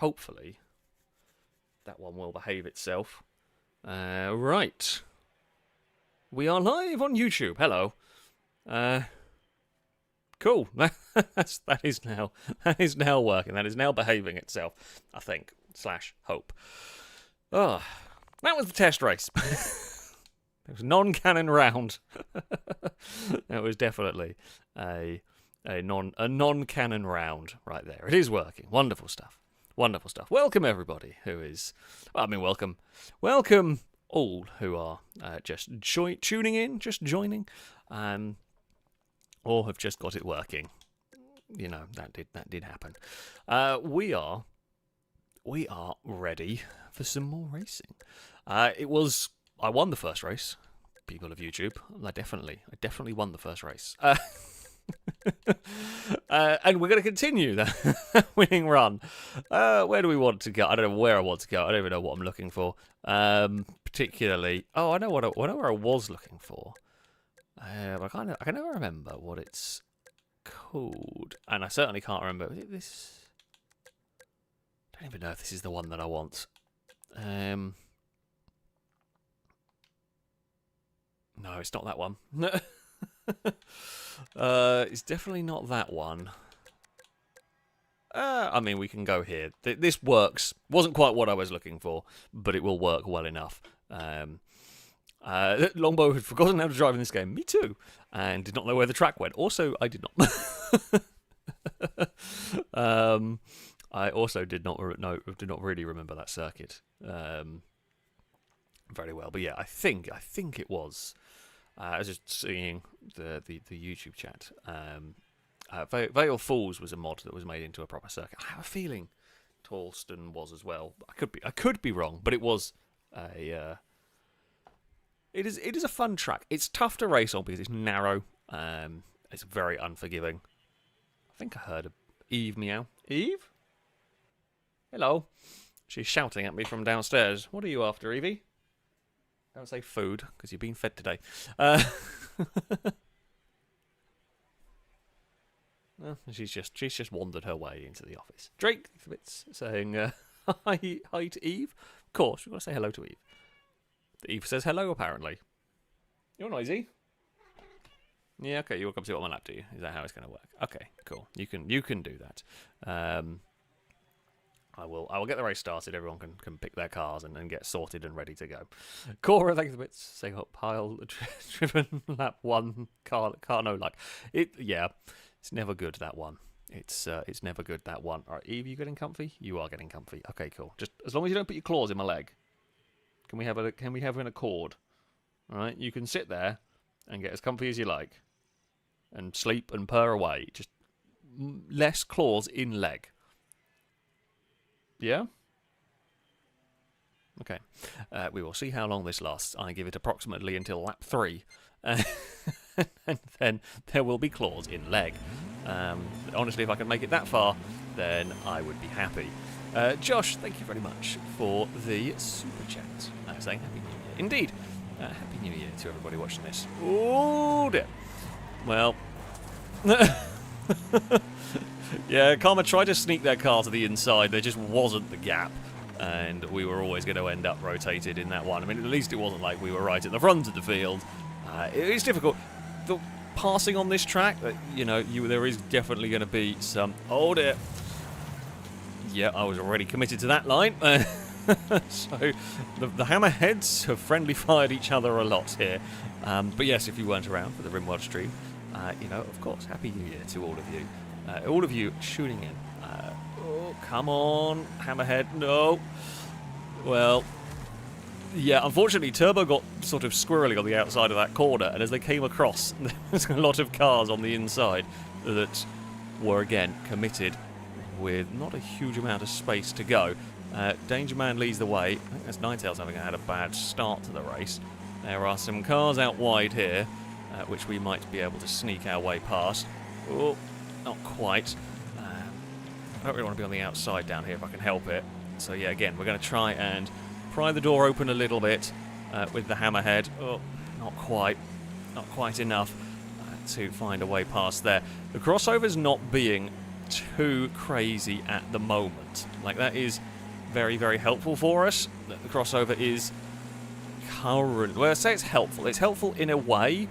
hopefully, that one will behave itself. Right. We are live on YouTube. Hello. Cool. that is now working. That is now behaving itself, I think. / hope. Oh, that was the test race. It was a non-cannon round. That was definitely a non-cannon round right there. It is working. Wonderful stuff. Wonderful stuff. Welcome everybody who is, welcome all who are just tuning in, just joining, or have just got it working. You know, that did happen. We are ready for some more racing. I won the first race, people of YouTube. I definitely won the first race. And we're going to continue that winning run. Where do we want to go? I don't know where I want to go. I don't even know what I'm looking for. Particularly, I know where I was looking for. I can never remember what it's called, and I certainly can't remember this. I don't even know if this is the one that I want. No, it's not that one. It's definitely not that one. I mean, we can go here. This works. Wasn't quite what I was looking for, but it will work well enough. Longbow had forgotten how to drive in this game. Me too. And did not know where the track went. Also, I did not. I also did not really remember that circuit very well. But yeah, I think it was. I was just seeing the YouTube chat. Vale Falls was a mod that was made into a proper circuit. I have a feeling Torsten was as well. I could be wrong, but it was a. It is a fun track. It's tough to race on because it's narrow. It's very unforgiving. I think I heard Eve meow. Eve? Hello. She's shouting at me from downstairs. What are you after, Evie? Don't say food, because you've been fed today. Well, she's just wandered her way into the office. Drake saying hi to Eve. Of course, we've got to say hello to Eve. Eve says hello, apparently. You're noisy. Yeah, okay, you'll come see what on my lap, do you? Is that how it's going to work? Okay, cool. You can do that. I will get the race started. Everyone can pick their cars and get sorted and ready to go. Cora, thanks for the bits. Saying up pile driven lap 1 car no luck. It's never good, that one. It's never good, that one. All right, Eve, you getting comfy? You are getting comfy. Okay, cool. Just as long as you don't put your claws in my leg. Can we have an accord? All right, you can sit there and get as comfy as you like, and sleep and purr away. Just less claws in leg. Yeah? Okay. We will see how long this lasts. I give it approximately until lap 3. And then there will be claws in leg. Honestly, if I can make it that far, then I would be happy. Josh, thank you very much for the super chat. Saying Happy New Year. Indeed. Happy New Year to everybody watching this. Oh, dear. Well... Yeah, Karma tried to sneak their car to the inside. There just wasn't the gap, and we were always going to end up rotated in that one. I mean, at least it wasn't like we were right at the front of the field. It is difficult. The passing on this track, there is definitely going to be some... Oh, dear. Yeah, I was already committed to that line. So, the hammerheads have friendly fired each other a lot here. But yes, if you weren't around for the Rimworld stream, of course, Happy New Year to all of you. All of you tuning in. Oh, come on, Hammerhead. No. Well, yeah, unfortunately, Turbo got sort of squirrely on the outside of that corner, and as they came across, there's a lot of cars on the inside that were, again, committed with not a huge amount of space to go. Danger Man leads the way. I think that's Ninetales having had a bad start to the race. There are some cars out wide here, which we might be able to sneak our way past. Oh. Not quite. I don't really want to be on the outside down here if I can help it. So yeah, again, we're going to try and pry the door open a little bit with the hammerhead. Oh, not quite. Not quite enough to find a way past there. The crossover's not being too crazy at the moment. Like, that is very, very helpful for us. The crossover is current. Well, I say it's helpful. It's helpful in a way.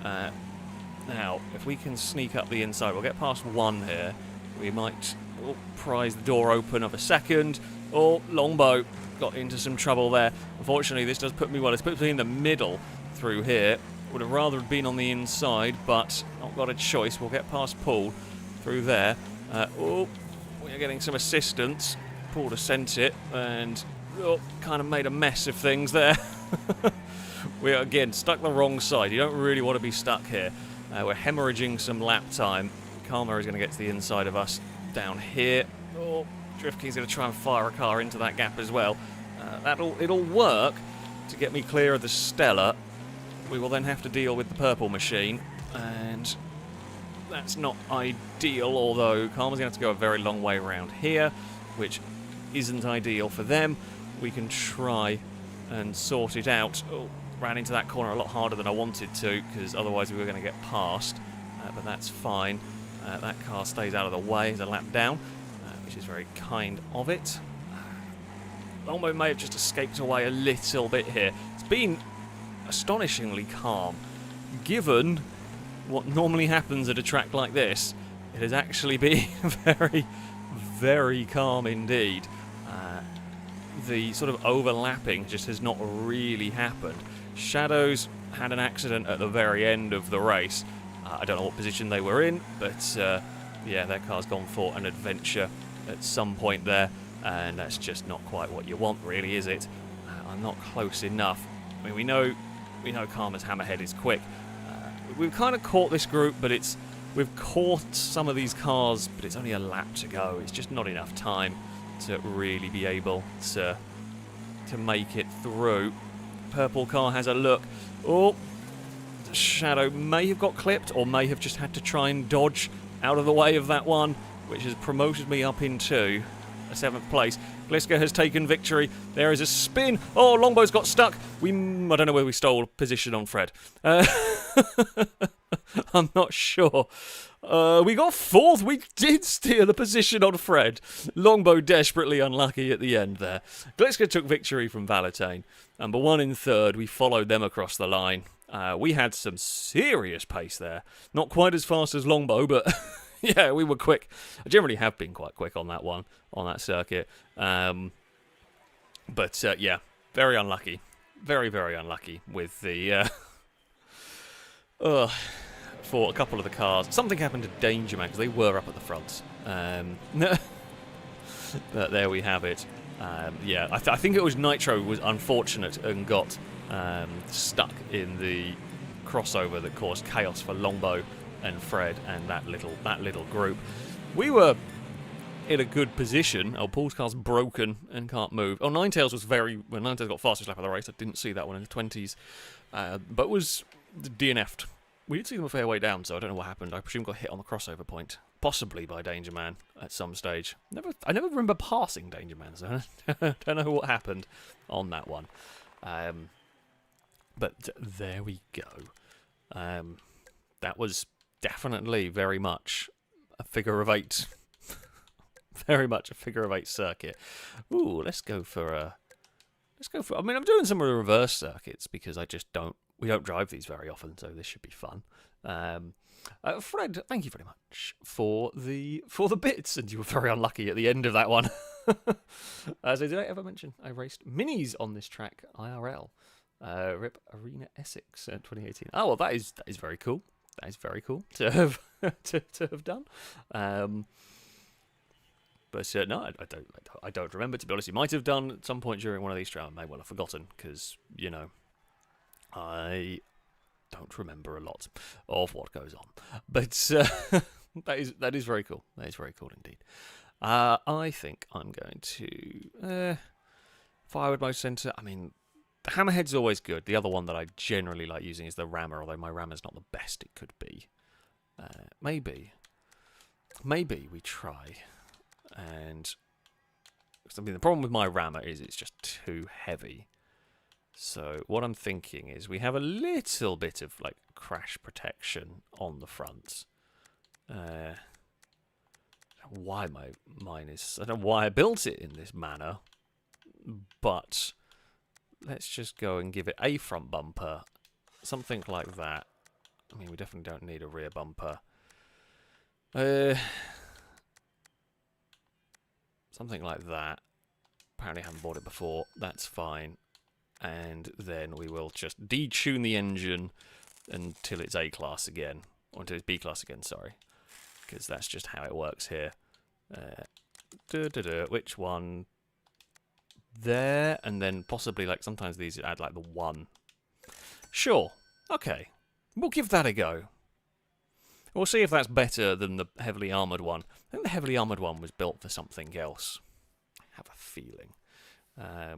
Now, if we can sneak up the inside, we'll get past one here. We might prise the door open of a second. Oh, Longbow got into some trouble there. Unfortunately, this does put me, well, it's put me in the middle through here. Would have rather been on the inside, but not got a choice. We'll get past Paul through there. Oh, we're getting some assistance. Paul to sent it, and kind of made a mess of things there. We are, again, stuck the wrong side. You don't really want to be stuck here. We're hemorrhaging some lap time. Karma is going to get to the inside of us down here. Oh, Drift King's going to try and fire a car into that gap as well. It'll work to get me clear of the Stella. We will then have to deal with the purple machine, and that's not ideal, although Karma's going to have to go a very long way around here, which isn't ideal for them. We can try and sort it out. Oh, ran into that corner a lot harder than I wanted to, because otherwise we were going to get past, but that's fine. That car stays out of the way as a lap down, which is very kind of it. Longbow may have just escaped away a little bit here. It's been astonishingly calm. Given what normally happens at a track like this, it has actually been very, very calm indeed. The sort of overlapping just has not really happened. Shadows had an accident at the very end of the race. I don't know what position they were in, but yeah, their car's gone for an adventure at some point there, and that's just not quite what you want, really, is it? I'm not close enough. I mean, we know Karma's Hammerhead is quick. We've kind of caught this group, but we've caught some of these cars, but it's only a lap to go. It's just not enough time to really be able to make it through. Purple car has a look. Oh, Shadow may have got clipped, or may have just had to try and dodge out of the way of that one, which has promoted me up into a 7th place. Gliska has taken victory. There is a spin. Oh, Longbow's got stuck. I don't know where we stole position on Fred. I'm not sure. We got 4th. We did steal the position on Fred. Longbow desperately unlucky at the end there. Gliska took victory from Valentine. Number 1 in 3rd. We followed them across the line. We had some serious pace there. Not quite as fast as Longbow, but yeah, we were quick. I generally have been quite quick on that one, on that circuit. But yeah, very unlucky. Very, very unlucky with the... for a couple of the cars. Something happened to Danger Man, because they were up at the front. But there we have it. Yeah, I think it was Nitro was unfortunate and got stuck in the crossover that caused chaos for Longbow and Fred and that little group. We were in a good position. Oh, Paul's car's broken and can't move. Oh, Ninetales was well, Ninetales got fastest lap of the race. I didn't see that one in the 20s, but was DNF'd. We did see them a fair way down, so I don't know what happened. I presume got hit on the crossover point, possibly by Danger Man at some stage. I never remember passing Danger Man, so I don't know what happened on that one. But there we go. That was definitely very much a figure of 8. Very much a figure of 8 circuit. Ooh, let's go for. I mean, I'm doing some of the reverse circuits because we don't drive these very often, so this should be fun. Fred, thank you very much for the bits, and you were very unlucky at the end of that one. So did I ever mention I raced minis on this track IRL? RIP Arena Essex 2018. Oh well, that is very cool. That is very cool to have to have done. But no, I don't remember, to be honest. You might have done at some point during one of these trials. I may well have forgotten, because, you know, I don't remember a lot of what goes on. But that is very cool. That is very cool indeed. I think I'm going to Firewood Motor Centre. I mean, the Hammerhead's always good. The other one that I generally like using is the Rammer, although my Rammer's not the best it could be. Maybe we try. And I mean, the problem with my Rammer is it's just too heavy. So what I'm thinking is we have a little bit of like crash protection on the front. why mine is... I don't know why I built it in this manner, but let's just go and give it a front bumper. Something like that. I mean, we definitely don't need a rear bumper. Something like that. Apparently I haven't bought it before. That's fine. And then we will just detune the engine until it's A-class again. Or until it's B-class again, sorry. Because that's just how it works here. Which one? There. And then possibly, like, sometimes these add, like, the 1. Sure. Okay. We'll give that a go. We'll see if that's better than the heavily armoured one. I think the heavily armoured one was built for something else. I have a feeling. I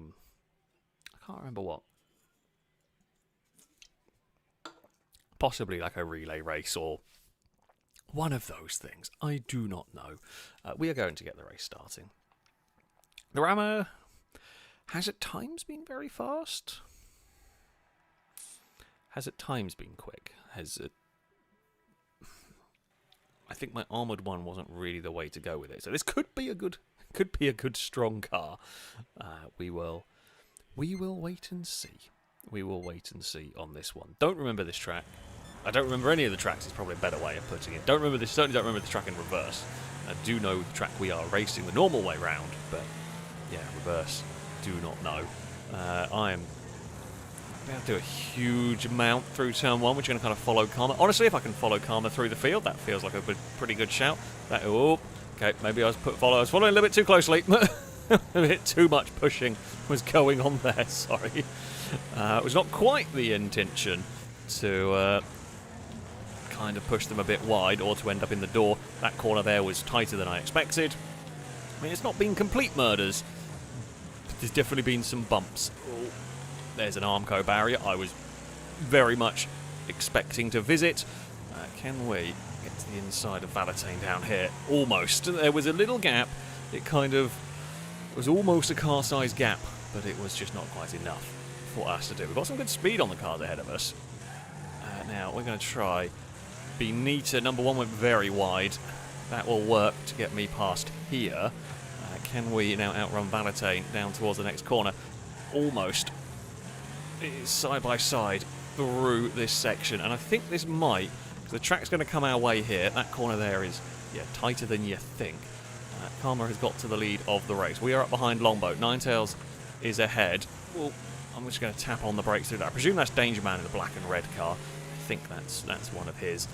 can't remember what. Possibly like a relay race or one of those things. I do not know. We are going to get the race starting. The rammer has at times been very fast. Has at times been quick. Has it... I think my armoured one wasn't really the way to go with it. So this could be a good strong car. We will wait and see. We will wait and see on this one. Don't remember this track. I don't remember any of the tracks. Is probably a better way of putting it. Don't remember this. Certainly don't remember the track in reverse. I do know the track we are racing the normal way round, but yeah, reverse. Do not know. I am going to do a huge amount through turn 1, which is going to kind of follow Karma. Honestly, if I can follow Karma through the field, that feels like a pretty good shout. Okay, maybe I was following a little bit too closely. A bit too much pushing was going on there, sorry. It was not quite the intention to kind of push them a bit wide or to end up in the door. That corner there was tighter than I expected. I mean, it's not been complete murders, but there's definitely been some bumps. Oh, there's an Armco barrier I was very much expecting to visit. Can we get to the inside of Valentine down here? Almost. There was a little gap. It kind of was almost a car-sized gap, but it was just not quite enough for us to do. We've got some good speed on the cars ahead of us. Now, we're going to try be neater. Number 1 went very wide. That will work to get me past here. Can we now outrun Valentine down towards the next corner? Almost. It is side by side through this section, and I think this might, because the track's going to come our way here. That corner there is, yeah, tighter than you think. Karma has got to the lead of the race. We are up behind Longbow. Ninetails is ahead. Well, I'm just going to tap on the brakes through that. I presume that's Danger Man in the black and red car. I think that's one of his.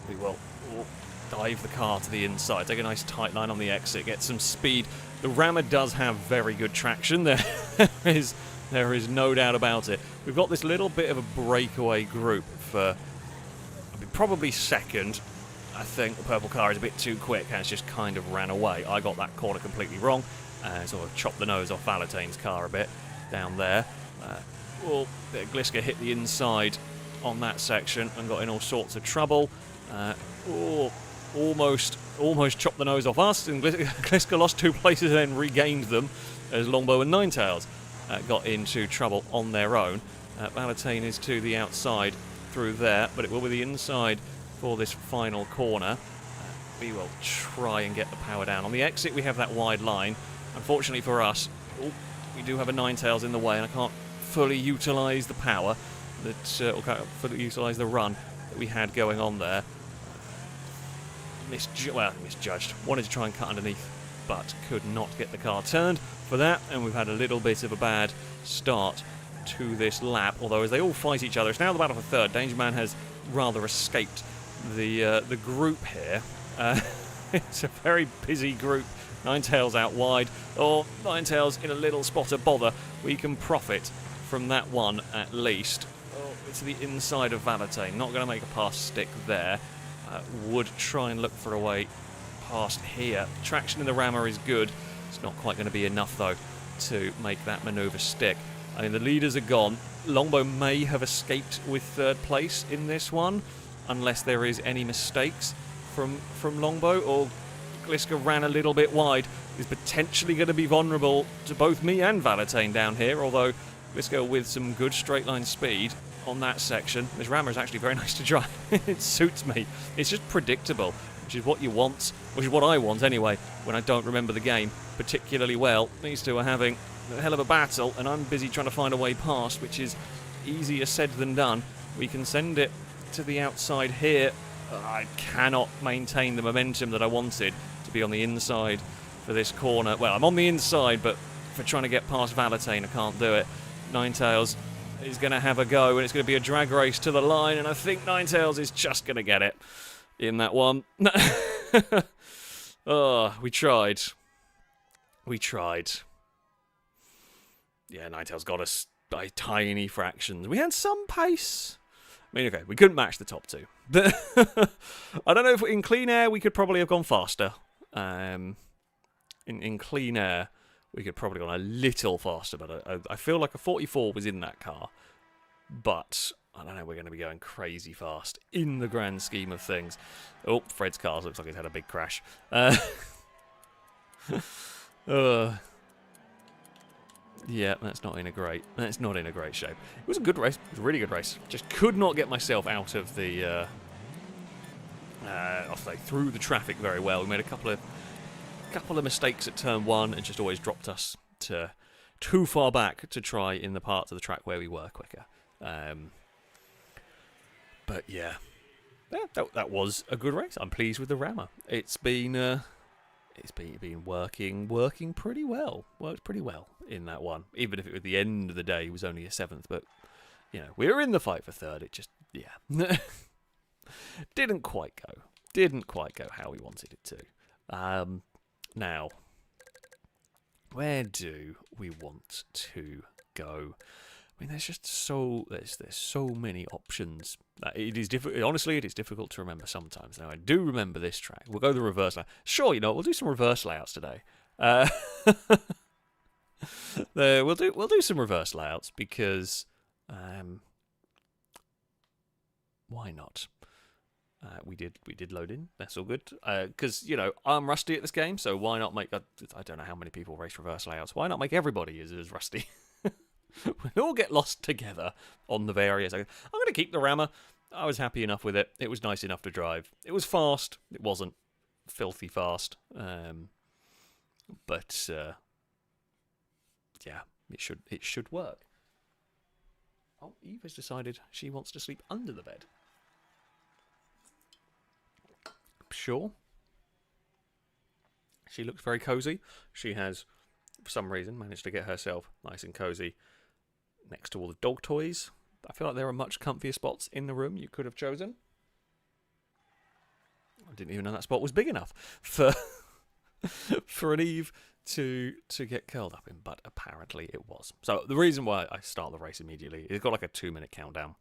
We will dive the car to the inside. Take a nice tight line on the exit. Get some speed. The rammer does have very good traction. There is no doubt about it. We've got this little bit of a breakaway group for probably second. I think the purple car is a bit too quick and it's just kind of ran away. I got that corner completely wrong and sort of chopped the nose off Valentine's car a bit down there. Gliska hit the inside on that section and got in all sorts of trouble. Almost chopped the nose off us, and Gliska lost 2 places and then regained them as Longbow and Ninetails got into trouble on their own. Valentine is to the outside through there, but it will be the inside for this final corner. We will try and get the power down. On the exit we have that wide line. Unfortunately for us, we do have a Ninetails in the way, and I can't fully utilise the power or can't fully utilise the run that we had going on there. Misjudged. Wanted to try and cut underneath, but could not get the car turned for that, and we've had a little bit of a bad start to this lap, although as they all fight each other, it's now the battle for third. Danger Man has rather escaped the group here. It's a very busy group. Ninetails out wide. Ninetails in a little spot of bother. We can profit from that one at least. It's the inside of Valentine. Not going to make a pass stick there. Would try and look for a way past here. Traction in the rammer is good. It's not quite going to be enough, though, to make that manoeuvre stick. I mean, the leaders are gone. Longbow may have escaped with third place in this one, unless there is any mistakes from Longbow, or Gliska ran a little bit wide. Is potentially going to be vulnerable to both me and Valentine down here, although Gliska with some good straight line speed on that section. This rammer is actually very nice to drive. It suits me. It's just predictable. which is what you want, which is what I want anyway, when I don't remember the game particularly well. These two are having a hell of a battle, and I'm busy trying to find a way past, which is easier said than done. We can send it to the outside here. I cannot maintain the momentum that I wanted to be on the inside for this corner. Well, I'm on the inside, but for trying to get past Valentine, I can't do it. Ninetales is going to have a go, and it's going to be a drag race to the line, and I think Ninetales is just going to get it in that one. Oh, we tried. We tried. Yeah, Ninetales got us by tiny fractions. We had some pace. I mean, okay, we couldn't match the top two. I don't know if in clean air we could probably have gone faster. In clean air, we could probably have gone a little faster, but I feel like a 44 was in that car. But I don't know, we're going to be going crazy fast in the grand scheme of things. Oh, Fred's car looks like he's had a big crash. Yeah, that's not in a great shape. It was a good race. It was a really good race. Just could not get myself out of the I'll say through the traffic very well. We made a couple of mistakes at turn 1 and just always dropped us to too far back to try in the parts of the track where we were quicker. But yeah, that was a good race. I'm pleased with the rammer. It's been working pretty well. Worked pretty well in that one. Even if it was the end of the day, it was only a 7th. But you know, we were in the fight for 3rd. It just didn't quite go how we wanted it to. Now, where do we want to go? I mean, there's so many options. It is difficult. Honestly, it is difficult to remember sometimes. Now, I do remember this track. We'll go the reverse layout. Sure, you know, we'll do some reverse layouts today. We'll do some reverse layouts because why not? We did load in. That's all good. Because you know, I'm rusty at this game, so why not make? I don't know how many people race reverse layouts. Why not make everybody as rusty? We'll all get lost together on the various. I'm going to keep the rammer. I was happy enough with it. It was nice enough to drive. It was fast. It wasn't filthy fast. But yeah, it should work. Oh, Eve has decided she wants to sleep under the bed. Sure. She looks very cozy. She has, for some reason, managed to get herself nice and cozy next to all the dog toys. I feel like there are much comfier spots in the room you could have chosen. I didn't even know that spot was big enough for an Eve to get curled up in, but apparently it was. So the reason why I start the race immediately is it's got like a 2-minute countdown.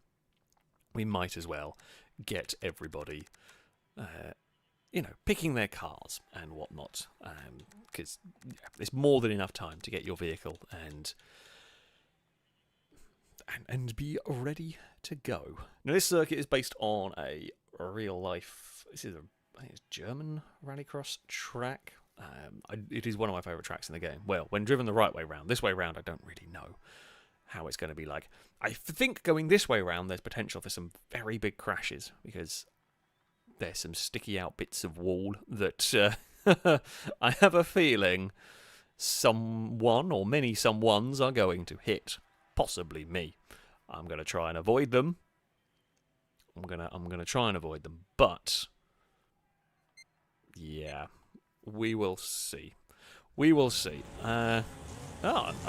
We might as well get everybody you know, picking their cars and whatnot, because there's more than enough time to get your vehicle and be ready to go. Now, this circuit is based on a real life. I think it's German rallycross track. It is one of my favourite tracks in the game. Well, when driven the right way round. This way round, I don't really know how it's going to be like. I think going this way round, there's potential for some very big crashes because there's some sticky out bits of wall that I have a feeling someone or many someones are going to hit. Possibly me. I'm going to try and avoid them. I'm gonna try and avoid them, but yeah, we will see. We will see. I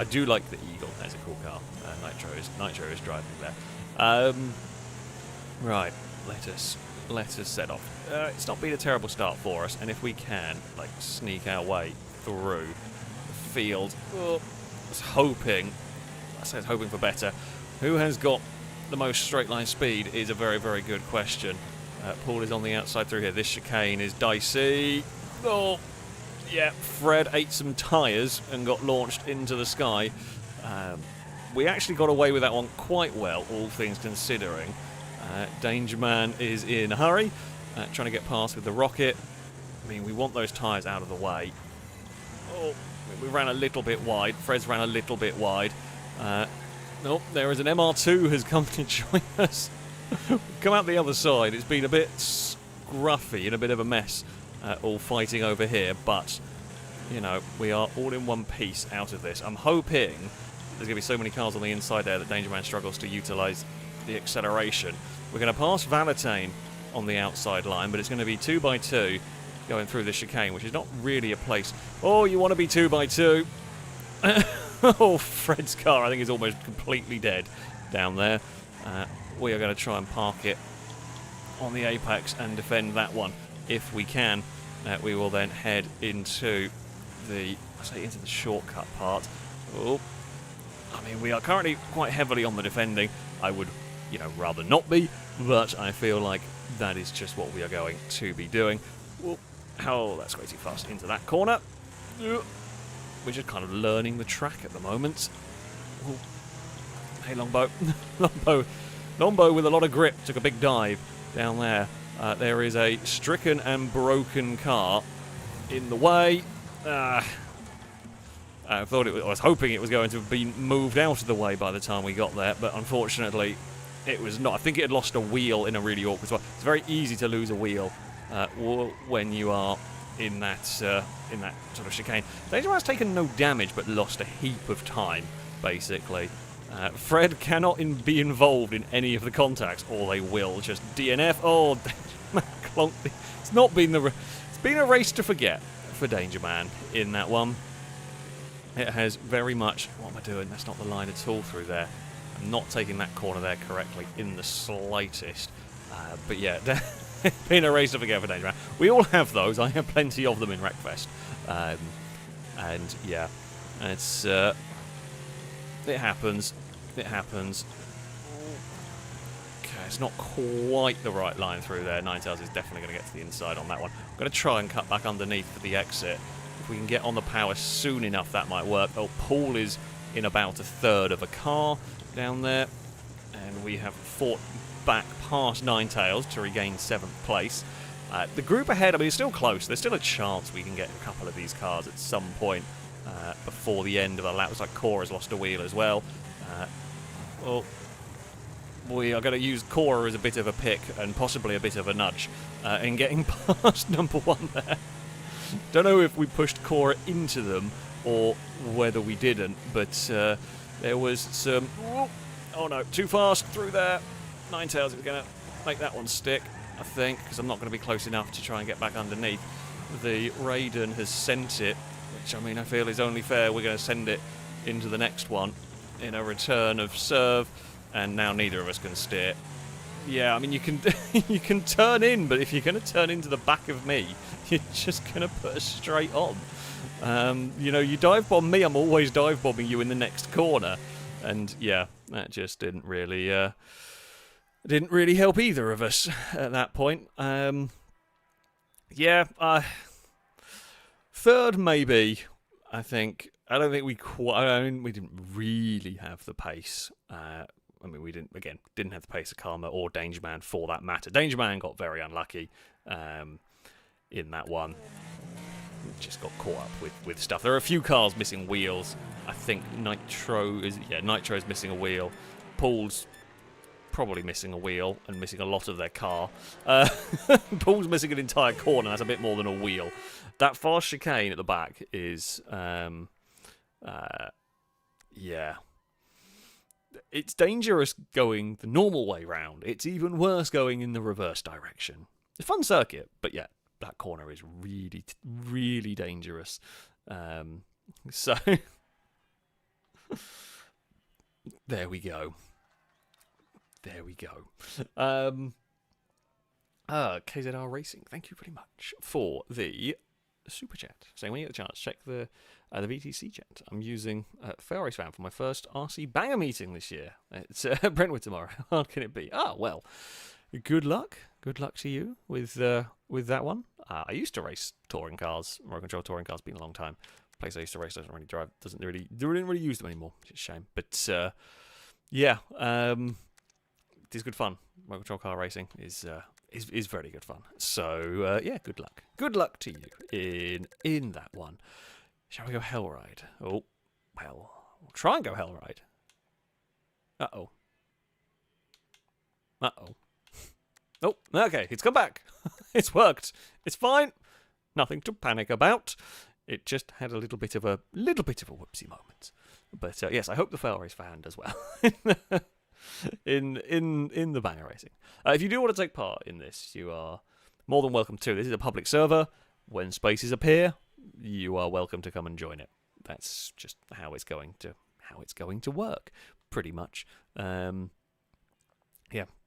do like the Eagle. That's a cool car. Nitro is driving there. Right, let us set off. It's not been a terrible start for us, and if we can like sneak our way through the field, I was hoping for better. Who has got the most straight line speed is a very, very good question. Paul is on the outside through here. This chicane is dicey. Oh, yeah, Fred ate some tyres and got launched into the sky. We actually got away with that one quite well, all things considering. Danger Man is in a hurry, trying to get past with the rocket. I mean, we want those tyres out of the way. Oh, we ran a little bit wide. Fred's ran a little bit wide. Nope, there is an MR2 has come to join us. Come out the other side. It's been a bit scruffy, in a bit of a mess, all fighting over here, but, you know, we are all in one piece out of this. I'm hoping there's going to be so many cars on the inside there that Danger Man struggles to utilise the acceleration. We're going to pass Valentine on the outside line, but it's going to be 2x2 going through the chicane, which is not really a place. Oh, you want to be 2x2. Oh, Fred's car, I think, is almost completely dead down there. We are going to try and park it on the apex and defend that one if we can. We will then head into the shortcut part. Oh, I mean, we are currently quite heavily on the defending. I would, you know, rather not be, but I feel like that is just what we are going to be doing. Oh, that's way too fast into that corner. We're just kind of learning the track at the moment. Ooh. Hey, Longbow. Longbow with a lot of grip took a big dive down there. There is a stricken and broken car in the way. I was hoping it was going to have been moved out of the way by the time we got there, but unfortunately it was not. I think it had lost a wheel in a really awkward spot. It's very easy to lose a wheel when you are in that sort of chicane. Danger Man's taken no damage but lost a heap of time, basically. Fred cannot be involved in any of the contacts, or they will just DNF. Oh, it's not been it's been a race to forget for Danger Man in that one. It has very much. What am I doing? That's not the line at all through there. I'm not taking that corner there correctly in the slightest. But yeah, it's been a race to forget for Danger Man. We all have those. I have plenty of them in Wreckfest. And yeah, it's it happens. It happens. Okay, it's not quite the right line through there. Ninetales is definitely going to get to the inside on that one. I'm going to try and cut back underneath for the exit. If we can get on the power soon enough, that might work. Oh, Paul is in about a third of a car down there. And we have fought back past Ninetales to regain 7th place. The group ahead, I mean, it's still close. There's still a chance we can get a couple of these cars at some point before the end of the lap. Looks like Cora's lost a wheel as well. Well, we are going to use Cora as a bit of a pick and possibly a bit of a nudge in getting past number 1 there. Don't know if we pushed Cora into them or whether we didn't, but there was some... Oh no, too fast through there. Ninetales is going to make that one stick, I think, because I'm not going to be close enough to try and get back underneath. The Raiden has sent it, which, I mean, I feel is only fair. We're going to send it into the next one in a return of serve, and now neither of us can steer. Yeah, I mean, you can you can turn in, but if you're going to turn into the back of me, you're just going to put us straight on. You know, you dive bomb me, I'm always dive bombing you in the next corner, and yeah, that just didn't really help either of us at that point. Yeah, third maybe. I think. I don't think we we didn't really have the pace. I mean, we didn't have the pace of Karma or Danger Man for that matter. Danger Man got very unlucky in that one. Just got caught up with stuff. There are a few cars missing wheels. I think Nitro's missing a wheel. Paul's probably missing a wheel and missing a lot of their car. Paul's missing an entire corner. That's a bit more than a wheel. That fast chicane at the back is... yeah. It's dangerous going the normal way round. It's even worse going in the reverse direction. It's a fun circuit, but yeah, that corner is really, really dangerous. So, there we go. There we go. KZR Racing, thank you very much for the super chat. So when you get the chance, check the VTC chat. I'm using FailRace fan for my first RC banger meeting this year. It's Brentwood tomorrow. How hard can it be? Ah, well, good luck. Good luck to you with that one. I used to race touring cars, remote control touring cars. Been a long time. The place I used to race doesn't really use them anymore, which is a shame. But yeah, it is good fun. Remote control car racing is very good fun. So yeah, good luck. Good luck to you in that one. Shall we go Hellride? Oh, well, we'll try and go Hellride. Uh-oh. Oh, okay, it's come back. It's worked. It's fine. Nothing to panic about. It just had a little bit of a whoopsie moment. But yes, I hope the FailRace found as well in the banger racing. If you do want to take part in this, you are more than welcome to. This is a public server. When spaces appear, you are welcome to come and join it. That's just how it's going to work, pretty much. Yeah.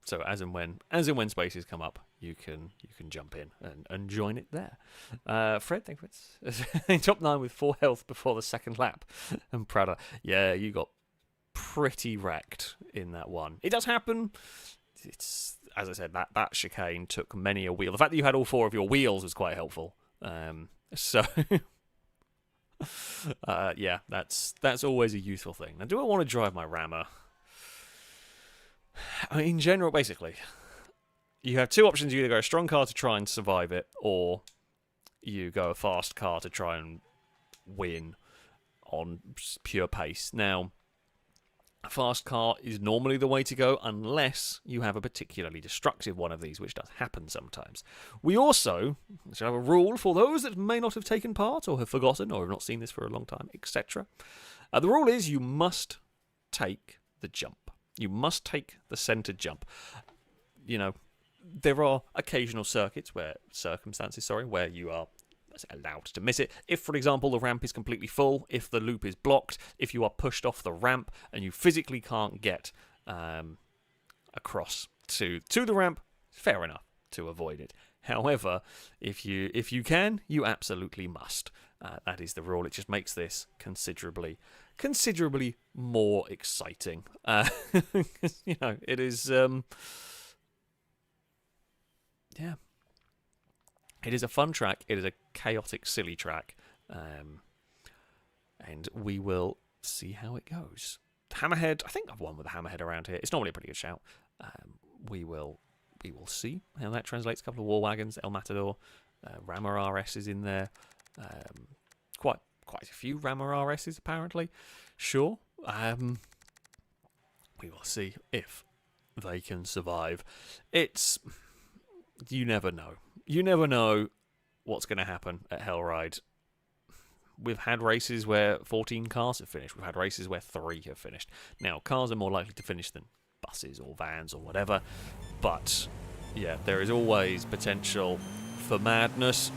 So as and when spaces come up, you can jump in and join it there. Fred, thank you. Top 9 with 4 health before the second lap. And Prada, yeah, you got pretty wrecked in that one. It does happen. It's, as I said, that chicane took many a wheel. The fact that you had all 4 of your wheels was quite helpful. So yeah, that's always a useful thing. Now, do I want to drive my rammer? I mean, in general, basically, you have 2 options. You either go a strong car to try and survive it, or you go a fast car to try and win on pure pace. Now, a fast car is normally the way to go unless you have a particularly destructive one of these, which does happen sometimes. We also should have a rule for those that may not have taken part or have forgotten or have not seen this for a long time, etc. The rule is you must take the jump. You must take the centre jump. You know, there are occasional circumstances where you are allowed to miss it. If, for example, the ramp is completely full, if the loop is blocked, if you are pushed off the ramp and you physically can't get across to the ramp, fair enough to avoid it. However, if you can, you absolutely must. That is the rule. It just makes this considerably more exciting. You know, it is. Yeah. It is a fun track. It is a chaotic, silly track. And we will see how it goes. Hammerhead, I think I've won with a Hammerhead around here. It's normally a pretty good shout. We will see how that translates. A couple of War Wagons, El Matador, Rammer RS is in there. Quite a few Rammer RSs, apparently. Sure. We will see if they can survive. You never know. You never know what's going to happen at Hellride. We've had races where 14 cars have finished. We've had races where 3 have finished. Now, cars are more likely to finish than buses or vans or whatever. But, yeah, there is always potential for madness.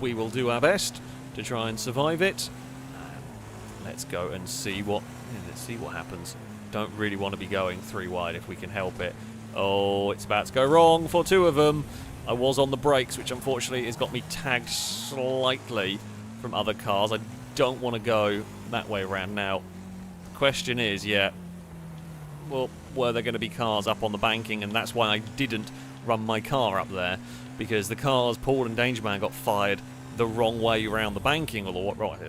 We will do our best to try and survive it. Let's go and see what happens. Don't really want to be going 3 wide if we can help it. Oh, it's about to go wrong for 2 of them. I was on the brakes, which unfortunately has got me tagged slightly from other cars. I don't want to go that way around now. The question is, well, were there going to be cars up on the banking? And that's why I didn't run my car up there, because the cars, Paul and Dangerman, got fired the wrong way around the banking, or the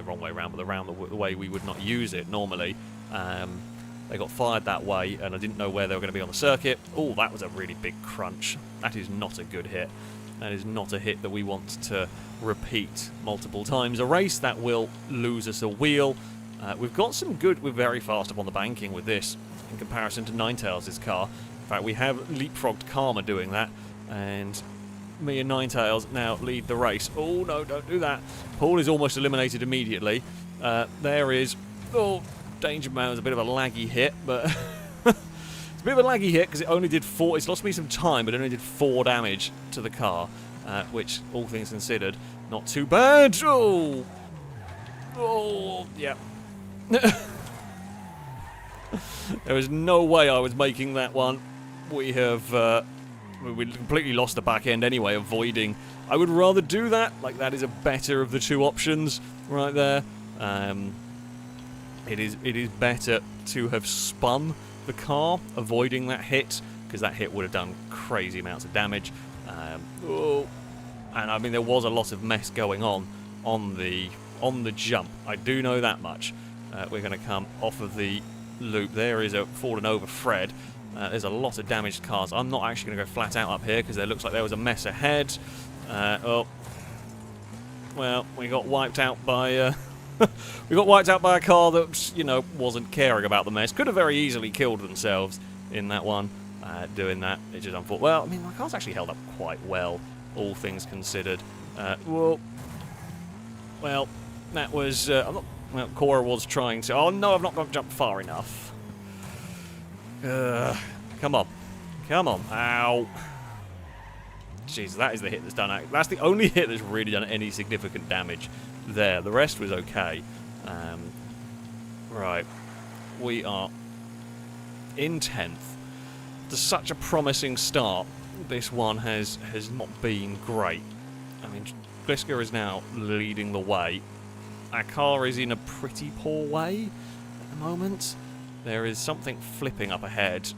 wrong way around, but around the way we would not use it normally. They got fired that way, and I didn't know where they were going to be on the circuit. Oh, that was a really big crunch. That is not a good hit. That is not a hit that we want to repeat multiple times. A race that will lose us a wheel. We've got some good... We're very fast up on the banking with this in comparison to Ninetails' car. In fact, we have leapfrogged Karma doing that, and me and Ninetails now lead the race. Oh, no, don't do that. Paul is almost eliminated immediately. There is... Oh... Danger Man was a bit of a laggy hit, but it's a bit of a laggy hit because it only did 4. It's lost me some time, but it only did 4 damage to the car, which, all things considered, not too bad. Oh, yeah. There was no way I was making that one. We completely lost the back end anyway, avoiding. I would rather do that. Like, that is a better of the 2 options right there. It is better to have spun the car, avoiding that hit, because that hit would have done crazy amounts of damage. And I mean, there was a lot of mess going on the jump. I do know that much. We're going to come off of the loop. There is a fallen over Fred. There's a lot of damaged cars. I'm not actually going to go flat out up here because there looks like there was a mess ahead. Well, we got wiped out by. We got wiped out by a car that, you know, wasn't caring about the mess. Could have very easily killed themselves in that one, doing that. It's just unfortunate. Well, I mean, my car's actually held up quite well all things considered. Well, that was... well, Cora was trying to... Oh, no, I've not got to jump far enough. Come on. Come on. Ow. Jeez, that is the hit that's done... That's the only hit that's really done any significant damage there. The rest was okay. Right. We are in 10th. To such a promising start, this one has not been great. I mean, Gliska is now leading the way. Our car is in a pretty poor way at the moment. There is something flipping up ahead,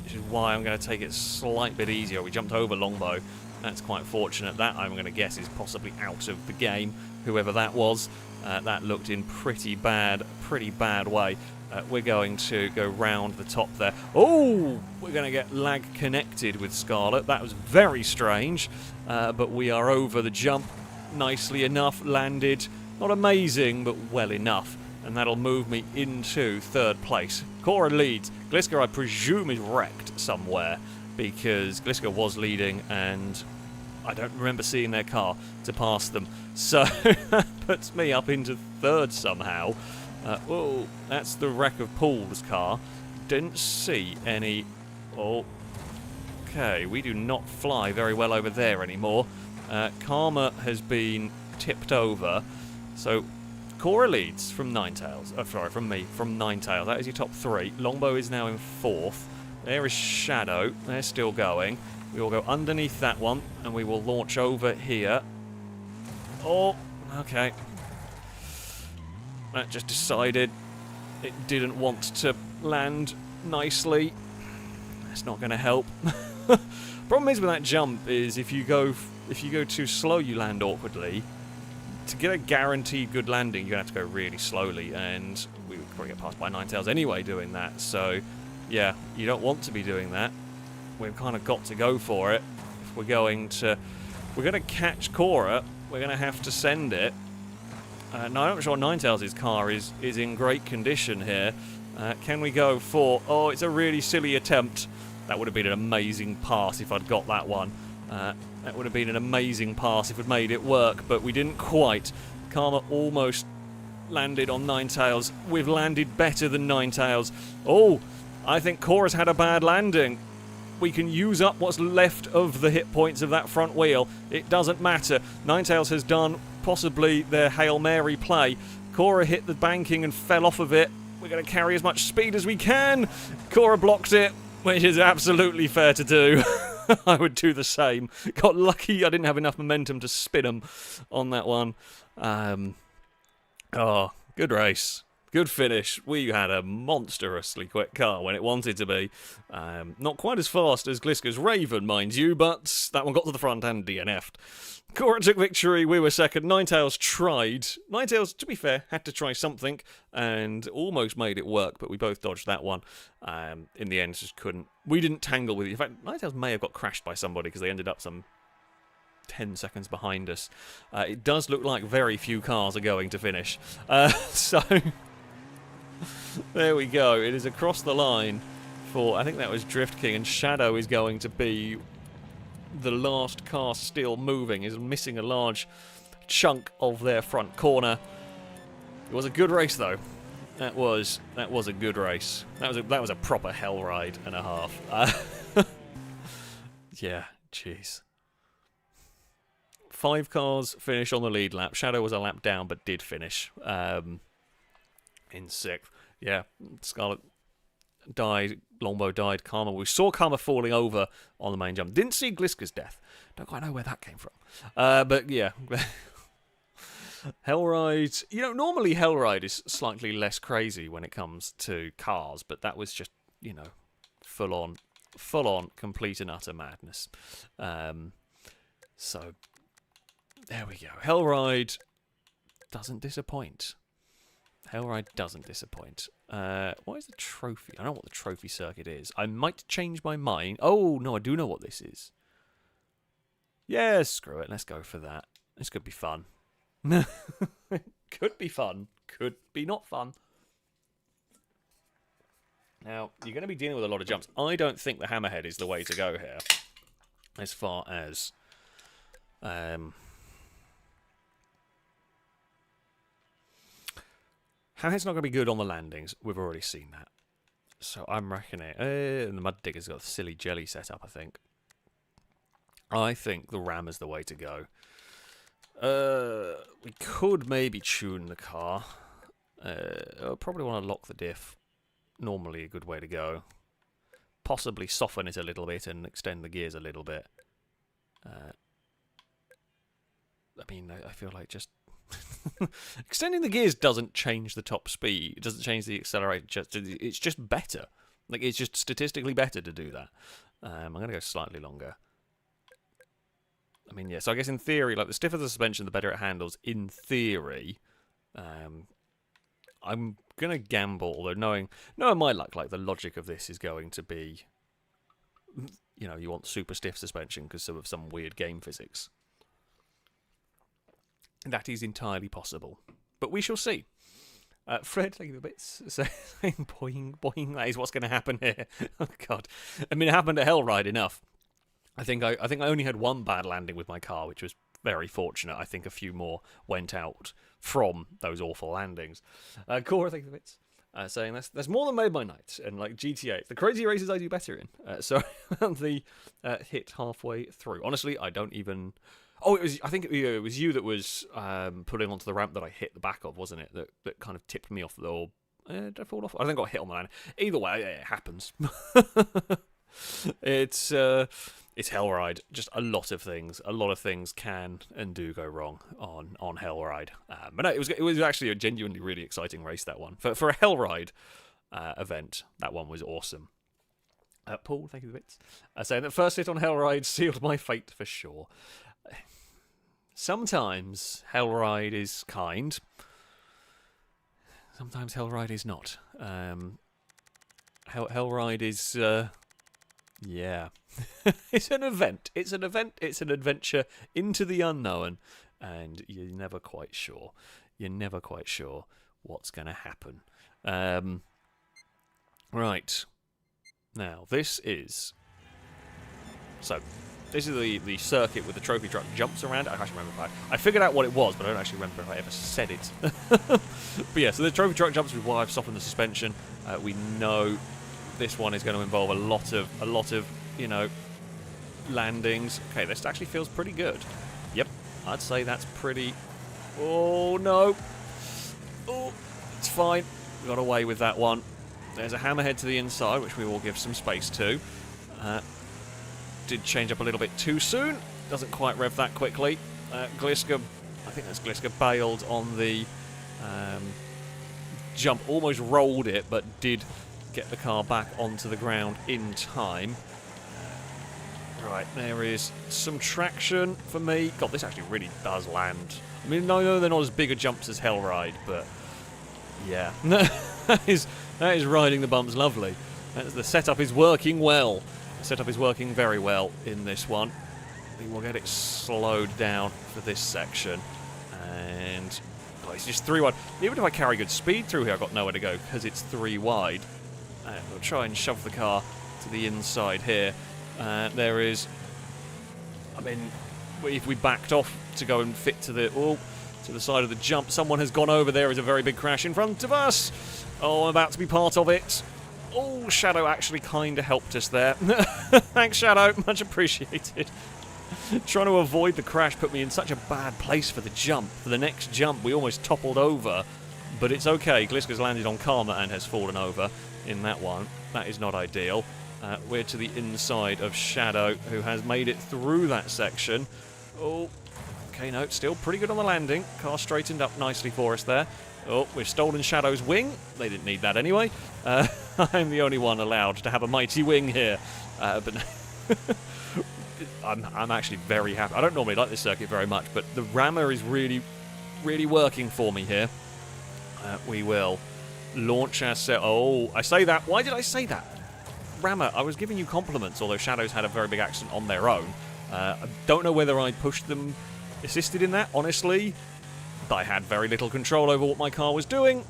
which is why I'm going to take it a slight bit easier. We jumped over Longbow. That's quite fortunate. That, I'm going to guess, is possibly out of the game, whoever that was. That looked in pretty bad way. We're going to go round the top there. Oh, we're going to get lag connected with Scarlet. That was very strange, but we are over the jump nicely enough. Landed, not amazing, but well enough. And that'll move me into 3rd place. Cora leads. Gliska, I presume, is wrecked somewhere, because Gliska was leading, and I don't remember seeing their car to pass them. So that puts me up into 3rd somehow. Oh, that's the wreck of Paul's car. Didn't see any... Oh, okay, we do not fly very well over there anymore. Karma has been tipped over. So Cora leads from Ninetales. Oh, sorry, from me, from Ninetales. That is your top 3. Longbow is now in 4th. There is Shadow. They're still going. We will go underneath that one, and we will launch over here. Oh, okay. That just decided it didn't want to land nicely. That's not going to help. Problem is with that jump is if you go too slow, you land awkwardly. To get a guaranteed good landing, you're going to have to go really slowly, and we would probably get passed by Ninetales anyway doing that. So, yeah, you don't want to be doing that. We've kind of got to go for it. If we're going to catch Cora, we're going to have to send it. Now, I'm not sure Ninetales' car is in great condition here. Can we go for... Oh, it's a really silly attempt. That would have been an amazing pass if I'd got that one. That would have been an amazing pass if we'd made it work, but we didn't quite. Karma almost landed on Ninetales. We've landed better than Ninetales. Oh, I think Cora's had a bad landing. We can use up what's left of the hit points of that front wheel. It doesn't matter. Ninetales has done possibly their Hail Mary play. Cora hit the banking and fell off of it. We're going to carry as much speed as we can. Cora blocked it, which is absolutely fair to do. I would do the same. Got lucky I didn't have enough momentum to spin them on that one. Oh, good race. Good finish. We had a monstrously quick car when it wanted to be. Not quite as fast as Gliska's Raven, mind you, but that one got to the front and DNF'd. Cora took victory, we were second. Ninetales tried. Ninetales, to be fair, had to try something and almost made it work, but we both dodged that one. In the end, just couldn't. We didn't tangle with it. In fact, Ninetales may have got crashed by somebody because they ended up some 10 seconds behind us. It does look like very few cars are going to finish. So... There we go. It is across the line for, I think that was Drift King, and Shadow is going to be the last car still moving. Is missing a large chunk of their front corner. It was a good race though. That was a good race. That was a proper hell ride and a half. Yeah, jeez. 5 cars finish on the lead lap. Shadow was a lap down but did finish. In 6th. Yeah, Scarlet died, Longbow died, Karma. We saw Karma falling over on the main jump. Didn't see Gliska's death. Don't quite know where that came from. But yeah. Hellride, you know, normally Hellride is slightly less crazy when it comes to cars, but that was just, you know, full on, complete and utter madness. So, there we go. Hellride doesn't disappoint. Hellride doesn't disappoint. What is the trophy? I don't know what the trophy circuit is. I might change my mind. Oh, no, I do know what this is. Yeah, screw it. Let's go for that. This could be fun. Could be fun. Could be not fun. Now, you're going to be dealing with a lot of jumps. I don't think the hammerhead is the way to go here. as far as Hammerhead's not going to be good on the landings. We've already seen that. So I'm reckoning... and the Mud Digger's got a silly jelly setup, I think. I think the ram is the way to go. We could maybe tune the car. I probably want to lock the diff. Normally a good way to go. Possibly soften it a little bit and extend the gears a little bit. I mean, I feel like just... extending the gears doesn't change the top speed. It doesn't change the accelerator. It's just better. Like, it's just statistically better to do that. I'm going to go slightly longer. I mean, yeah, so I guess in theory, like, the stiffer the suspension, the better it handles. In theory, I'm going to gamble, although knowing my luck, like, the logic of this is going to be, you know, you want super stiff suspension because of some weird game physics. That is entirely possible. But we shall see. Fred, thank you for bits. Saying boing, boing, that is what's going to happen here. Oh, God. I mean, it happened at Hellride enough. I think I only had one bad landing with my car, which was very fortunate. I think a few more went out from those awful landings. Cora, thank you for bits. Saying that's more than made my night. And like GTA, the crazy races I do better in. So the hit halfway through. Honestly, I don't even... Oh, I think it was you that was pulling onto the ramp that I hit the back of, wasn't it? That kind of tipped me off the... Or, did I fall off? I think I got hit on the land. Either way, it happens. It's Hellride. Just a lot of things can and do go wrong on Hellride. But no, it was actually a genuinely really exciting race, that one. For a Hellride event, that one was awesome. Paul, thank you for the bits. Saying that first hit on Hellride sealed my fate for sure. Sometimes Hellride is kind. Sometimes Hellride is not. Hellride is... yeah. It's an event. It's an adventure into the unknown. And you're never quite sure. You're never quite sure what's going to happen. Right. Now, this is... So... This is the circuit with the trophy truck jumps around. I can't remember if I figured out what it was, but I don't actually remember if I ever said it. But yeah, so the trophy truck jumps with why I've softened the suspension. We know this one is going to involve a lot of you know, landings. Okay, this actually feels pretty good. Yep, I'd say that's pretty. Oh no! Oh, it's fine. We got away with that one. There's a hammerhead to the inside, which we will give some space to. Did change up a little bit too soon. Doesn't quite rev that quickly. Gliska, I think that's Gliska, bailed on the jump. Almost rolled it, but did get the car back onto the ground in time. Right, there is some traction for me. God, this actually really does land. I mean, no, they're not as big a jumps as Hellride, but yeah. that is riding the bumps lovely. The setup is working well. The setup is working very well in this one. We will get it slowed down for this section. And oh, it's just 3 wide. Even if I carry good speed through here, I've got nowhere to go because it's 3 wide. We'll try and shove the car to the inside here. There is... I mean, if we backed off to go and fit to the side of the jump, someone has gone over. There is a very big crash in front of us. Oh, I'm about to be part of it. Oh, Shadow actually kind of helped us there. Thanks, Shadow. Much appreciated. Trying to avoid the crash put me in such a bad place for the jump. For the next jump, we almost toppled over. But it's okay. Gliska's landed on Karma and has fallen over in that one. That is not ideal. We're to the inside of Shadow, who has made it through that section. Oh, okay, no, still pretty good on the landing. Car straightened up nicely for us there. Oh, we've stolen Shadow's wing. They didn't need that anyway. I'm the only one allowed to have a mighty wing here. But I'm actually very happy. I don't normally like this circuit very much, but the rammer is really, really working for me here. We will launch ourselves. Oh, I say that. Why did I say that? Rammer, I was giving you compliments, although Shadows had a very big accident on their own. I don't know whether I pushed them, assisted in that, honestly. I had very little control over what my car was doing.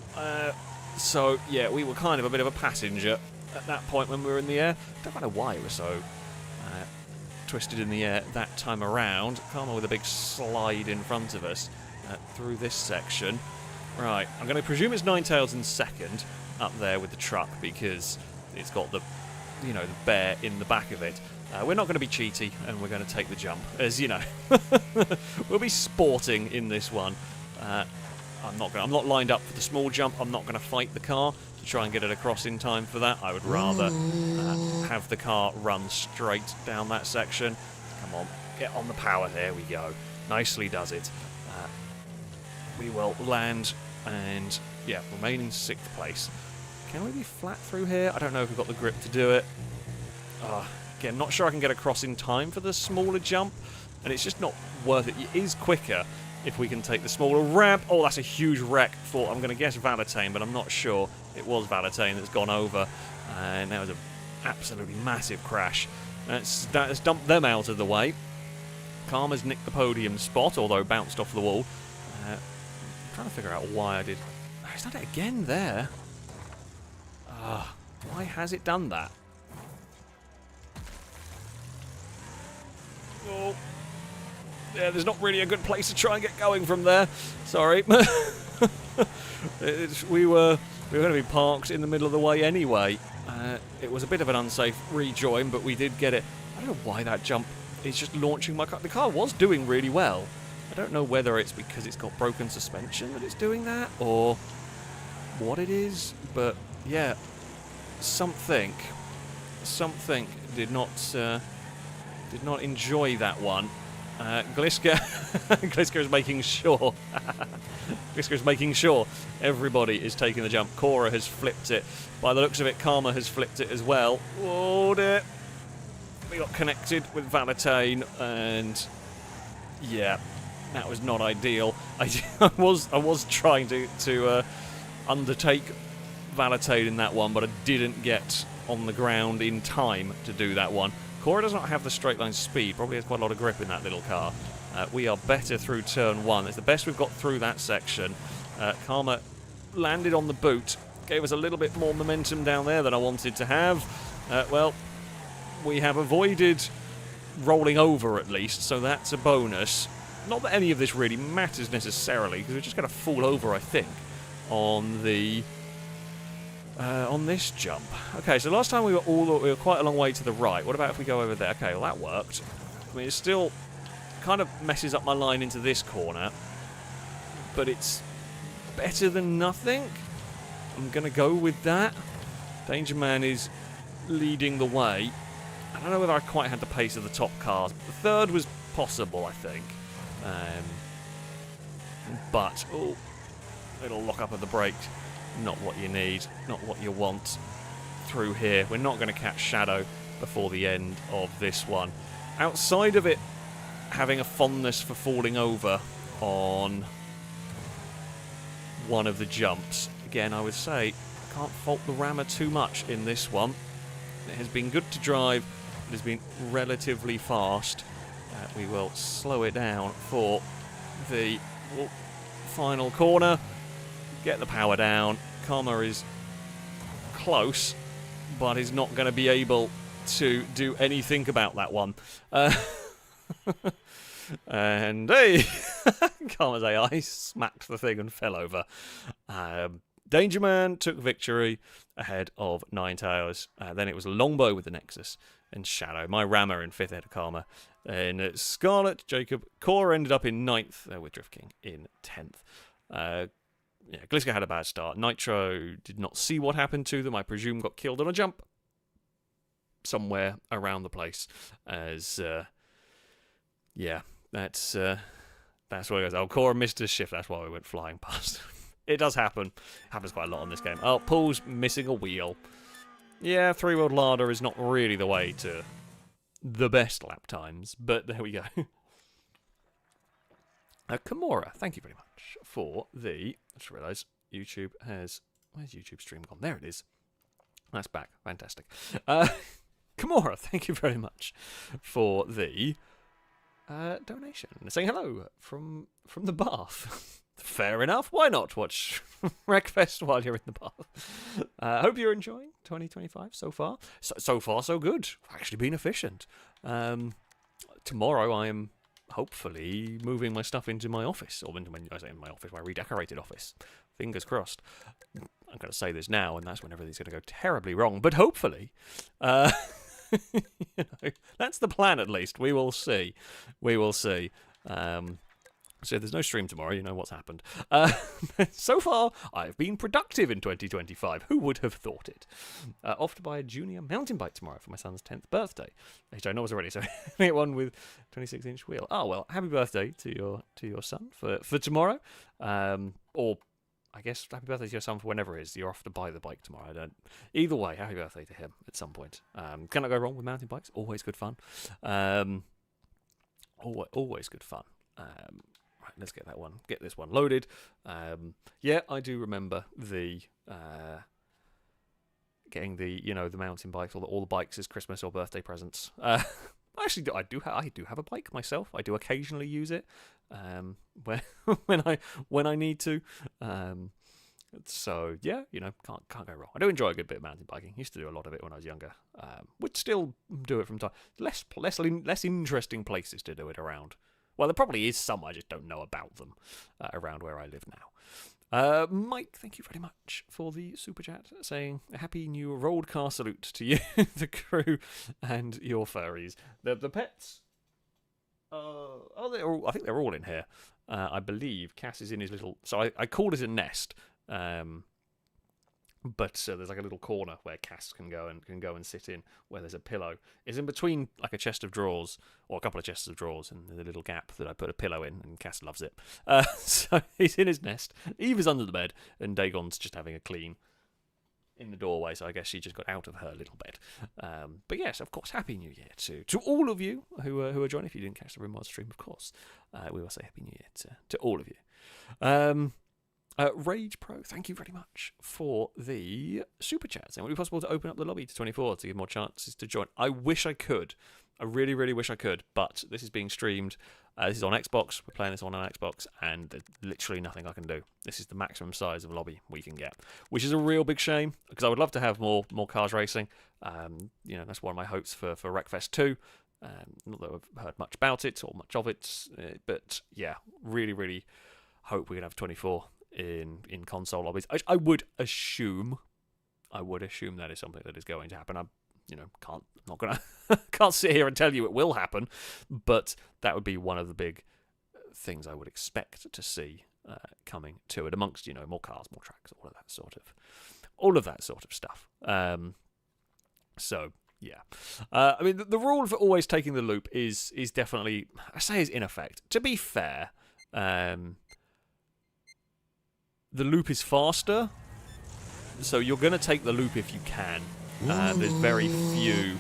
So, yeah, we were kind of a bit of a passenger at that point when we were in the air. I don't know why it was so twisted in the air that time around. Karma with a big slide in front of us through this section. Right, I'm going to presume it's Ninetales in second up there with the truck because it's got the, you know, the bear in the back of it. We're not going to be cheaty, and we're going to take the jump, as you know. We'll be sporting in this one. I'm not lined up for the small jump. I'm not going to fight the car to try and get it across in time for that. I would rather have the car run straight down that section. Come on, get on the power. There we go. Nicely does it. We will land and, yeah, remain in 6th place. Can we be flat through here? I don't know if we've got the grip to do it. Again, not sure I can get across in time for the smaller jump, and it's just not worth it. It is quicker if we can take the smaller ramp. Oh, that's a huge wreck for, I'm going to guess Valetane, but I'm not sure. It was Valetane that's gone over, and that was an absolutely massive crash. That's dumped them out of the way. Karma's nicked the podium spot, although bounced off the wall. I'm trying to figure out why I did... He's done it again there. Why has it done that? Oh. Yeah, there's not really a good place to try and get going from there. Sorry. We were going to be parked in the middle of the way anyway. It was a bit of an unsafe rejoin, but we did get it. I don't know why that jump is just launching my car. The car was doing really well. I don't know whether it's because it's got broken suspension that it's doing that, or what it is, but yeah, something did not enjoy that one. Gliska is making sure. Gliska is making sure everybody is taking the jump. Cora has flipped it. By the looks of it, Karma has flipped it as well. Oh dear. We got connected with Valetane, and yeah, that was not ideal. I was trying to undertake Valetane in that one, but I didn't get on the ground in time to do that one. Cora does not have the straight line speed, probably has quite a lot of grip in that little car. We are better through turn 1. It's the best we've got through that section. Karma landed on the boot, gave us a little bit more momentum down there than I wanted to have. Well, we have avoided rolling over at least, so that's a bonus. Not that any of this really matters necessarily, because we're just going to fall over, I think, on the... on this jump. Okay, so last time we were quite a long way to the right. What about if we go over there? Okay, well that worked. I mean, it still kind of messes up my line into this corner, but it's better than nothing. I'm going to go with that. Danger Man is leading the way. I don't know whether I quite had the pace of the top cars. The third was possible, I think. But, oh, little lock up of the brake. Not what you need, not what you want through here. We're not going to catch Shadow before the end of this one. Outside of it having a fondness for falling over on one of the jumps, again, I would say, can't fault the rammer too much in this one. It has been good to drive. It has been relatively fast. We will slow it down for the final corner. Get the power down. Karma is close, but is not going to be able to do anything about that one. And hey, Karma's AI smacked the thing and fell over. Danger Man took victory ahead of Ninetales. Then it was Longbow with the Nexus and Shadow. My Rammer in 5th ahead of Karma. And Scarlet, Jacob, Core ended up in 9th with Drift King in 10th. Yeah, Gliska had a bad start. Nitro did not see what happened to them. I presume got killed on a jump somewhere around the place. As yeah, that's what it goes. Oh, Cora missed his shift. That's why we went flying past. It does happen. Happens quite a lot in this game. Oh, Paul's missing a wheel. Yeah, 3-wheeled ladder is not really the way to the best lap times, but there we go. Kimura, thank you very much for the... I just realised YouTube has... Where's YouTube stream gone? There it is. That's back. Fantastic. Kimura, thank you very much for the donation. Saying hello from the bath. Fair enough. Why not watch Wreckfest while you're in the bath? I hope you're enjoying 2025 so far. So far, so good. Actually been efficient. tomorrow I am hopefully moving my stuff into my office, or into my office, my redecorated office. Fingers crossed. I'm going to say this now, and that's when everything's going to go terribly wrong. But hopefully, that's the plan at least. We will see. We will see. So if there's no stream tomorrow, you know what's happened. So far, I've been productive in 2025. Who would have thought it? Off to buy a junior mountain bike tomorrow for my son's 10th birthday, which I know was already, so get one with 26-inch wheel. Oh, well, happy birthday to your son for tomorrow. Or I guess happy birthday to your son for whenever it is. You're off to buy the bike tomorrow. Either way, happy birthday to him at some point. Cannot go wrong with mountain bikes. Always good fun. Always good fun. Right, let's get that one. Get this one loaded. Yeah, I do remember the getting the the mountain bikes, all the bikes as Christmas or birthday presents. Actually, I do have a bike myself. I do occasionally use it when I need to. So yeah, can't go wrong. I do enjoy a good bit of mountain biking. Used to do a lot of it when I was younger. Would still do it from time. Less interesting places to do it around. Well, there probably is some, I just don't know about them around where I live now. Mike, thank you very much for the super chat, saying a happy new rolled car salute to you, the crew, and your furries. The pets, I think they're all in here. I believe Cass is in his little, so I called it a nest. But there's like a little corner where Cass can go and sit in, where there's a pillow. It's in between like a chest of drawers, or a couple of chests of drawers, and there's a little gap that I put a pillow in, and Cass loves it. So he's in his nest. Eve is under the bed, and Dagon's just having a clean in the doorway, so I guess she just got out of her little bed. But yes, of course, Happy New Year to all of you who are joining. If you didn't catch the Rimwad stream, of course, we will say Happy New Year to all of you. Rage Pro, thank you very much for the super chats. And would it be possible to open up the lobby to 24 to give more chances to join? I wish I could. I really, really wish I could. But this is being streamed. This is on Xbox. We're playing this on an Xbox, and there's literally nothing I can do. This is the maximum size of lobby we can get, which is a real big shame because I would love to have more cars racing. That's one of my hopes for Wreckfest 2. Not that I've heard much about it or much of it, but yeah, really, really hope we can have 24 in console lobbies. I would assume that is something that is going to happen. Can't sit here and tell you it will happen, but that would be one of the big things I would expect to see coming to it, amongst more cars, more tracks, all of that sort of stuff. So yeah, I mean the rule for always taking the loop is definitely, I say, is in effect. To be fair, the loop is faster, so you're going to take the loop if you can. There's very few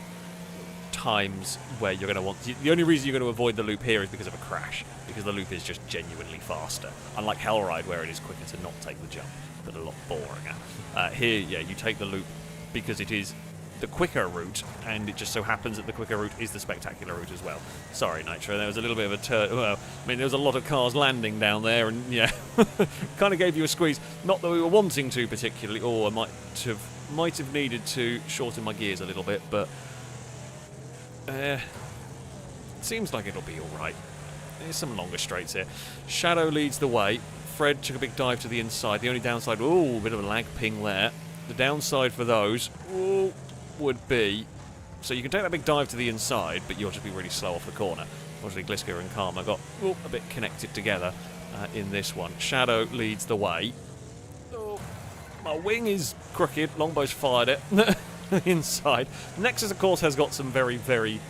times where you're going to want... The only reason you're going to avoid the loop here is because of a crash, because the loop is just genuinely faster. Unlike Hellride, where it is quicker to not take the jump, but a lot boringer. Here, yeah, you take the loop because it is the quicker route, and it just so happens that the quicker route is the spectacular route as well. Sorry, Nitro, there was a little bit of a there was a lot of cars landing down there, and yeah, kind of gave you a squeeze. Not that we were wanting to particularly, or I might have needed to shorten my gears a little bit, but seems like it'll be all right. There's some longer straights here. Shadow leads the way. Fred took a big dive to the inside. The only downside, a bit of a lag ping there. The downside for those, would be, so you can take that big dive to the inside, but you'll just be really slow off the corner. Obviously, Gliska and Karma got a bit connected together in this one. Shadow leads the way. My wing is crooked. Longbow's fired it inside. Nexus, of course, has got some very, very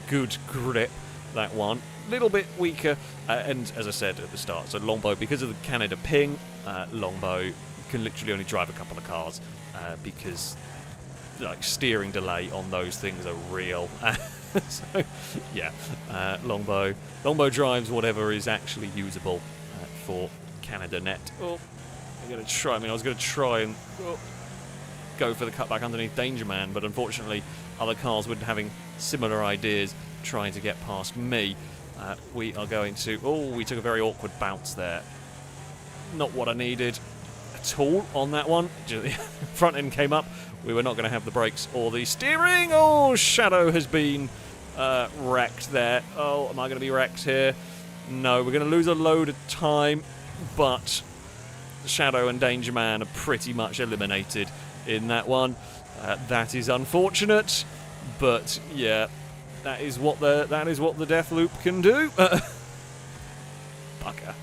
good grip. That one, little bit weaker, and as I said at the start, so Longbow, because of the Canada ping, Longbow can literally only drive a couple of cars because steering delay on those things are real. So yeah, Longbow drives whatever is actually usable for Canada net. I was going to try and go for the cutback underneath Danger Man, but unfortunately other cars were having similar ideas trying to get past me. We are going to... we took a very awkward bounce there. Not what I needed at all on that one. Front end came up. We were not going to have the brakes or the steering. Shadow has been wrecked there. Oh, am I going to be wrecked here? No, we're going to lose a load of time, but Shadow and Danger Man are pretty much eliminated in that one. That is unfortunate, but yeah, that is what the death loop can do. Bugger.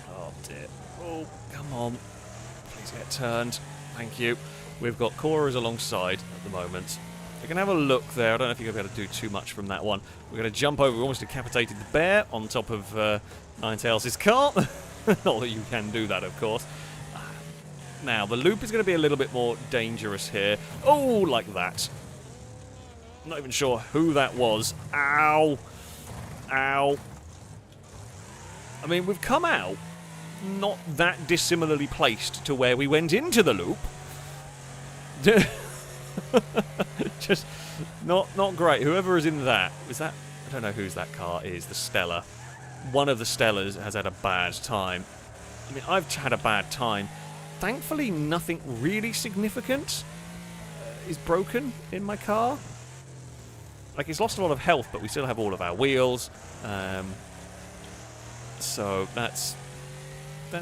Oh dear. Oh, come on. Please get turned. Thank you. We've got Cora's alongside at the moment. We can have a look there. I don't know if you're going to be able to do too much from that one. We're going to jump over. We almost decapitated the bear on top of Ninetails' car. Not that you can do that, of course. Now, the loop is going to be a little bit more dangerous here. Oh, like that. Not even sure who that was. Ow. Ow. I mean, we've come out not that dissimilarly placed to where we went into the loop. Just not great. Whoever is in that, is that? I don't know whose that car is. The Stella. One of the Stellas has had a bad time. I mean, I've had a bad time. Thankfully, nothing really significant is broken in my car. Like, it's lost a lot of health, but we still have all of our wheels. So that's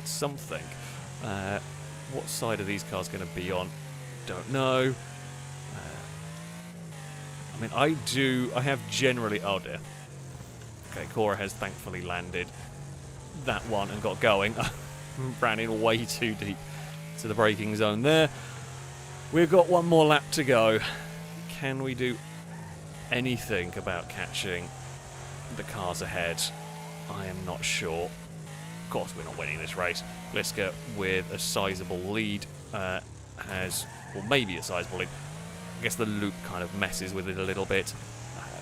something. What side are these cars going to be on? Don't know. I mean, I have generally... Oh, dear. Okay, Cora has thankfully landed that one and got going. Ran in way too deep to the braking zone there. We've got one more lap to go. Can we do anything about catching the cars ahead? I am not sure. Of course, we're not winning this race. Gliska with a sizable lead has... Well, maybe a sizable lead. I guess the loop kind of messes with it a little bit.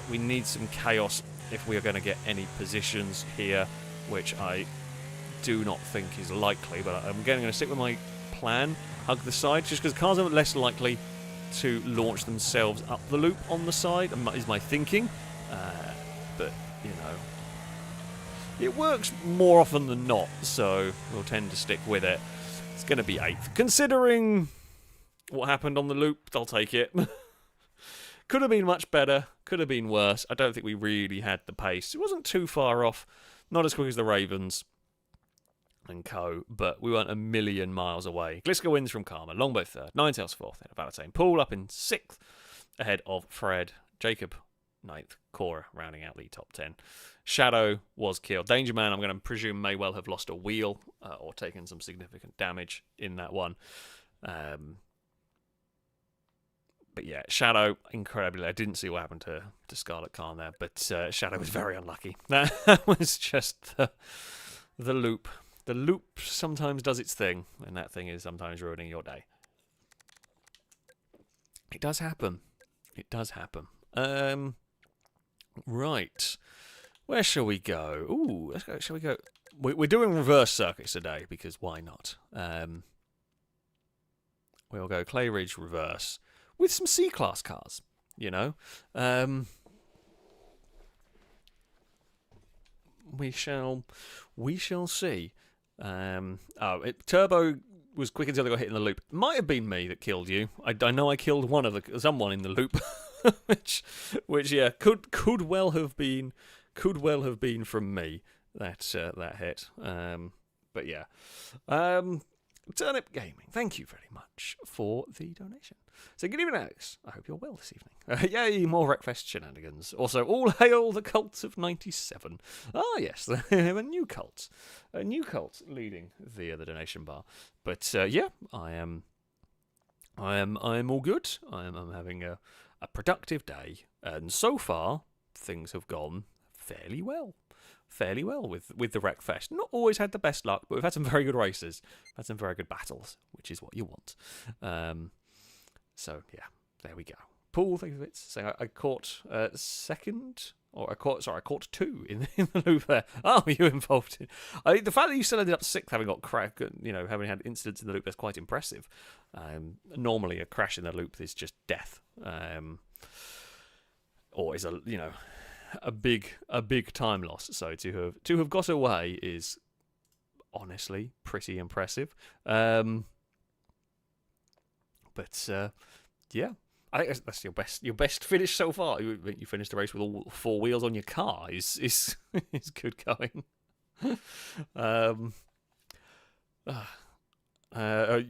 We need some chaos if we are going to get any positions here, which I do not think is likely, but I'm going to stick with my plan, hug the side, just because cars are less likely to launch themselves up the loop on the side, is my thinking. But, you know, it works more often than not, so we'll tend to stick with it. It's going to be 8th. Considering what happened on the loop, I'll take it. Could have been much better, could have been worse. I don't think we really had the pace. It wasn't too far off, not as quick as the Ravens and co, but we weren't a million miles away. Gliska wins from Karma, Longbow 3rd, Ninetails 4th, ahead of Valentine. Pool up in 6th, ahead of Fred, Jacob 9th, Cora rounding out the top 10. Shadow was killed. Danger Man, I'm going to presume, may well have lost a wheel or taken some significant damage in that one. But yeah, Shadow, incredibly, I didn't see what happened to Scarlet Khan there, but Shadow was very unlucky. That was just the loop. The loop sometimes does its thing, and that thing is sometimes ruining your day. It does happen. It does happen. Right. Where shall we go? Ooh, let's go. Shall we go? We're doing reverse circuits today, because why not? We'll go Clay Ridge reverse with some C-Class cars, you know. We shall see. Turbo was quick until they got hit in the loop. Might have been me that killed you. I know I killed someone in the loop, which yeah, could well have been from me that hit. But yeah, Turnip Gaming, thank you very much for the donation. So good evening, Alex. I hope you're well this evening. Yay, more Wreckfest shenanigans. Also, all hail the cult of 97. Ah, yes, a new cult leading the donation bar. But yeah, I am all good. I'm having a productive day, and so far things have gone fairly well with the Wreckfest. Not always had the best luck, but we've had some very good races, had some very good battles, which is what you want. So yeah, there we go. Paul, thank you for it. So I caught second, or I caught 2 in the loop there. Oh, you involved in the fact that you still ended up 6th, having got cracked, having had incidents in the loop. That's quite impressive. Normally, a crash in the loop is just death, or is a big time loss. So to have got away is honestly pretty impressive. But yeah, I think that's your best finish so far. You finished the race with all 4 wheels on your car. Is is good going.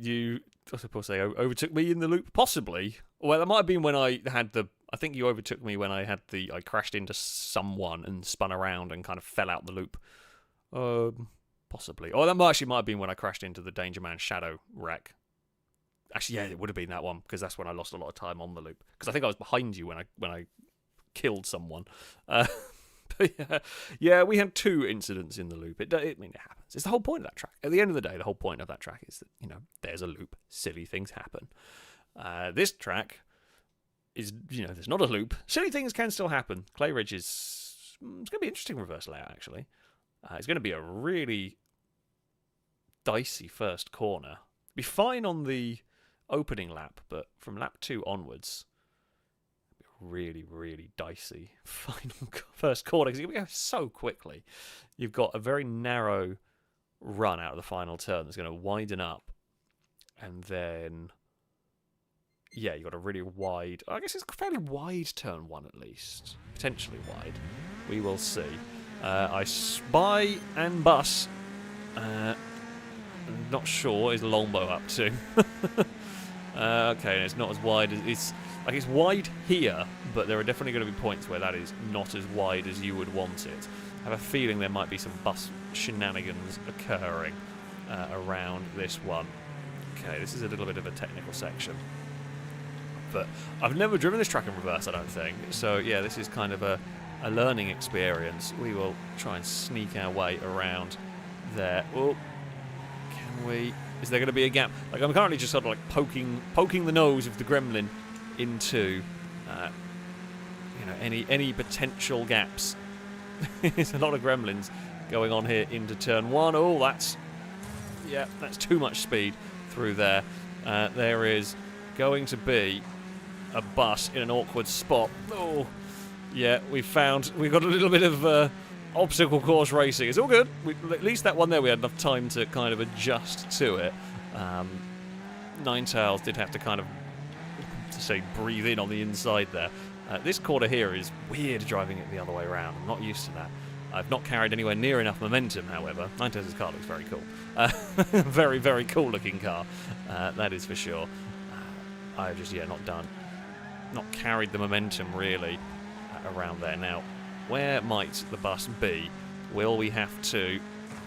You, I suppose, say overtook me in the loop, possibly. Well, that might have been when I had the. I think you overtook me when I crashed into someone and spun around and kind of fell out the loop. Possibly. Oh, that might have been when I crashed into the Danger Man Shadow wreck. Actually, yeah, it would have been that one, because that's when I lost a lot of time on the loop. Because I think I was behind you when I killed someone. But yeah, we had 2 incidents in the loop. It happens. It's the whole point of that track. At the end of the day, the whole point of that track is that, there's a loop. Silly things happen. This track is, there's not a loop. Silly things can still happen. Clay Ridge it's going to be an interesting reverse layout, actually. It's going to be a really dicey first corner. Be fine on the opening lap, but from lap 2 onwards, really, really dicey final first corner, because you're going to go so quickly. You've got a very narrow run out of the final turn that's going to widen up, and then you've got a really wide, I guess it's a fairly wide turn 1 at least, potentially wide. We will see. I spy and bus. I'm not sure is Longbow up to. Okay, and it's not as wide as it's wide here, but there are definitely going to be points where that is not as wide as you would want it. I have a feeling there might be some bus shenanigans occurring around this one. Okay, this is a little bit of a technical section, but I've never driven this track in reverse, I don't think. So yeah, this is kind of a learning experience. We will try and sneak our way around there. Oh, can we? Is there going to be a gap? Like, I'm currently just sort of like poking the nose of the gremlin into any potential gaps. There's a lot of gremlins going on here into turn 1. Oh, that's too much speed through there. There is going to be a bus in an awkward spot. Oh, yeah, we've got a little bit of obstacle course racing. It's all good. At least that one there, we had enough time to kind of adjust to it. Ninetales did have to kind of, breathe in on the inside there. This corner here is weird, driving it the other way around. I'm not used to that. I've not carried anywhere near enough momentum, however. Ninetales' car looks very cool. Very, very cool looking car. That is for sure. I've just, not carried the momentum really around there. Now, where might the bus be? Will we have to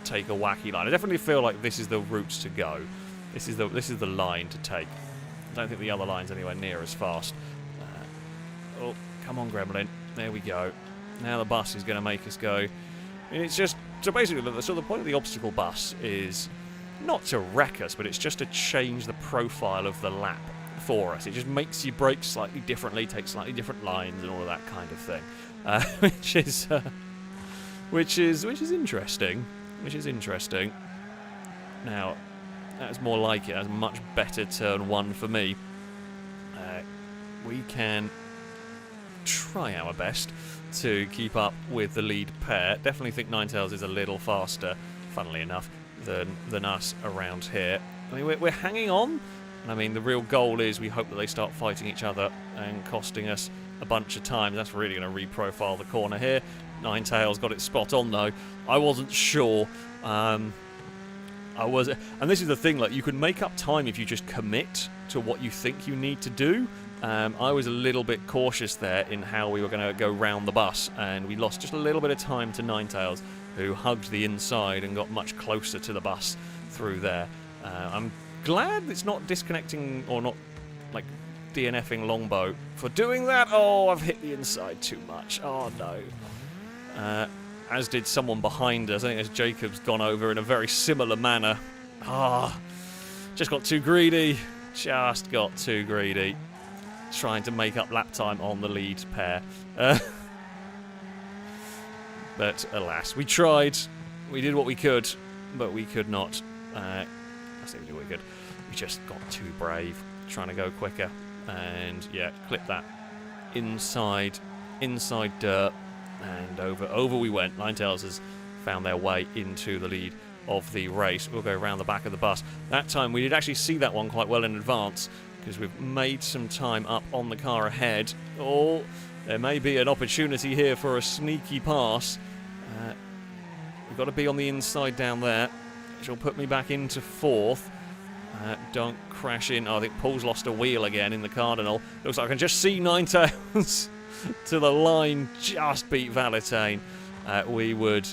take a wacky line? I definitely feel like this is the route to go. This is the line to take. I don't think the other line's anywhere near as fast. Oh, come on, Gremlin. There we go. Now the bus is going to make us go. And it's just, so basically, the point of the obstacle bus is not to wreck us, but it's just to change the profile of the lap for us. It just makes you brake slightly differently, take slightly different lines, and all of that kind of thing. Which is interesting. Now, that's more like it. That's a much better turn 1 for me. We can try our best to keep up with the lead pair. Definitely think Ninetales is a little faster, funnily enough, than us around here. I mean, we're hanging on. And I mean, the real goal is we hope that they start fighting each other and costing us a bunch of times. That's really going to reprofile the corner here. Ninetales got it spot on, though. I wasn't sure. And this is the thing, like, you can make up time if you just commit to what you think you need to do. I was a little bit cautious there in how we were going to go round the bus, and we lost just a little bit of time to Ninetales, who hugged the inside and got much closer to the bus through there. I'm glad it's not disconnecting or not, like, DNFing Longbow for doing that. Oh, I've hit the inside too much. Oh, no. As did someone behind us. I think as Jacob's gone over in a very similar manner. Just got too greedy. Trying to make up lap time on the lead pair. But alas, we tried. We did what we could, but we could not. I say we did what we could. We just got too brave, trying to go quicker. And yeah, clip that inside dirt. And over we went. Ninetales has found their way into the lead of the race. We'll go around the back of the bus. That time we did actually see that one quite well in advance, because we've made some time up on the car ahead. Oh, there may be an opportunity here for a sneaky pass. We've got to be on the inside down there, which will put me back into 4th. Don't crash in. Oh, I think Paul's lost a wheel again in the Cardinal. Looks like I can just see Ninetales to the line, just beat Valentine. We would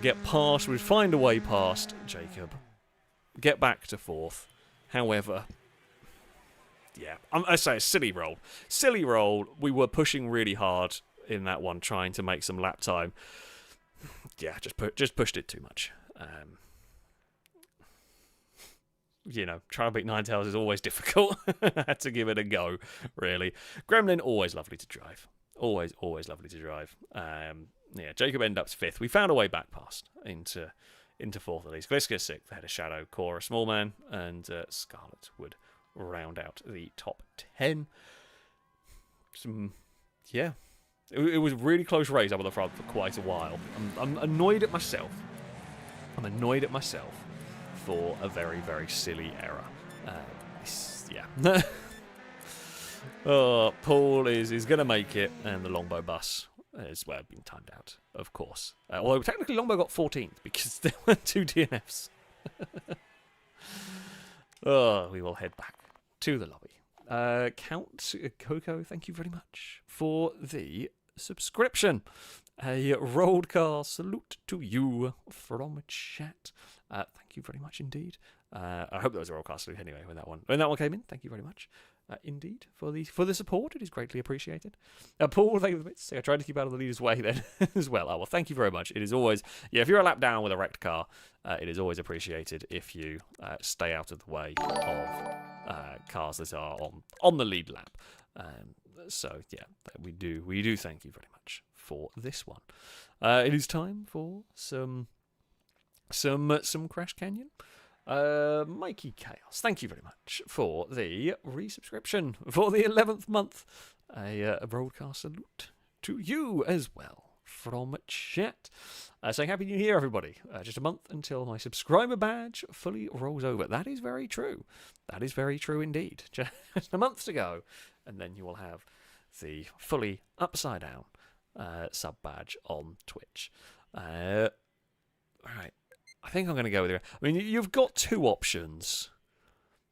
get past, we'd find a way past Jacob, get back to 4th. However, yeah, I say a silly roll. Silly roll. We were pushing really hard in that one, trying to make some lap time. Yeah, just pushed it too much. You know, trying to beat Ninetales is always difficult. I had to give it a go, really. Gremlin, always lovely to drive. Always lovely to drive. Yeah, Jacob ended up 5th. We found a way back past into 4th at least. Gliska 6th, Head of Shadow, Cora, Small Man, and Scarlet would round out the top 10. Yeah. It was a really close race up at the front for quite a while. I'm annoyed at myself. For a very, very silly error. Yeah. Paul is going to make it, and the Longbow bus is been timed out, of course. Although technically Longbow got 14th because there were 2 DNFs. We will head back to the lobby. Count Coco, thank you very much for the subscription. A rolled car salute to you from chat. Thank you very much indeed. I hope there was a rolled car salute anyway when that one came in. Thank you very much indeed for the support. It is greatly appreciated. Paul, thank you very much. I tried to keep out of the leader's way then as well. Well, thank you very much. It is always, if you're a lap down with a wrecked car, it is always appreciated if you stay out of the way of cars that are on the lead lap. So yeah, we do thank you very much for this one. It is time for some Crash Canyon. Mikey Chaos, thank you very much for the resubscription for the 11th month. A broadcast salute to you as well from chat. Saying Happy New Year, everybody. Just a month until my subscriber badge fully rolls over. That is very true. That is very true indeed. Just a month to go, and then you will have the fully upside down sub badge on Twitch. Right. I think I'm going to go with it. I mean, you've got 2 options.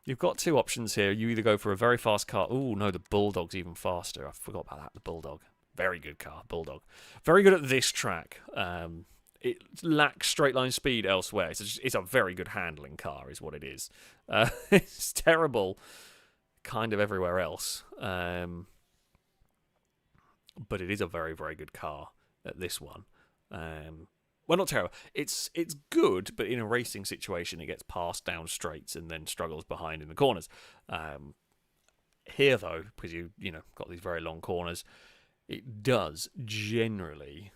You've got 2 options here. You either go for a very fast car. Oh, no, the Bulldog's even faster. I forgot about that, the Bulldog. Very good car, Bulldog. Very good at this track. It lacks straight line speed elsewhere. It's a very good handling car is what it is. It's terrible kind of everywhere else. But it is a very, very good car at this one. Well, not terrible. It's good, but in a racing situation, it gets passed down straights and then struggles behind in the corners. Here, though, because you got these very long corners, it does generally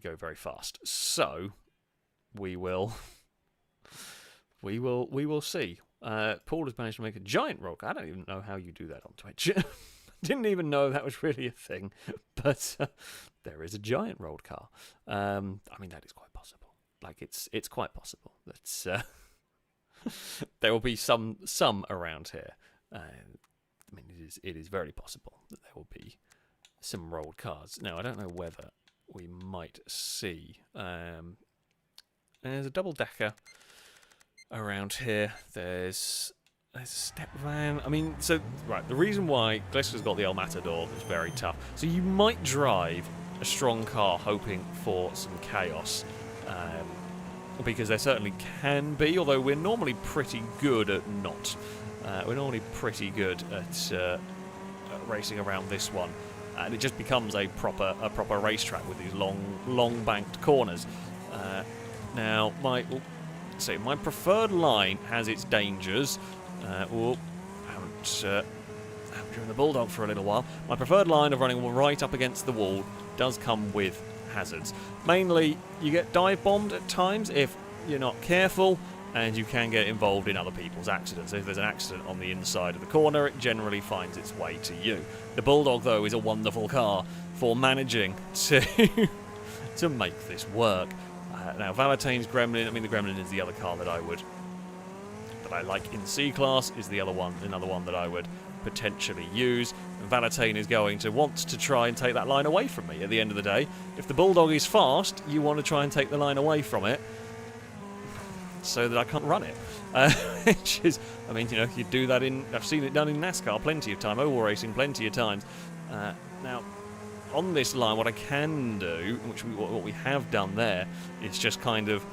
go very fast. So we will see. Paul has managed to make a giant roll. I don't even know how you do that on Twitch. Didn't even know that was really a thing, but there is a giant rolled car. I mean, that is quite possible. Like it's quite possible that there will be some around here. I mean, it is very possible that there will be some rolled cars. Now, I don't know whether we might see. There's a double decker around here. There's a step van. I mean, so, right, the reason why Glister's got the El Matador is very tough. So you might drive a strong car hoping for some chaos. Because there certainly can be, although we're normally pretty good at not. We're normally pretty good at racing around this one. And it just becomes a proper racetrack with these long banked corners. Now, my preferred line has its dangers. I haven't driven the Bulldog for a little while. My preferred line of running right up against the wall does come with hazards. Mainly, you get dive bombed at times if you're not careful, and you can get involved in other people's accidents. If there's an accident on the inside of the corner, it generally finds its way to you. The Bulldog, though, is a wonderful car for managing to make this work. Now, Valentine's Gremlin, I mean, the Gremlin is the other car that I would that I like in C-Class is another one that I would potentially use. And Valentine is going to want to try and take that line away from me at the end of the day. If the Bulldog is fast, you want to try and take the line away from it so that I can't run it. Which is, I mean, you know, you do that I've seen it done in NASCAR plenty of time, oval racing plenty of times. Now, on this line, what I can do, what we have done there, is just kind of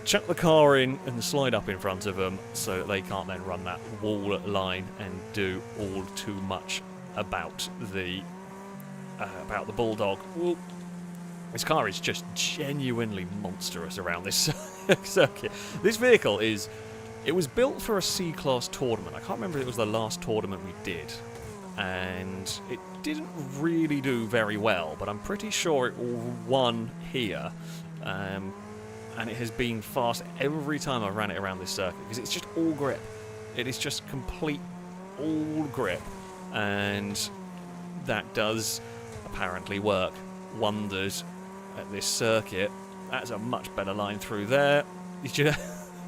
chuck the car in and slide up in front of them so that they can't then run that wall line and do all too much about the Bulldog. Ooh. This car is just genuinely monstrous around this circuit. This vehicle it was built for a C-Class tournament. I can't remember if it was the last tournament we did. And it didn't really do very well, but I'm pretty sure it won here. And it has been fast every time I've ran it around this circuit, because it's just all grip. It is just complete all grip. And that does apparently work wonders at this circuit. That's a much better line through there.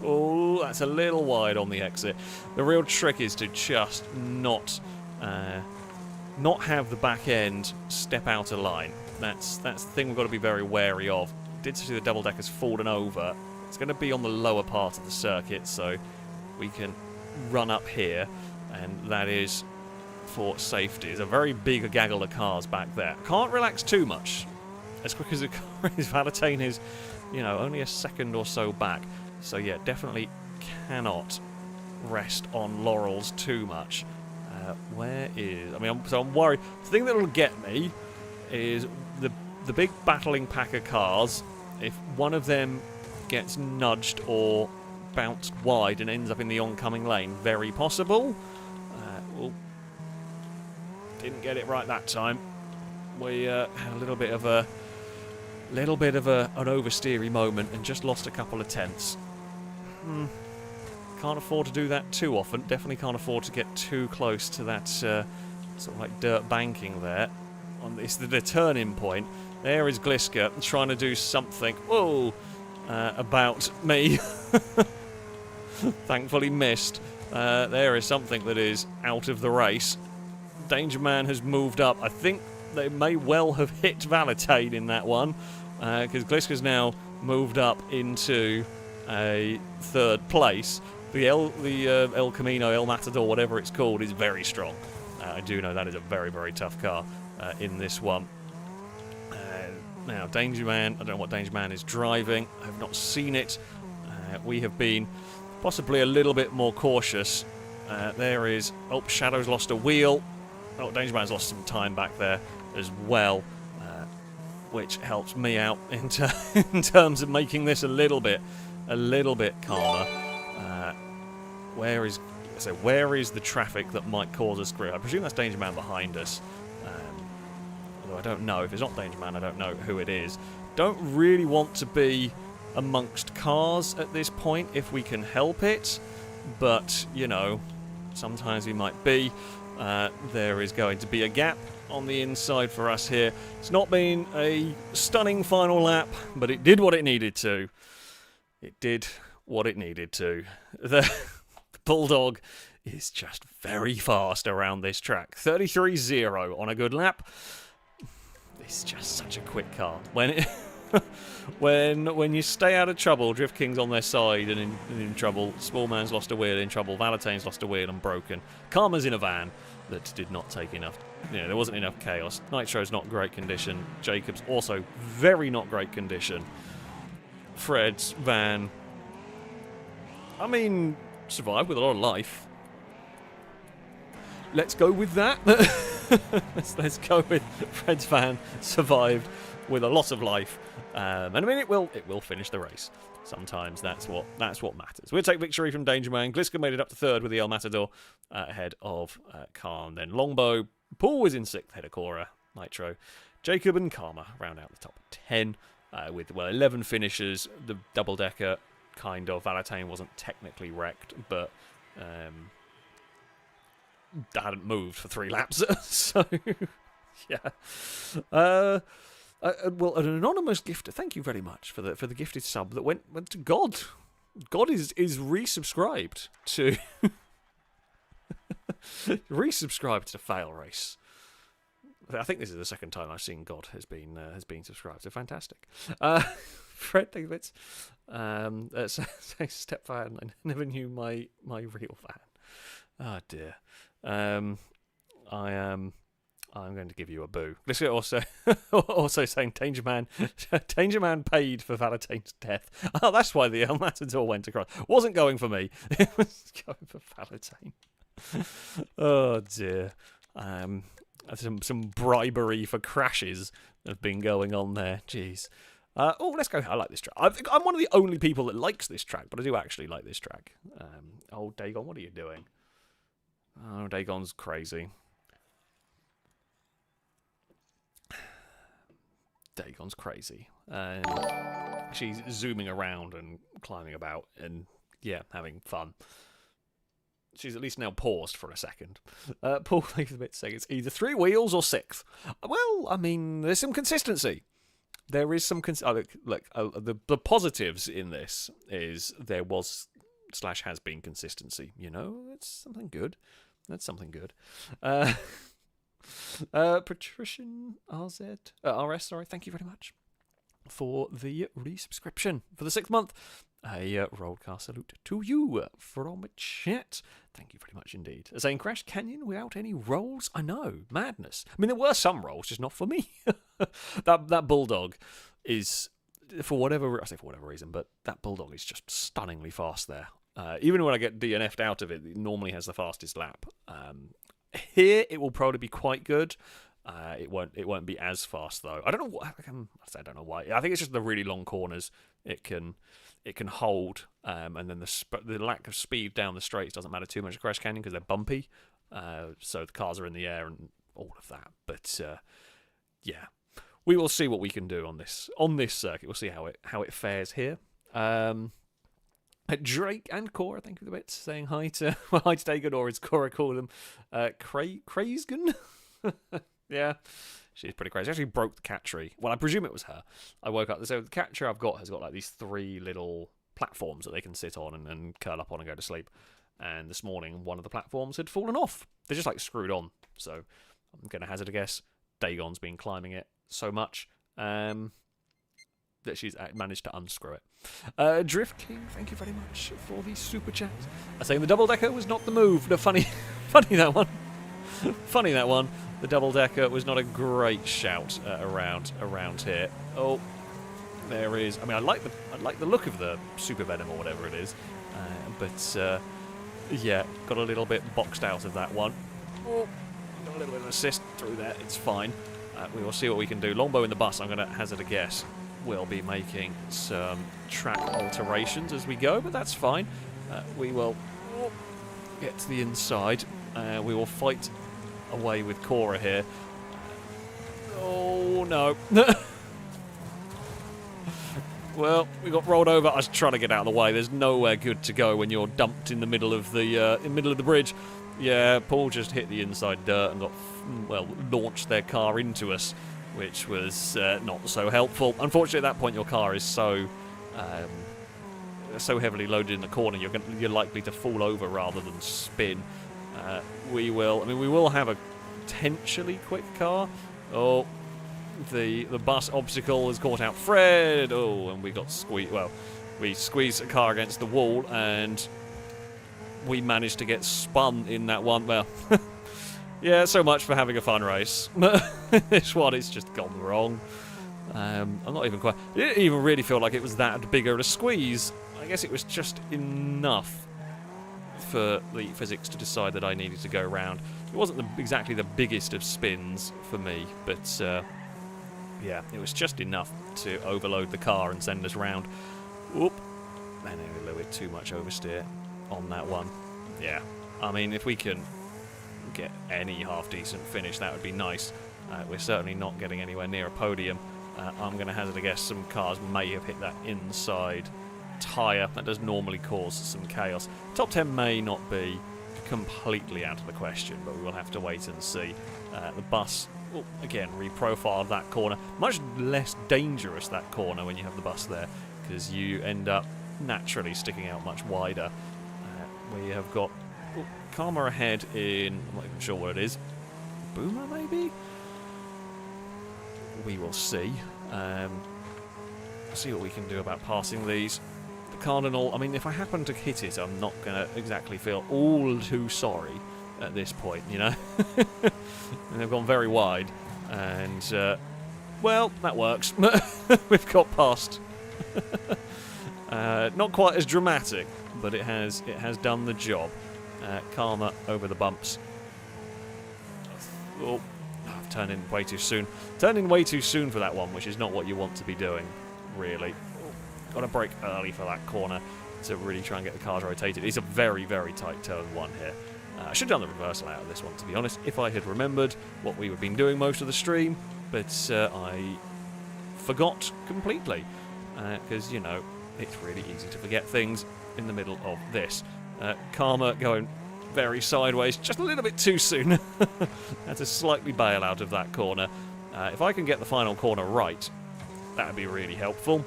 Oh, that's a little wide on the exit. The real trick is to just not have the back end step out of line. That's the thing we've got to be very wary of. Did see the double decker's fallen over. It's going to be on the lower part of the circuit, so we can run up here, and that is for safety. There's a very big gaggle of cars back there. Can't relax too much. As quick as the car is, Valentine is, you know, only a second or so back. So yeah, definitely cannot rest on laurels too much. I'm worried. The thing that will get me is the big battling pack of cars. If one of them gets nudged or bounced wide and ends up in the oncoming lane, very possible. Didn't get it right that time. We had a little bit of an oversteery moment and just lost a couple of tenths. Can't afford to do that too often. Definitely can't afford to get too close to that sort of like dirt banking there. It's the turning point. There is Gliska trying to do something. Whoa! About me. Thankfully missed. There is something that is out of the race. Danger Man has moved up. I think they may well have hit Valentine in that one, because Gliska's now moved up into a third place. The El Camino, El Matador, whatever it's called, is very strong. I do know that is a very, very tough car in this one. Now, Danger Man, I don't know what Danger Man is driving. I have not seen it. We have been possibly a little bit more cautious. There is... Oh, Shadow's lost a wheel. Oh, Danger Man's lost some time back there as well, which helps me out in terms of making this a little bit calmer. Where is the traffic that might cause a screw? I presume that's Danger Man behind us. Although I don't know. If it's not Danger Man, I don't know who it is. Don't really want to be amongst cars at this point if we can help it. But, you know, sometimes we might be. There is going to be a gap on the inside for us here. It's not been a stunning final lap, but it did what it needed to. It did what it needed to. The Bulldog is just very fast around this track. 33.0 on a good lap. It's just such a quick car. When you stay out of trouble, Drift King's on their side and in trouble. Small Man's lost a wheel, in trouble. Valentine's lost a wheel and broken. Karma's in a van that did not take enough. You know, there wasn't enough chaos. Nitro's not great condition. Jacob's also very not great condition. Fred's van, I mean, survived with a lot of life. Let's go with that. let's go with Fred's van survived with a lot of life. And I mean, it will finish the race. Sometimes that's what matters. We'll take victory from Danger Man. Gliska made it up to third with the El Matador ahead of Khan. Then Longbow. Paul was in sixth ahead of Cora. Nitro. Jacob and Karma round out the top 10 with 11 finishers. The double decker kind of. Valentine wasn't technically wrecked, but hadn't moved for 3 laps. So yeah. Well, an anonymous gifter. Thank you very much for the gifted sub that went to God. God is resubscribed to resubscribed to FailRace. I think this is the second time I've seen God has been subscribed. So fantastic. Fred, thank you, bits. Step fan. I never knew my real fan. Oh dear. I'm going to give you a boo. This is also saying Danger Man paid for Valentine's death. Oh, that's why the Matador went across. Wasn't going for me. It was going for Valentine. Oh dear. Some bribery for crashes have been going on there. Jeez. Let's go. I like this track. I think I'm one of the only people that likes this track, but I do actually like this track. Dagon, what are you doing? Oh, Dagon's crazy. Dagon's crazy. And she's zooming around and climbing about and, yeah, having fun. She's at least now paused for a second. Paul makes a bit saying it's either 3 wheels or 6th. Well, I mean, there's some consistency. There is some... the positives in this is there was / has been consistency. You know, it's something good. That's something good. Patrician RS, sorry, thank you very much for the resubscription for the 6th month. A rollcast salute to you from chat. Thank you very much indeed. Saying Crash Canyon without any rolls? I know, madness. I mean, there were some rolls, just not for me. that bulldog is, for whatever reason, but that bulldog is just stunningly fast there. Even when I get DNF'd out of it, it normally has the fastest lap. Here, it will probably be quite good. It won't be as fast though. I don't know why. I think it's just the really long corners it can hold, and then the lack of speed down the straights doesn't matter too much at Crash Canyon because they're bumpy. So the cars are in the air and all of that. But yeah, we will see what we can do on this circuit. We'll see how it fares here. Drake and Cora, thank you for the bits, saying hi to Dagon, or as Cora called him, Crazegan. Yeah, she's pretty crazy. She actually broke the cat tree. Well, I presume it was her. I woke up. So the cat tree I've got has got like these 3 little platforms that they can sit on and curl up on and go to sleep. And this morning, one of the platforms had fallen off. They're just like screwed on. So I'm going to hazard a guess. Dagon's been climbing it so much that she's managed to unscrew it. Drift King, thank you very much for the super chat. Saying the double decker was not the move. No, funny that one. Funny that one. The double decker was not a great shout around here. Oh, there is. I mean, I like the look of the super venom or whatever it is, but yeah, got a little bit boxed out of that one. Oh, got a little bit of assist through there. It's fine. We will see what we can do. Longbow in the bus. I'm going to hazard a guess. We'll be making some track alterations as we go, but that's fine. We will get to the inside. We will fight away with Cora here. Oh no. Well, we got rolled over. I was trying to get out of the way. There's nowhere good to go when you're dumped in the middle of the bridge. Yeah, Paul just hit the inside dirt and got launched their car into us, which was not so helpful. Unfortunately, at that point, your car is so heavily loaded in the corner, you're likely to fall over rather than spin. We will have a potentially quick car. Oh, the bus obstacle has caught out Fred. Oh, and we got squeezed. Well, we squeezed a car against the wall, and we managed to get spun in that one. Well, yeah, so much for having a fun race. This one is just gone wrong. I'm not even quite... It didn't even really feel like it was that bigger a squeeze. I guess it was just enough for the physics to decide that I needed to go round. It wasn't exactly the biggest of spins for me, but yeah, it was just enough to overload the car and send us round. Oop. And a little bit too much oversteer on that one. Yeah, I mean, if we can get any half-decent finish, that would be nice. We're certainly not getting anywhere near a podium. I'm going to hazard a guess some cars may have hit that inside tyre. That does normally cause some chaos. Top 10 may not be completely out of the question, but we will have to wait and see. The bus, again, reprofiled that corner. Much less dangerous, that corner, when you have the bus there, because you end up naturally sticking out much wider. We have got Karma ahead in, I'm not even sure what it is, Boomer maybe? We will see. See what we can do about passing these. The Cardinal, I mean, if I happen to hit it, I'm not going to exactly feel all too sorry at this point, you know? And they've gone very wide, and, well, that works. We've got past. Not quite as dramatic, but it has done the job. Karma over the bumps. Oh, I've turned in way too soon. Turned in way too soon for that one, which is not what you want to be doing, really. Got to brake early for that corner to really try and get the cars rotated. It's a very, very tight turn one here. I should have done the reversal out of this one, to be honest, if I had remembered what we had been doing most of the stream, but I forgot completely, because, you know, it's really easy to forget things in the middle of this. Karma going very sideways, just a little bit too soon. Had to slightly bail out of that corner. If I can get the final corner right, that would be really helpful,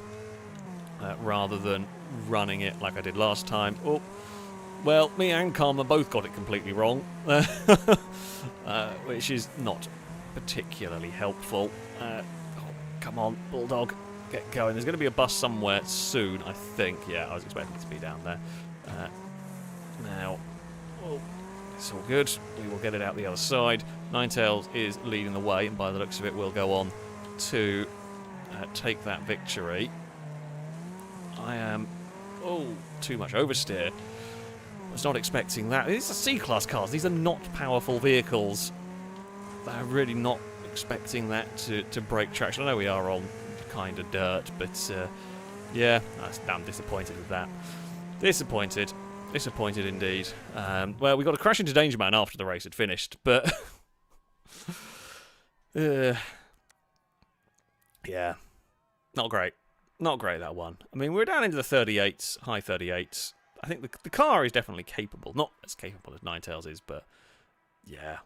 rather than running it like I did last time. Oh, well, me and Karma both got it completely wrong, which is not particularly helpful. Oh, come on, Bulldog, get going. There's going to be a bus somewhere soon, I think. Yeah, I was expecting it to be down there. Now, oh, it's all good. We will get it out the other side. Ninetales is leading the way, and by the looks of it, will go on to take that victory. I am... oh, too much oversteer. I was not expecting that. These are C-Class cars. These are not powerful vehicles. I'm really not expecting that to break traction. I know we are on kind of dirt, but yeah, I was damn disappointed with that. Disappointed. Disappointed indeed. Well, we got a crash into Danger Man after the race had finished, but... yeah. Not great. Not great, that one. I mean, we're down into the 38s, high 38s. I think the car is definitely capable. Not as capable as Ninetales is, but yeah,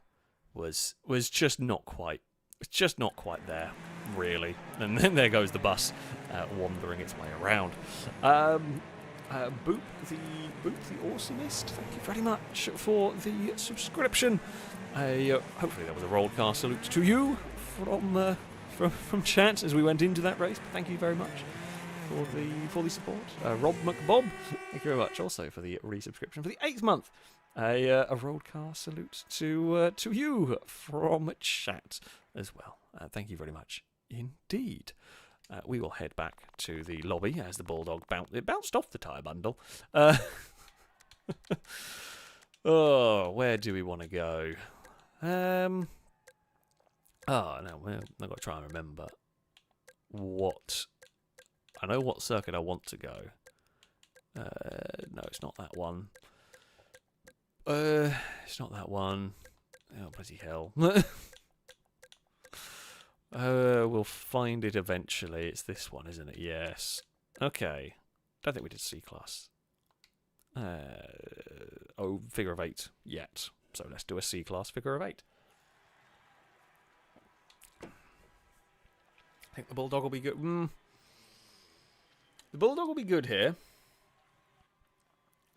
was just not quite. It's just not quite there, really. And then there goes the bus, wandering its way around. Boop the Awesomest, thank you very much for the subscription. Hopefully that was a rollcast salute to you from chat as we went into that race. But thank you very much for the support. Rob McBob, thank you very much also for the resubscription for the 8th month. A rollcast salute to you from chat as well. Thank you very much indeed. We will head back to the lobby as the Bulldog bounced off the tyre bundle. Oh, where do we want to go? Oh, no, I've got to try and remember what... I know what circuit I want to go. No, it's not that one. It's not that one. Oh, bloody hell. We'll find it eventually. It's this one, isn't it? Yes. Okay. Don't think we did C-Class. Figure of 8 yet. So let's do a C-Class figure of 8. I think the Bulldog will be good. The Bulldog will be good here.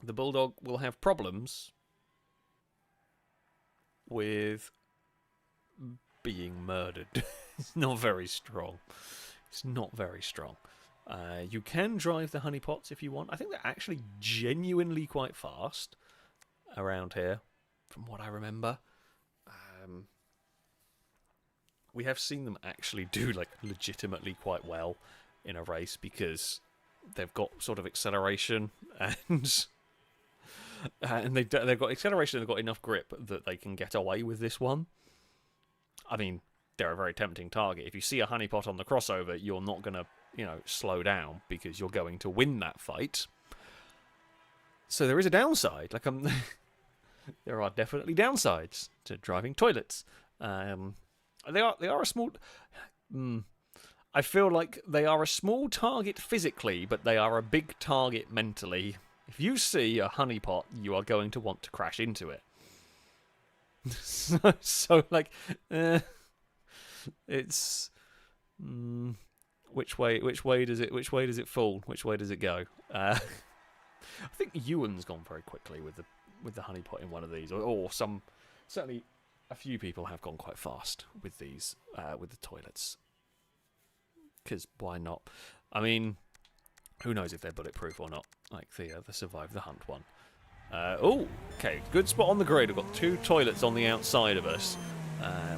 The Bulldog will have problems with being murdered. It's not very strong. It's not very strong. You can drive the honeypots if you want. I think they're actually genuinely quite fast around here, from what I remember. We have seen them actually do like legitimately quite well in a race because they've got sort of acceleration and they've got acceleration and they've got enough grip that they can get away with this one. I mean, they're a very tempting target. If you see a honeypot on the crossover, you're not going to, slow down because you're going to win that fight. So there is a downside. Like there are definitely downsides to driving toilets. They are a small. I feel like they are a small target physically, but they are a big target mentally. If you see a honeypot, you are going to want to crash into it. so it's... Which way does it fall? Which way does it go? I think Ewan's gone very quickly with the honeypot in one of these, or certainly a few people have gone quite fast with these with the toilets. Because why not? I mean, who knows if they're bulletproof or not? Like the Survive the Hunt one. Oh, okay, good spot on the grid. We've got 2 toilets on the outside of us. I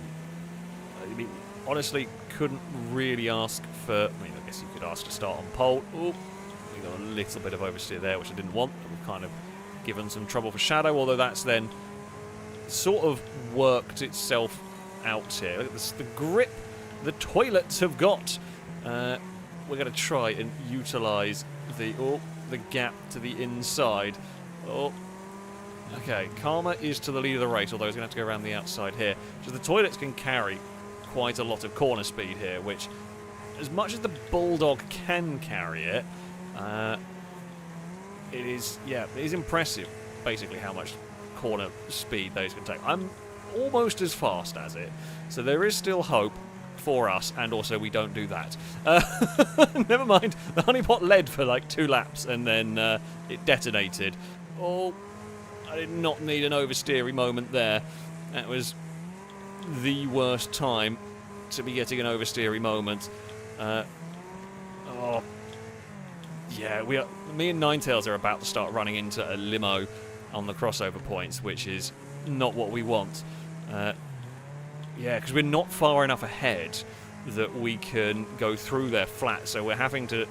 mean, honestly, couldn't really ask for... I mean, I guess you could ask to start on pole. Oh, we got a little bit of oversteer there, which I didn't want. We've kind of given some trouble for Shadow, although that's then sort of worked itself out here. Look at this, the grip the toilets have got. We're going to try and utilise the gap to the inside. Oh, okay. Karma is to the lead of the race, although he's going to have to go around the outside here. So the toilets can carry quite a lot of corner speed here, which, as much as the Bulldog can carry it, it is impressive, basically, how much corner speed those can take. I'm almost as fast as it, so there is still hope for us, and also we don't do that. Never mind, the honeypot led for like 2 laps, and then it detonated. Oh, I did not need an oversteery moment there. That was the worst time to be getting an oversteery moment. Oh, yeah, me and Ninetales are about to start running into a limo on the crossover points, which is not what we want. Yeah, because we're not far enough ahead that we can go through there flat, so we're having to,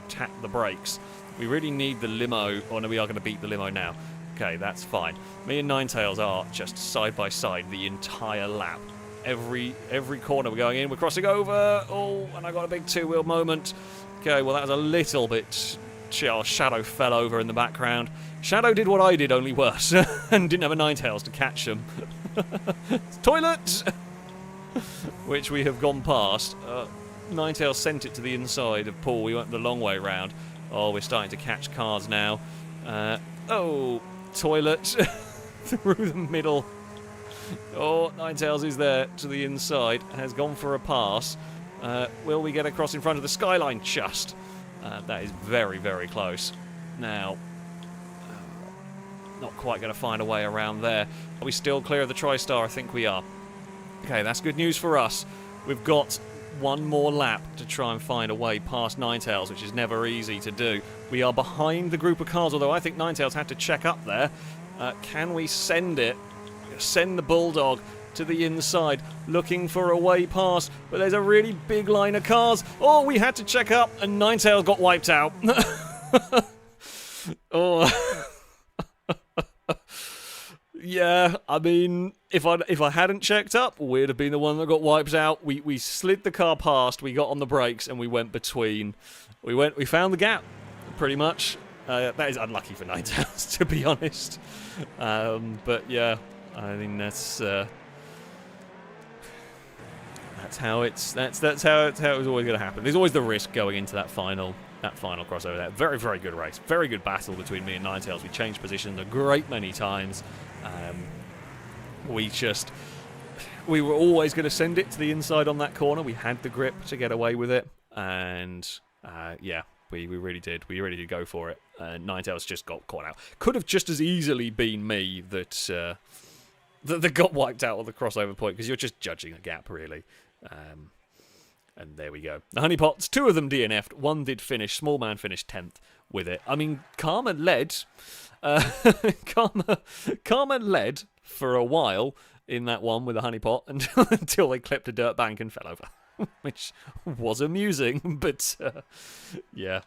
tap the brakes. We really need the limo. Oh no, we are going to beat the limo now. Okay, that's fine. Me and Ninetales are just side by side the entire lap. Every corner we're going in, we're crossing over. Oh, and I got a big 2-wheel moment. Okay, well that was a little bit... Shadow fell over in the background. Shadow did what I did, only worse, and didn't have a Ninetales to catch him. Toilet! Which we have gone past. Ninetales sent it to the inside of Paul. We went the long way round. Oh, we're starting to catch cars now. Oh, toilet through the middle. Oh, Ninetales is there to the inside. Has gone for a pass. Will we get across in front of the skyline? Just. That is very, very close. Now, not quite going to find a way around there. Are we still clear of the TriStar? I think we are. Okay, that's good news for us. We've got one more lap to try and find a way past Ninetales, which is never easy to do. We are behind the group of cars, although I think Ninetales had to check up there. Can we send it? Send the Bulldog to the inside, looking for a way past, but there's a really big line of cars. Oh, we had to check up, and Ninetales got wiped out. Oh... Yeah, I mean, if I hadn't checked up, we'd have been the one that got wiped out. We slid the car past, we got on the brakes, and we went between. We found the gap, pretty much. That is unlucky for Ninetales, to be honest. But yeah, I mean that's how it was always going to happen. There's always the risk going into that final crossover there. Very, very good race. Very good battle between me and Ninetales. We changed positions a great many times. We were always going to send it to the inside on that corner. We had the grip to get away with it. And, yeah, we really did. We really did go for it. Ninetales just got caught out. Could have just as easily been me that got wiped out on the crossover point, because you're just judging a gap, really. And there we go. The honeypots, 2 of them DNF'd. 1 did finish. Small man finished 10th with it. I mean, Karma led. Karma led for a while in that one with the honeypot until they clipped a dirt bank and fell over, which was amusing. But yeah,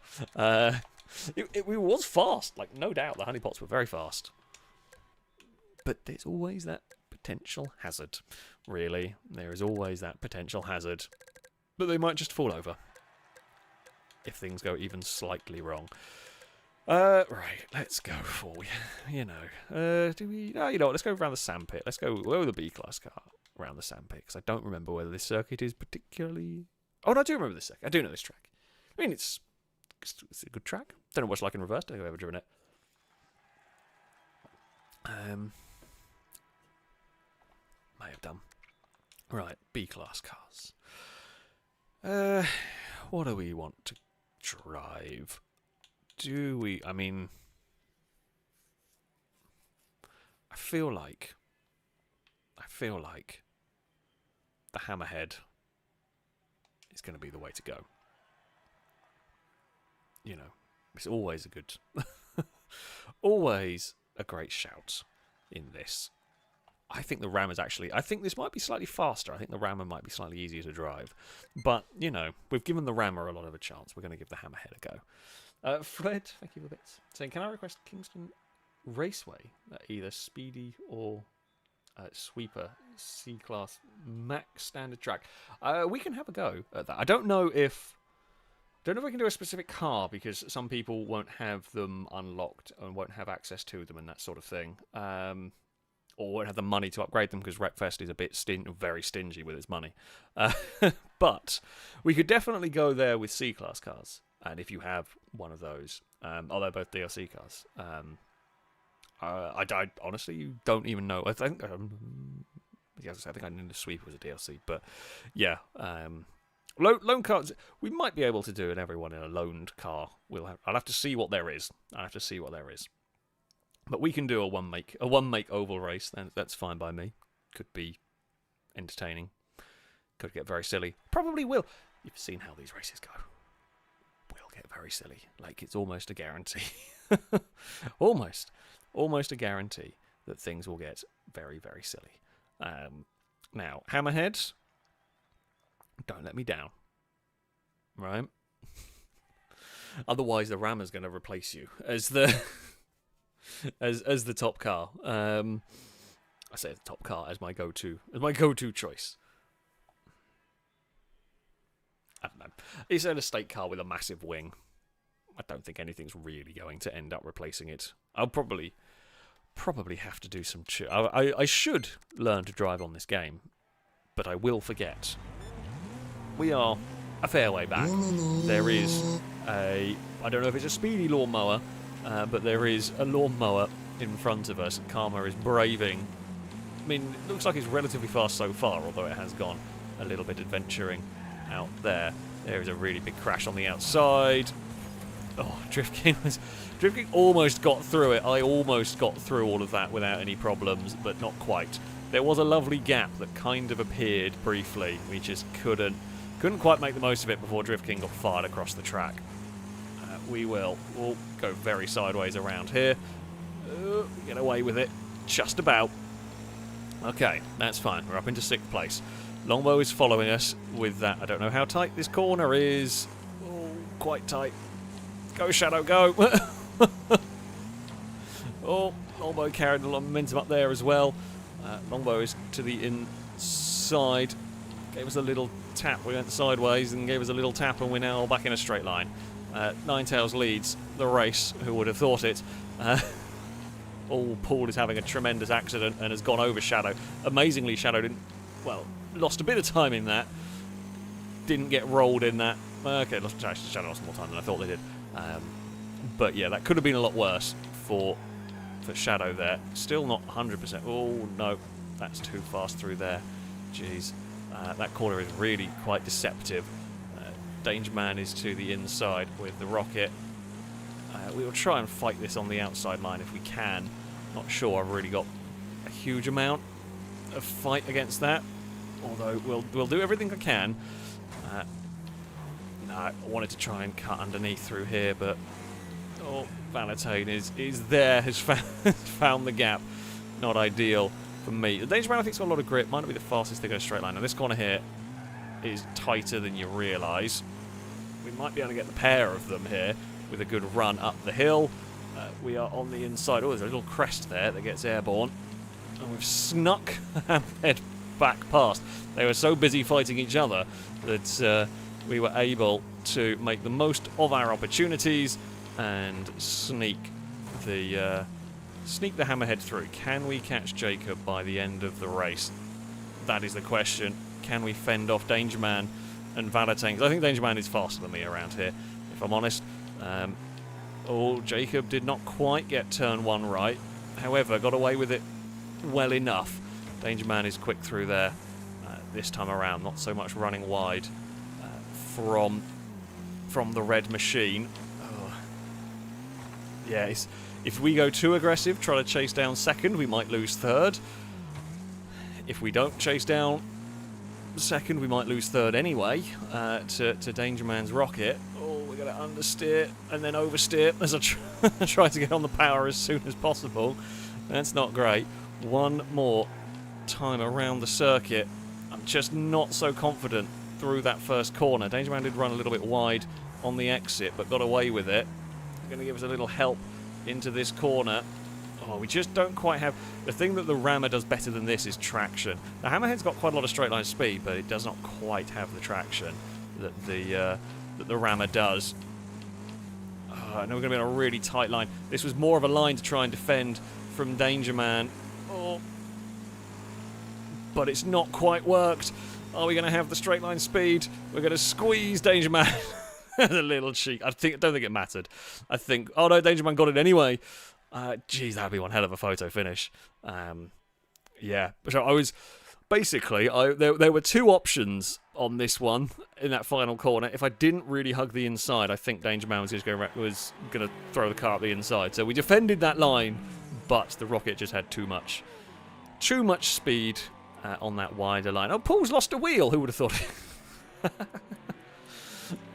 it was fast. Like, no doubt, the honeypots were very fast. But there's always that potential hazard. Really, there is always that potential hazard. But they might just fall over if things go even slightly wrong. Right, let's go for, do we... Oh, you know what, let's go around the sandpit. Let's go with the B-Class car around the sandpit, because I don't remember whether this circuit is particularly... Oh, no, I do remember this circuit. I do know this track. I mean, it's a good track. Don't know what it's like in reverse. Don't think I've ever driven it. May have done. Right, B-Class cars. what do we want to drive? Do we... I mean... I feel like the Hammerhead is going to be the way to go. You know, it's always a good... always a great shout in this. I think the Ram is actually... I think this might be slightly faster. I think the Rammer might be slightly easier to drive. But, you know, we've given the Rammer a lot of a chance. We're going to give the Hammerhead a go. Fred, thank you for bits. Saying, can I request Kingston Raceway? Either Speedy or Sweeper C-Class Max Standard Track. We can have a go at that. I don't know if we can do a specific car, because some people won't have them unlocked and won't have access to them and that sort of thing. Or won't have the money to upgrade them, because Wreckfest is a bit very stingy with its money. But we could definitely go there with C-Class cars. And if you have one of those, they're both DLC cars. I honestly don't even know. I think I think I knew the Sweeper was a DLC, but yeah. Loan cars, we might be able to do everyone in a loaned car. I'll have to see what there is. But we can do a one make oval race. That's fine by me. Could be entertaining. Could get very silly. Probably will. You've seen how these races go. Will get very silly. Like, it's almost a guarantee. Almost a guarantee that things will get very, very silly. Now, Hammerheads, don't let me down. Right? Otherwise, the Rammer's going to replace you as the as the top car. I say the top car as my go-to choice. I don't know. It's an estate car with a massive wing. I don't think anything's really going to end up replacing it. I'll probably have to do some... I should learn to drive on this game, but I will forget. We are a fair way back. There is I don't know if it's a speedy lawnmower, but there is a lawnmower in front of us. Karma is braving. I mean, it looks like it's relatively fast so far, although it has gone a little bit adventuring out there. There is a really big crash on the outside. Oh, Drift King almost got through it. I almost got through all of that without any problems, but not quite. There was a lovely gap that kind of appeared briefly. We just couldn't quite make the most of it before Drift King got fired across the track. We'll go very sideways around here. Get away with it. Just about. Okay, that's fine. We're up into 6th place. Longbow is following us with that. I don't know how tight this corner is. Oh, quite tight. Go, Shadow, go! Oh, Longbow carried a lot of momentum up there as well. Longbow is to the inside. Gave us a little tap. We went sideways and gave us a little tap, and we're now back in a straight line. Ninetails leads the race. Who would have thought it? Paul is having a tremendous accident and has gone over Shadow. Amazingly, Shadow lost a bit of time in that. Didn't get rolled in that. Okay, Shadow lost more time than I thought they did. But yeah, that could have been a lot worse for Shadow there. Still not 100%. Oh no, that's too fast through there. Jeez, that corner is really quite deceptive. Danger Man is to the inside with the rocket. We will try and fight this on the outside line if we can. Not sure I've really got a huge amount of fight against that. Although we'll do everything I can. No, I wanted to try and cut underneath through here, but Valentine is there, has found the gap. Not ideal for me. The Danger Man, I think, has got a lot of grip. Might not be the fastest to go straight line. Now this corner here is tighter than you realise. We might be able to get the pair of them here with a good run up the hill. We are on the inside. Oh, there's a little crest there that gets airborne. And we've snuck Hammerhead back past. They were so busy fighting each other that we were able to make the most of our opportunities and sneak the Hammerhead through. Can we catch Jacob by the end of the race? That is the question. Can we fend off Danger Man and Valentine? Because I think Danger Man is faster than me around here, if I'm honest. Jacob did not quite get turn 1 right. However, got away with it well enough. Danger Man is quick through there this time around. Not so much running wide from from the red machine. Oh. Yeah, if we go too aggressive, try to chase down second, we might lose third. If we don't chase down second, we might lose third anyway to Danger Man's rocket. Oh, we're going to understeer and then oversteer as I try to get on the power as soon as possible. That's not great. One more time around the circuit. I'm just not so confident through that first corner. Danger Man did run a little bit wide on the exit, but got away with it. Going to give us a little help into this corner. Oh, we just don't quite have... The thing that the Rammer does better than this is traction. The Hammerhead's got quite a lot of straight line speed, but it does not quite have the traction that the Rammer does. Oh, and we're going to be on a really tight line. This was more of a line to try and defend from Danger Man. Oh. But it's not quite worked. Are we going to have the straight line speed? We're going to squeeze Danger Man. A little cheek. I don't think it mattered. I think... Oh no, Danger Man got it anyway. Geez, that'd be one hell of a photo finish. Yeah. So I was... Basically, there were two options on this one in that final corner. If I didn't really hug the inside, I think Danger Man was going to throw the car up the inside. So we defended that line, but the rocket just had too much speed on that wider line. Oh, Paul's lost a wheel. Who would have thought it?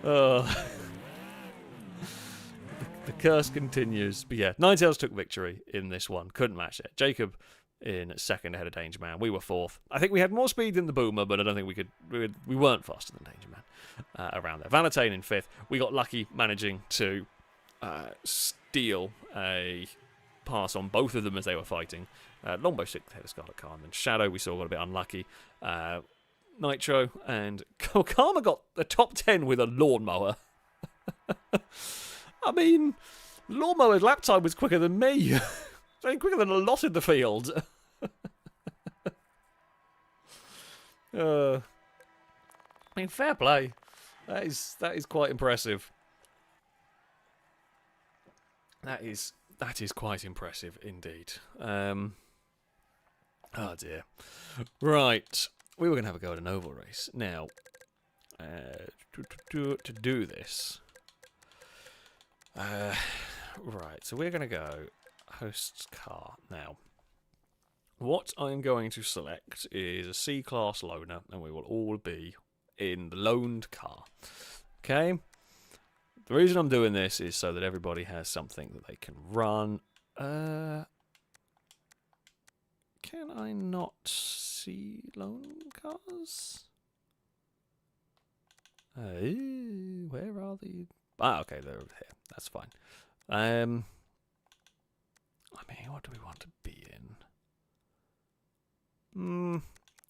The curse continues. But yeah, Ninetales took victory in this one. Couldn't match it. Jacob in second ahead of Danger Man. We were fourth. I think we had more speed than the Boomer, but I don't think we weren't faster than Danger Man around there. Valentine in fifth. We got lucky managing to steal a pass on both of them as they were fighting. Longbow sixth ahead of Scarlet Khan. And Shadow we saw got a bit unlucky. Nitro and Karma got the top 10 with a lawnmower. I mean, lawnmower's lap time was quicker than me. Quicker than a lot in the field. I mean, fair play. That is quite impressive. That is quite impressive indeed. Oh dear. Right. We were going to have a go at an oval race. Now, to do this... right, so we're going to go host's car. Now, what I'm going to select is a C-Class loaner, and we will all be in the loaned car. Okay? The reason I'm doing this is so that everybody has something that they can run. Can I not see loan cars? Where are the... Ah, okay, they're over here. That's fine. I mean, what do we want to be in?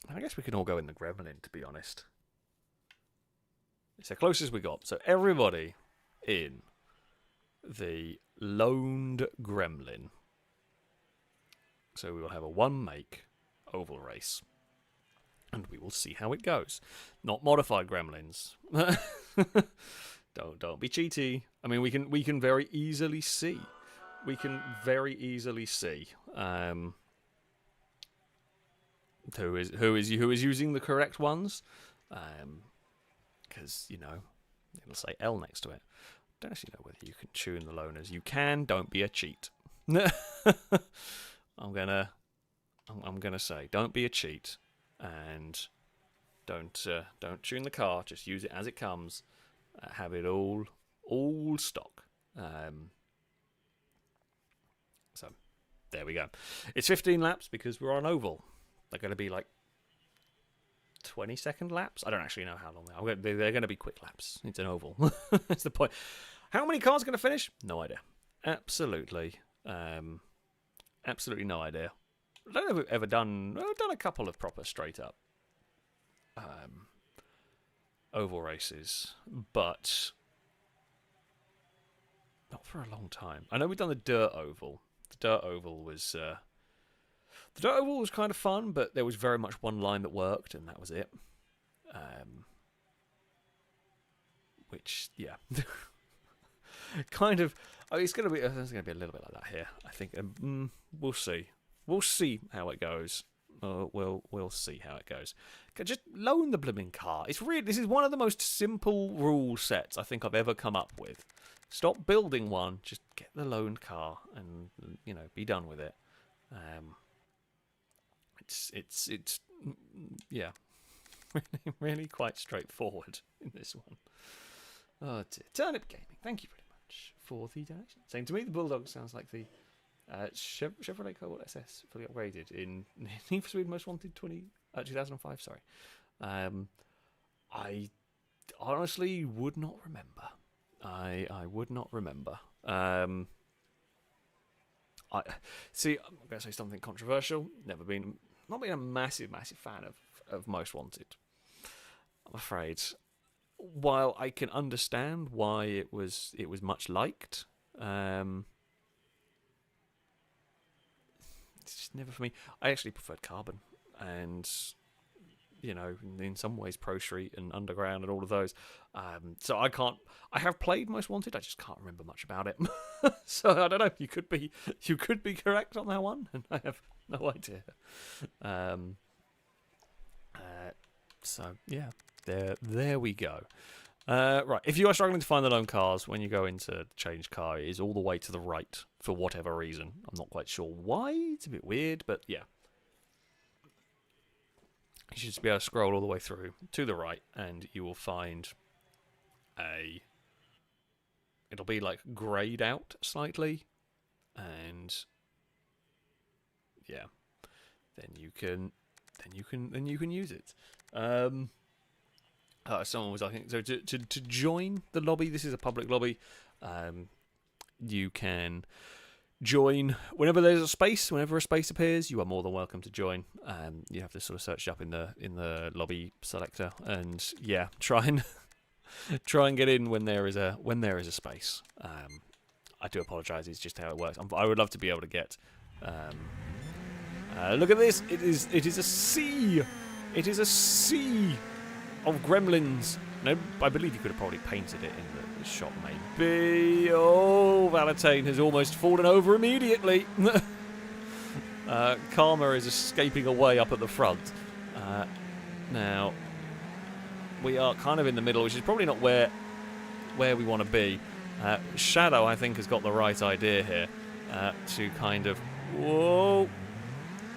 I guess we can all go in the Gremlin, to be honest. It's the closest we got. So everybody in the loaned Gremlin. So we will have a one-make oval race. And we will see how it goes. Not modified Gremlins. Don't be cheaty. I mean, we can very easily see. We can very easily see who is using the correct ones. Because you know, it'll say L next to it. Don't actually know whether you can tune the loaners. You can. Don't be a cheat. I'm gonna say, don't be a cheat, and don't tune the car. Just use it as it comes. Have it all stock. So there we go. It's 15 laps because we're on oval. They're going to be like 20-second laps. I don't actually know how long they are. They're going to be quick laps. It's an oval. That's the point. How many cars are going to finish? No idea. Absolutely no idea. I don't know if we've ever done a couple of proper straight up oval races, but not for a long time. I know we've done the dirt oval. The dirt oval was kind of fun, but there was very much one line that worked, and that was it. Which, yeah, kind of. Oh, it's gonna be a little bit like that here. I think we'll see. We'll see how it goes. we'll see how it goes. Just loan the blooming car. This is one of the most simple rule sets I think I've ever come up with. Stop building one. Just get the loaned car and be done with it. It's yeah, really quite straightforward in this one. Oh dear. Turnip Gaming, thank you very much for the donation. Saying to me, the Bulldog sounds like the Chevrolet Cobalt SS fully upgraded in Need for Speed Most Wanted 2005. Sorry, I honestly would not remember. I would not remember. I see. I'm going to say something controversial. Not been a massive fan of Most Wanted. I'm afraid. While I can understand why it was much liked, it's just never for me. I actually preferred Carbon, and in some ways Pro Street and Underground and all of those. So I have played Most Wanted. I just can't remember much about it. So I don't know. You could be correct on that one, and I have no idea. So yeah, there we go. Right, if you are struggling to find the loan cars when you go into change car, it is all the way to the right for whatever reason. I'm not quite sure why. It's a bit weird, but yeah. You should just be able to scroll all the way through to the right, and you will find it'll be like greyed out slightly, and yeah, then you can use it. Someone was, I think, so to join the lobby. This is a public lobby. You can join whenever there's a space. Whenever a space appears, you are more than welcome to join. You have to sort of search up in the lobby selector, and yeah, try and get in when there is a space. I do apologise. It's just how it works. I would love to be able to get. Look at this. It is a sea. It is a sea of gremlins. No, I believe you could have probably painted it in the shop, maybe. Oh, Valentine has almost fallen over immediately. Karma is escaping away up at the front. Now, we are kind of in the middle, which is probably not where we want to be. Shadow, I think, has got the right idea here to kind of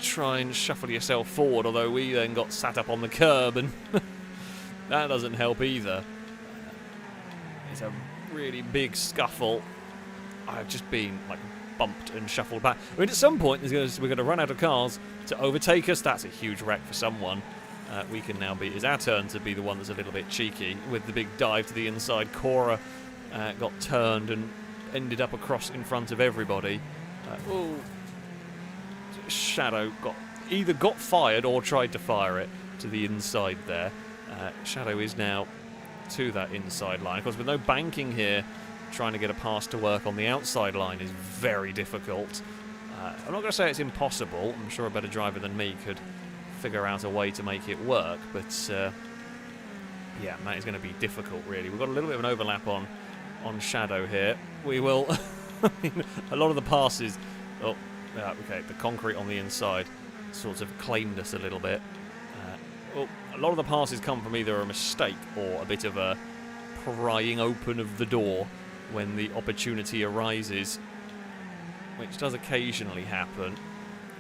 try and shuffle yourself forward, although we then got sat up on the curb, and that doesn't help either. It's a really big scuffle. I've just been like bumped and shuffled back. I mean, at some point we're going to run out of cars to overtake us. That's a huge wreck for someone. We can now be. It's our turn to be the one that's a little bit cheeky with the big dive to the inside. Cora got turned and ended up across in front of everybody. Shadow either got fired or tried to fire it to the inside there. Shadow is now to that inside line. Of course, with no banking here, trying to get a pass to work on the outside line is very difficult. I'm not going to say it's impossible. I'm sure a better driver than me could figure out a way to make it work, but yeah, that is going to be difficult, really. We've got a little bit of an overlap on Shadow here. We will... a lot of the passes... okay, the concrete on the inside sort of claimed us a little bit. A lot of the passes come from either a mistake or a bit of a prying open of the door when the opportunity arises, which does occasionally happen.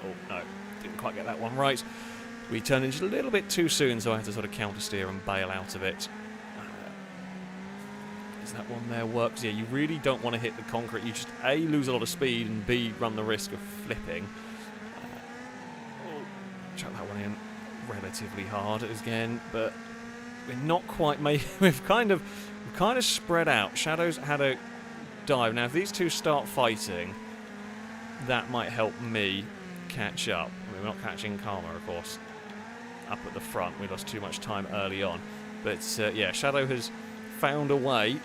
Oh, no, didn't quite get that one right. We turned into a little bit too soon, so I had to sort of counter-steer and bail out of it. Is that one there works? Yeah, you really don't want to hit the concrete. You just, A, lose a lot of speed, and B, run the risk of flipping. Chuck that one in relatively hard again, but we're not quite making... We've kind of spread out. Shadow's had a dive. Now, if these two start fighting, that might help me catch up. I mean, we're not catching Karma, of course, up at the front. We lost too much time early on. But, yeah, Shadow has found a way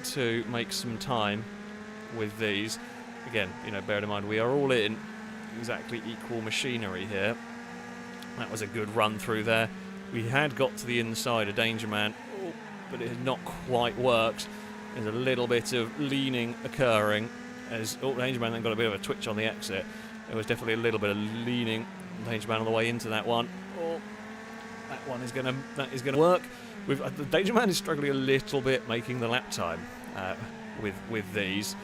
to make some time with these. Again, bear in mind, we are all in exactly equal machinery here. That was a good run through there. We had got to the inside of Danger Man, but it had not quite worked. There's a little bit of leaning occurring as Danger Man then got a bit of a twitch on the exit. There was definitely a little bit of leaning. Danger Man on the way into that one. Oh, that is gonna work. The Danger Man is struggling a little bit making the lap time with these.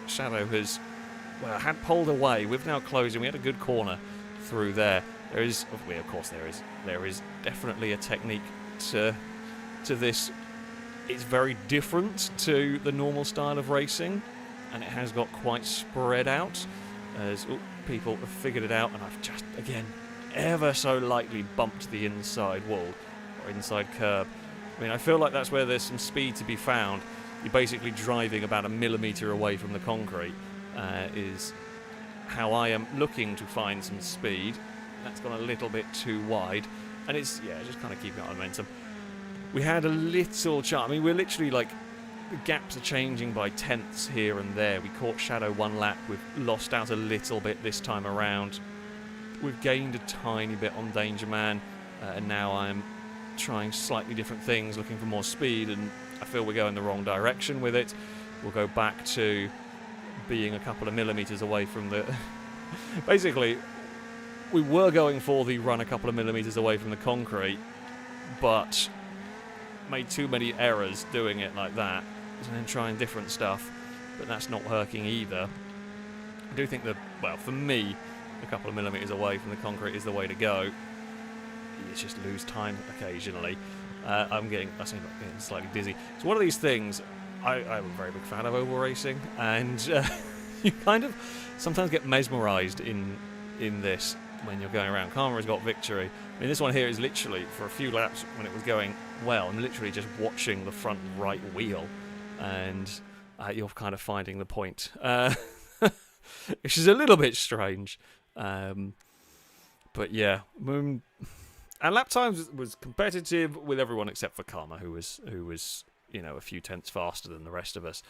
Shadow has had pulled away. We've now closed, and we had a good corner through there. There is definitely a technique to this. It's very different to the normal style of racing, and it has got quite spread out as people have figured it out, and I've just, again, ever so lightly bumped the inside wall or inside curb. I mean, I feel like that's where there's some speed to be found. You're basically driving about a millimetre away from the concrete is how I am looking to find some speed. That's gone a little bit too wide, and it's, just kind of keeping our momentum. We had a little chance. I mean, we're literally like, the gaps are changing by tenths here and there. We caught Shadow one lap. We've lost out a little bit this time around. We've gained a tiny bit on Danger Man, and now I'm trying slightly different things, looking for more speed, and I feel we're going the wrong direction with it. We'll go back to being a couple of millimetres away from the... Basically, we were going for the run a couple of millimetres away from the concrete, but made too many errors doing it like that, and then trying different stuff, but that's not working either. I do think that, well, for me, a couple of millimetres away from the concrete is the way to go. You just lose time occasionally. I'm getting slightly dizzy. It's one of these things. I'm a very big fan of oval racing, and you kind of sometimes get mesmerised in this when you're going around. Karma's got victory. I mean, this one here is literally, for a few laps when it was going well, I'm literally just watching the front right wheel, and you're kind of finding the point, which is a little bit strange. But yeah, and lap times was competitive with everyone except for Karma, who was a few tenths faster than the rest of us.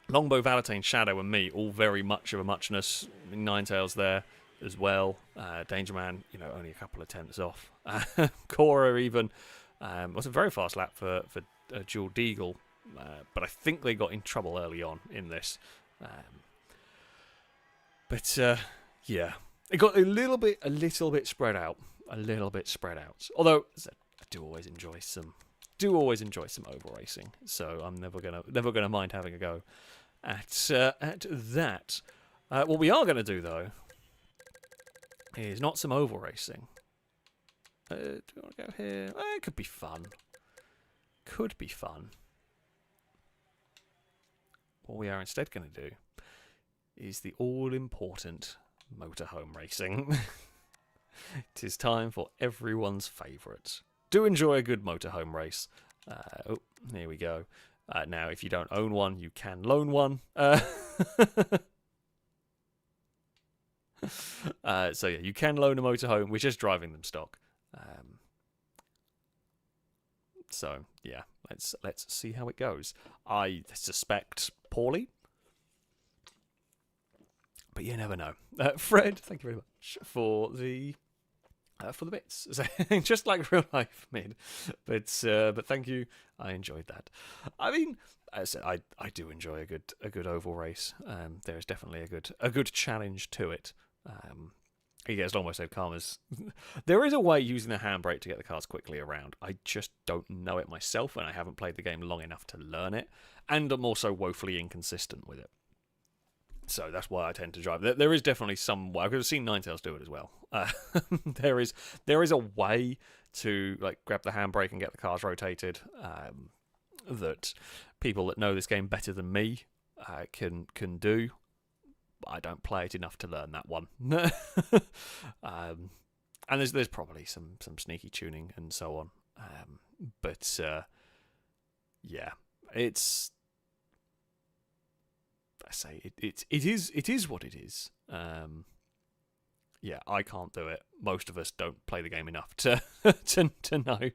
Longbow, Valentine, Shadow, and me all very much of a muchness. Ninetales there as well. Danger Man, only a couple of tenths off. Cora even was a very fast lap for Jewel Deagle, but I think they got in trouble early on in this. Yeah, it got a little bit spread out. Although I do always enjoy some oval racing, so I'm never gonna mind having a go at that. What we are gonna do though is not some oval racing. Do you want to go here? It could be fun. What we are instead going to do is the all-important motorhome racing. It is time for everyone's favourite. Do enjoy a good motorhome race. Here we go. Now, if you don't own one, you can loan one. So yeah, you can loan a motorhome. We're just driving them stock. So yeah, let's see how it goes. I suspect poorly, but you never know. Fred, thank you very much for the bits. Just like real life mid, but thank you. I enjoyed that. I mean, as I said, I do enjoy a good oval race. There is definitely a good challenge to it. As Longbow said, Karma's... There is a way using the handbrake to get the cars quickly around. I just don't know it myself, and I haven't played the game long enough to learn it. And I'm also woefully inconsistent with it. So that's why I tend to drive. There is definitely some way. I've seen Ninetales do it as well. There is a way to grab the handbrake and get the cars rotated that people that know this game better than me can do. I don't play it enough to learn that one. And there's probably some sneaky tuning and so on. But yeah, it's... I say it is what it is. Yeah, I can't do it. Most of us don't play the game enough to know.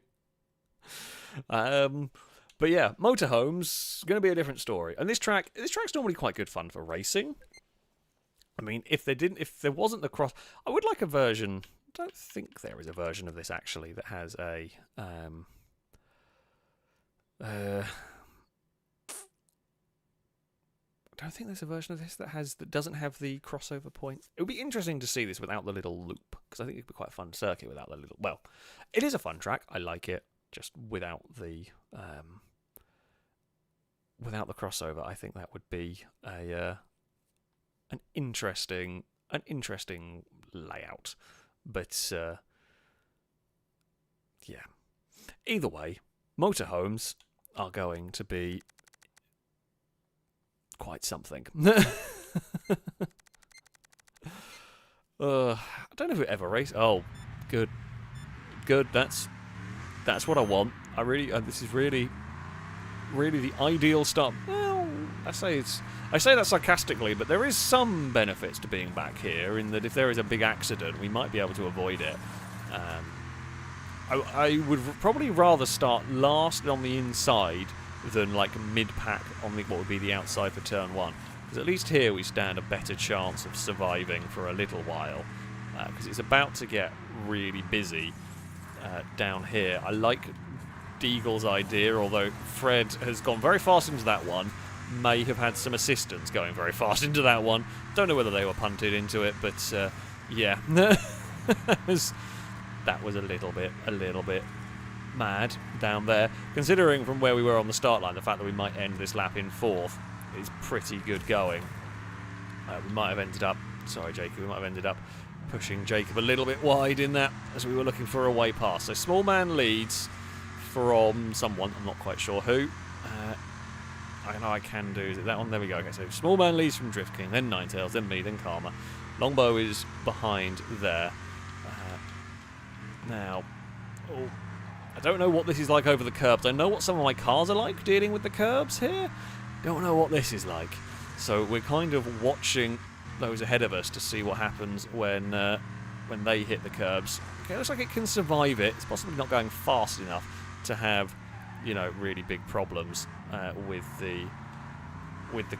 But yeah, motorhomes going to be a different story. And this track's normally quite good fun for racing. I mean, if there wasn't the cross, I would like a version. I don't think there is a version of this actually that has a don't think there's a version of this that doesn't have the crossover point. It would be interesting to see this without the little loop, because I think it'd be quite a fun circuit without the little. Well, it is a fun track. I like it, just without the crossover. I think that would be an interesting layout. But yeah. Either way, motorhomes are going to be quite something. I don't know if it ever race. Oh, good. That's what I want. I really. This is really the ideal start. Well, I say that sarcastically, but there is some benefits to being back here in that if there is a big accident, we might be able to avoid it. I would probably rather start last on the inside than like mid-pack on what would be the outside for turn 1. Because at least here we stand a better chance of surviving for a little while. Because it's about to get really busy down here. I like Deagle's idea, although Fred has gone very fast into that one. May have had some assistance going very fast into that one. Don't know whether they were punted into it, but yeah. That was a little bit mad down there. Considering from where we were on the start line, the fact that we might end this lap in 4th is pretty good going. We might have ended up, sorry Jacob, we might have ended up pushing Jacob a little bit wide in that as we were looking for a way past. So small man leads from someone, I'm not quite sure who. I know I can do, is it that one? There we go. Okay, so small man leads from Drift King, then Ninetales, then me, then Karma. Longbow is behind there. Now, I don't know what this is like over the curbs. I know what some of my cars are like dealing with the curbs here. Don't know what this is like. So we're kind of watching those ahead of us to see what happens when they hit the curbs. Okay, looks like it can survive it. It's possibly not going fast enough to have, you know, really big problems with the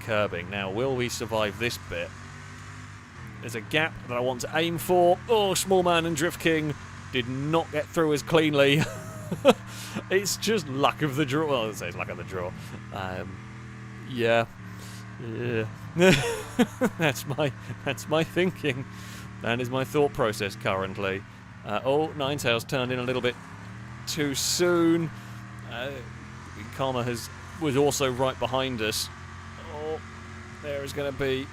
curbing. Now, will we survive this bit? There's a gap that I want to aim for. Oh, Small Man and Drift King did not get through as cleanly. It's just luck of the draw. Well, I'd say it's luck of the draw. Yeah. That's my thinking. That is my thought process currently. Ninetales turned in a little bit too soon. Karma was also right behind us. Oh, there is going to be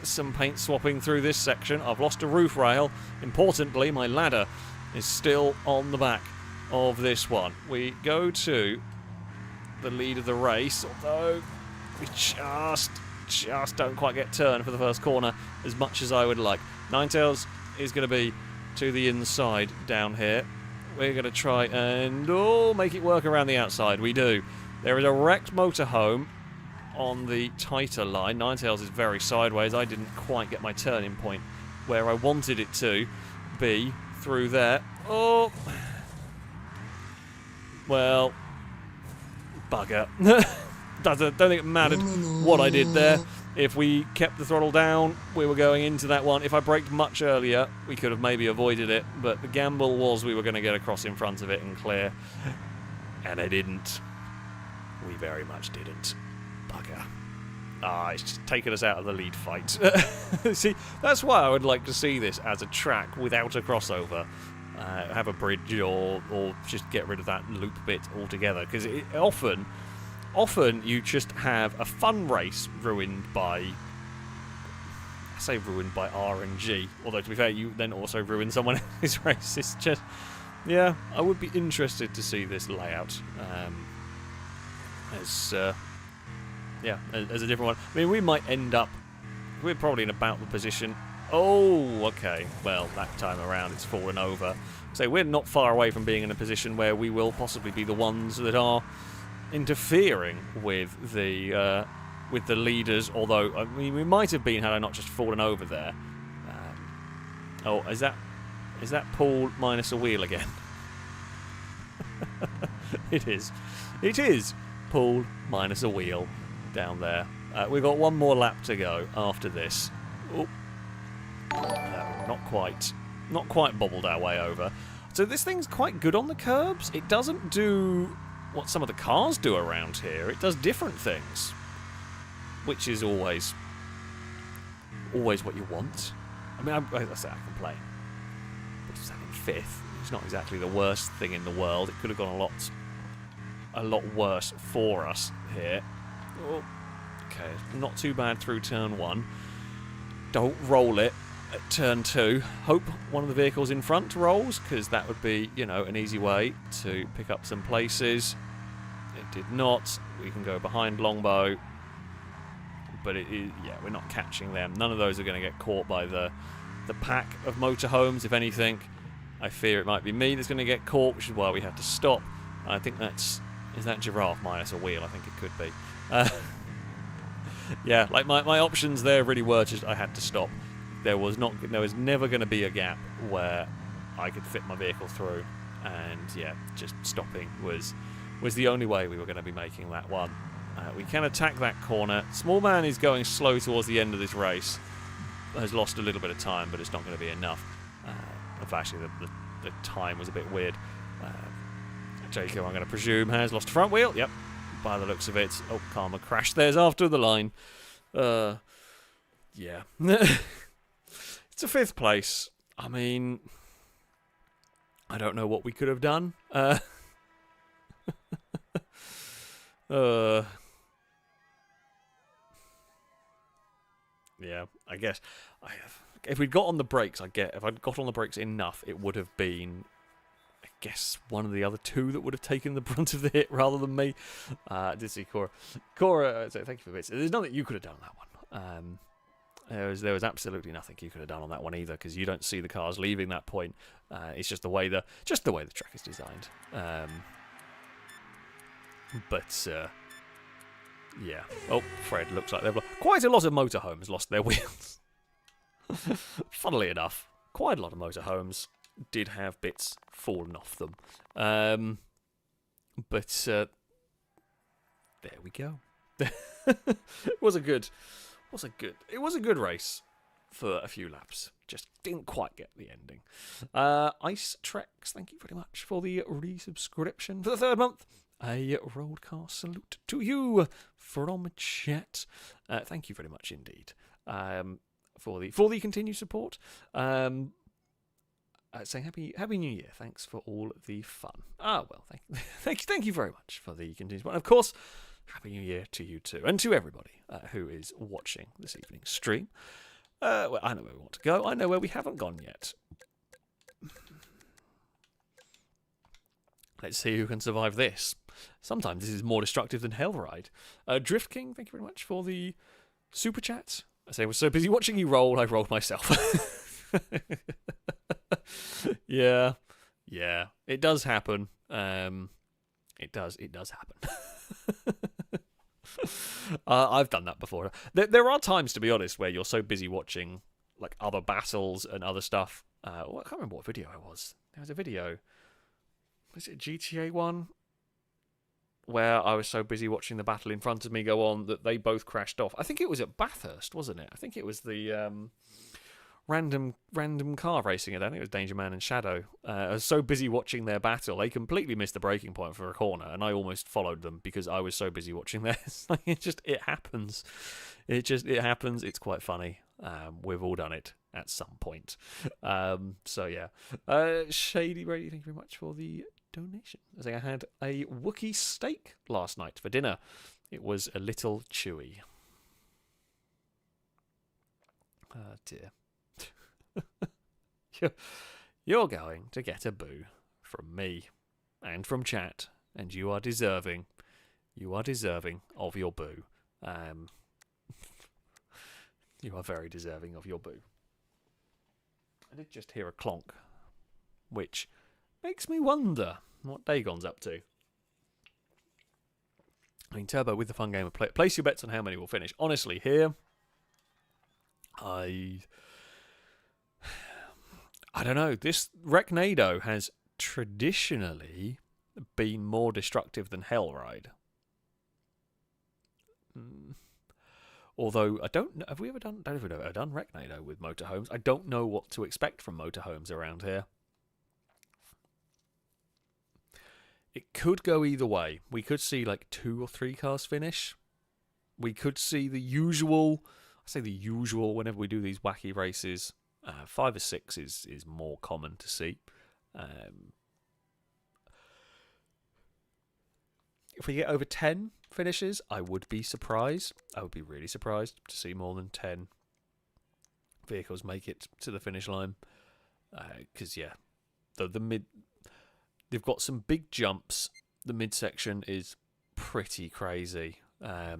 some paint swapping through this section. I've lost a roof rail. Importantly, my ladder is still on the back of this one. We go to the lead of the race, although we just don't quite get turned for the first corner as much as I would like. Ninetales is going to be to the inside down here. We're going to try and make it work around the outside. We do. There is a wrecked motorhome on the tighter line. Ninetales is very sideways. I didn't quite get my turning point where I wanted it to be through there. Oh, well, bugger. Don't think it mattered what I did there. If we kept the throttle down, we were going into that one. If I braked much earlier, we could have maybe avoided it. But the gamble was we were going to get across in front of it and clear. And I didn't. We very much didn't. Bugger. It's just taken us out of the lead fight. See, that's why I would like to see this as a track without a crossover. Have a bridge or just get rid of that loop bit altogether. Because often you just have a fun race ruined by, I say ruined by RNG, although to be fair, you then also ruin someone else's race. It's just, yeah, I would be interested to see this layout as a different one. I mean, we might end up, we're probably in about the position. Oh, okay, well, that time around it's fallen over. So we're not far away from being in a position where we will possibly be the ones that are interfering with the leaders, although I mean we might have been had I not just fallen over there. Is that Paul minus a wheel again? It is Paul minus a wheel down there. We've got one more lap to go after this. Not quite bobbled our way over. So this thing's quite good on the curbs. It doesn't do what some of the cars do around here. It does different things. which is always what you want. I mean, I say I complain. But just having 5th, it's not exactly the worst thing in the world. It could have gone a lot worse for us here. Oh, okay, not too bad through turn 1. Don't roll it at turn 2. Hope one of the vehicles in front rolls, because that would be, you know, an easy way to pick up some places. It did not. We can go behind Longbow. But yeah, we're not catching them. None of those are going to get caught by the pack of motorhomes. If anything, I fear it might be me that's going to get caught, which is why we have to stop. I think is that giraffe minus a wheel? I think it could be. Yeah, like my options there really were just I had to stop. There was never going to be a gap where I could fit my vehicle through, and yeah, just stopping was the only way we were going to be making that one. We can attack that corner. Small man is going slow towards the end of this race. Has lost a little bit of time, but it's not going to be enough. Actually, the time was a bit weird. Jacob, I'm going to presume, has lost a front wheel. Yep, by the looks of it. Oh, Karma crashed theirs after the line. Yeah. It's a 5th place. I mean, I don't know what we could have done. Yeah, I guess if we'd got on the brakes, if I'd got on the brakes enough, it would have been, I guess, one of the other 2 that would have taken the brunt of the hit rather than me. I did see Cora. Cora, so thank you for bits. There's nothing you could have done on that one. There was absolutely nothing you could have done on that one either, because you don't see the cars leaving that point. It's just the way the track is designed. Yeah. Oh, Fred, looks like they've lost. Quite a lot of motorhomes lost their wheels. Funnily enough, quite a lot of motorhomes did have bits fallen off them. But there we go. It was a good race for a few laps. Just didn't quite get the ending. Ice Trex, thank you very much for the resubscription for the 3rd month. A roadcast salute to you from chat. Thank you very much indeed for the continued support. Saying happy New Year. Thanks for all the fun. Well, thank you very much for the continued support. And of course, happy New Year to you too, and to everybody who is watching this evening's stream. Well, I know where we want to go. I know where we haven't gone yet. Let's see who can survive this. Sometimes this is more destructive than Hellride. Drift King, thank you very much for the super chat. I say I was so busy watching you roll, I rolled myself. Yeah, it does happen. It does happen. I've done that before. There are times, to be honest, where you're so busy watching like other battles and other stuff. I can't remember what video it was. There was a video. Was it GTA 1? Where I was so busy watching the battle in front of me go on that they both crashed off. I think it was at Bathurst, wasn't it? I think it was the random car racing event. I think it was Danger Man and Shadow. I was so busy watching their battle, they completely missed the braking point for a corner, and I almost followed them because I was so busy watching theirs. It happens. It happens. It's quite funny. We've all done it at some point. So yeah. Shady Brady, thank you very much for the donation. I had a Wookiee steak last night for dinner. It was a little chewy. Oh dear. You're going to get a boo from me and from chat, and you are deserving of your boo. You are very deserving of your boo. I did just hear a clonk, which makes me wonder what Dagon's up to. I mean, Turbo with the fun game of place your bets on how many will finish. Honestly, here, I don't know. This Wrecknado has traditionally been more destructive than Hellride. Although I don't know, have we ever done Wrecknado with motorhomes? I don't know what to expect from motorhomes around here. It could go either way. We could see like 2 or 3 cars finish. we could see the usual. I say the usual whenever we do these wacky races. 5 or 6 is more common to see. If we get over 10 finishes, I would be surprised. I would be really surprised to see more than 10 vehicles make it to the finish line. Because, yeah, the mid... They've got some big jumps. The midsection is pretty crazy. There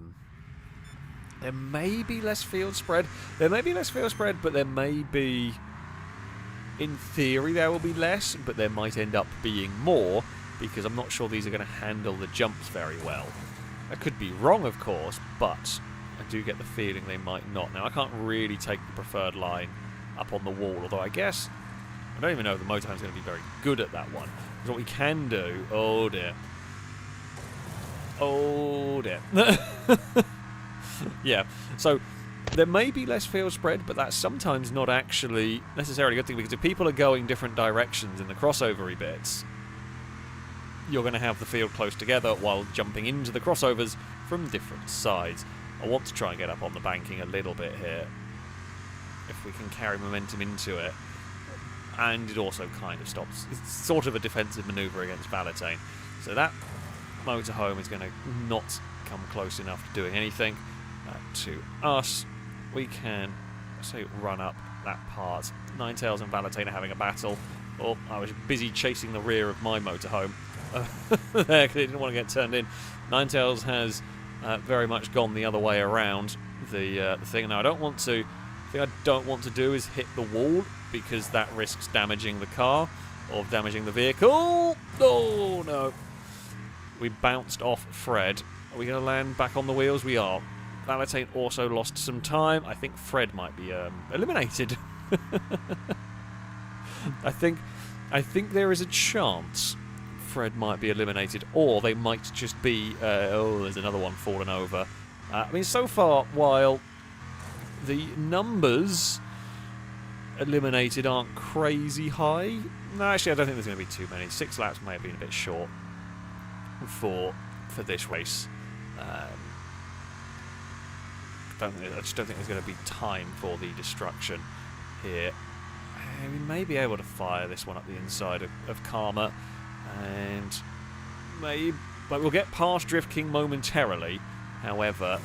may be less field spread. But there may be... In theory, there will be less, but there might end up being more, because I'm not sure these are going to handle the jumps very well. I could be wrong, of course, but I do get the feeling they might not. Now, I can't really take the preferred line up on the wall, although I guess... I don't even know if the Motorhome's going to be very good at that one. Because what we can do... Oh, dear. Oh, dear. Yeah, so... There may be less field spread, but that's sometimes not actually necessarily a good thing, because if people are going different directions in the crossovery bits, you're going to have the field close together while jumping into the crossovers from different sides. I want to try and get up on the banking a little bit here, if we can carry momentum into it. And it also kind of stops. It's sort of a defensive manoeuvre against Valentine. So that Motorhome is going to not come close enough to doing anything to us. We can, say, run up that part. Ninetales and Valentine are having a battle. Oh, I was busy chasing the rear of my Motorhome there because it didn't want to get turned in. Ninetales has very much gone the other way around the thing. Now, the thing I don't want to do is hit the wall, because that risks damaging the car or damaging the vehicle. Oh, no. We bounced off Fred. Are we going to land back on the wheels? We are. Valentine also lost some time. I think Fred might be eliminated. I think there is a chance Fred might be eliminated, or they might just be... there's another one fallen over. I mean, so far, while the numbers eliminated aren't crazy high... No, actually, I don't think there's going to be too many. 6 laps may have been a bit short for this race. I just don't think there's going to be time for the destruction here. We may be able to fire this one up the inside of Karma, and but we'll get past Drift King momentarily. However,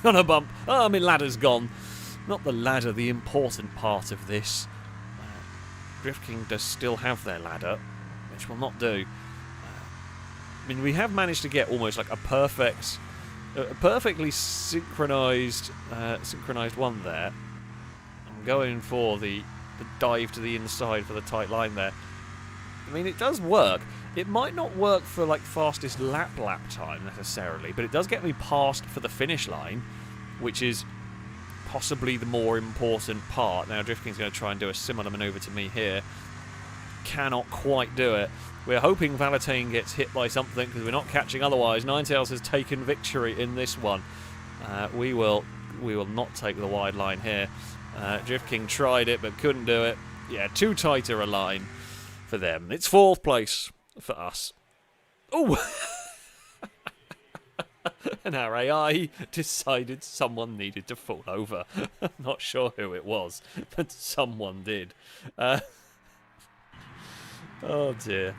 on a bump. Oh, my ladder's gone. Not the ladder, the important part of this. Drift King does still have their ladder, which will not do. I mean, we have managed to get almost like a perfectly synchronized one there. I'm going for the dive to the inside for the tight line there. I mean, it does work. It might not work for like fastest lap time necessarily, but it does get me past for the finish line, which is possibly the more important part. Now, Drift King's going to try and do a similar maneuver to me here. Cannot quite do it. We're hoping Valentine gets hit by something, because we're not catching otherwise. Ninetales has taken victory in this one. We will not take the wide line here. Drift King tried it but couldn't do it. Yeah, too tighter a line for them. It's 4th place for us. Oh! And our AI decided someone needed to fall over. I'm not sure who it was, but someone did. Oh dear.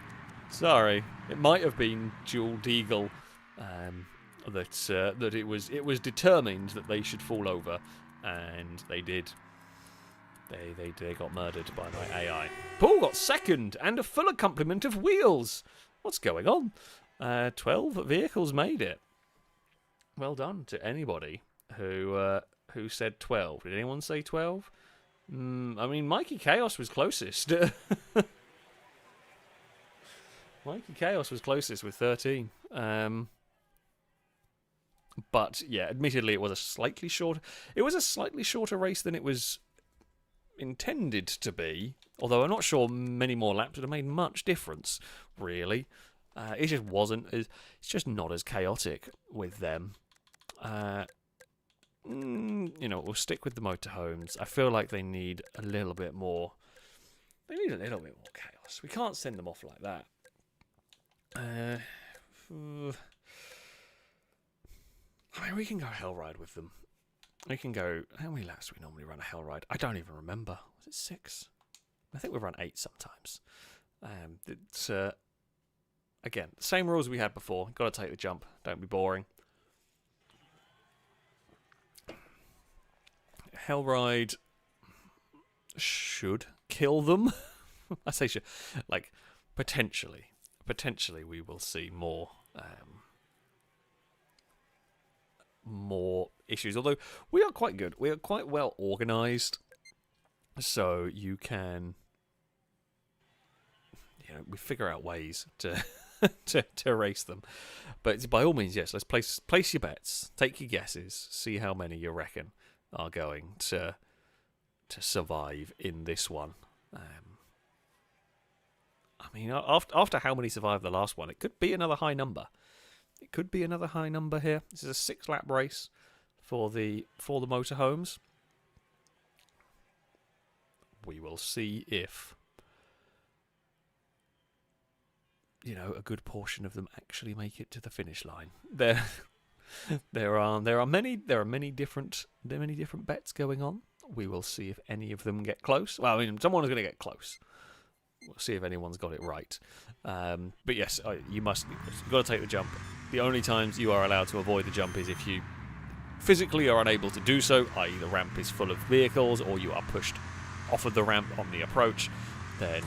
Sorry. It might have been Jewel Deagle that it was determined that they should fall over, and they did. They got murdered by my AI. Paul got 2nd and a fuller complement of wheels. What's going on? 12 vehicles made it. Well done to anybody who said 12. Did anyone say 12? I mean, Mikey Chaos was closest. Mikey Chaos was closest with 13. But yeah, admittedly, it was a slightly shorter race than it was intended to be. Although I'm not sure many more laps would have made much difference, really. It just wasn't. It's just not as chaotic with them. We'll stick with the motorhomes. I feel like they need a little bit more. They need a little bit more chaos. We can't send them off like that. I mean, we can go hell ride with them. We can go... How many laps do we normally run a hell ride? I don't even remember. Was it 6? I think we run 8 sometimes. It's... Again, same rules we had before. Got to take the jump. Don't be boring. Hell ride should kill them. I say should. Like, potentially. Potentially we will see more... more issues, although we are quite good. We are quite well organised, so you can, we figure out ways to to race them. But by all means, yes, let's place your bets, take your guesses, see how many you reckon are going to survive in this one. I mean, after how many survived the last one, it could be another high number. It could be another high number here. This is a 6-lap race for the motorhomes. We will see if a good portion of them actually make it to the finish line. There are many different bets going on. We will see if any of them get close. Well, I mean, someone is going to get close. We'll see if anyone's got it right. But yes, you've got to take the jump. The only times you are allowed to avoid the jump is if you physically are unable to do so, i.e. the ramp is full of vehicles, or you are pushed off of the ramp on the approach. Then,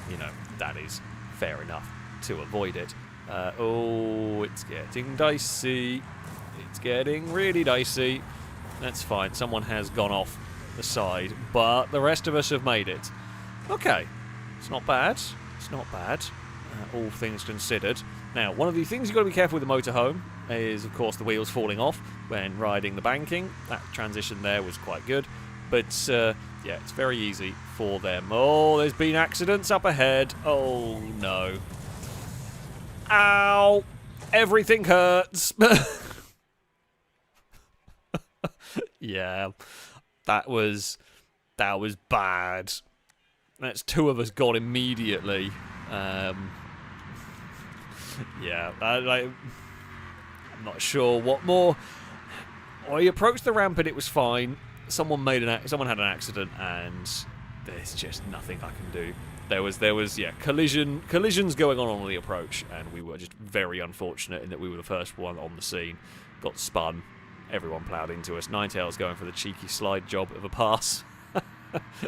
that is fair enough to avoid it. It's getting dicey. It's getting really dicey. That's fine. Someone has gone off the side, but the rest of us have made it. Okay. It's not bad. It's not bad, all things considered. Now, one of the things you've got to be careful with the motorhome is, of course, the wheels falling off when riding the banking. That transition there was quite good. But, yeah, it's very easy for them. Oh, there's been accidents up ahead. Oh, no. Ow! Everything hurts. Yeah, that was bad. That's 2 of us got immediately. Yeah, I'm not sure what more. Well, he approached the ramp and it was fine. Someone had an accident, and there's just nothing I can do. There was collisions going on the approach, and we were just very unfortunate in that we were the first one on the scene. Got spun. Everyone ploughed into us. Ninetales going for the cheeky slide job of a pass.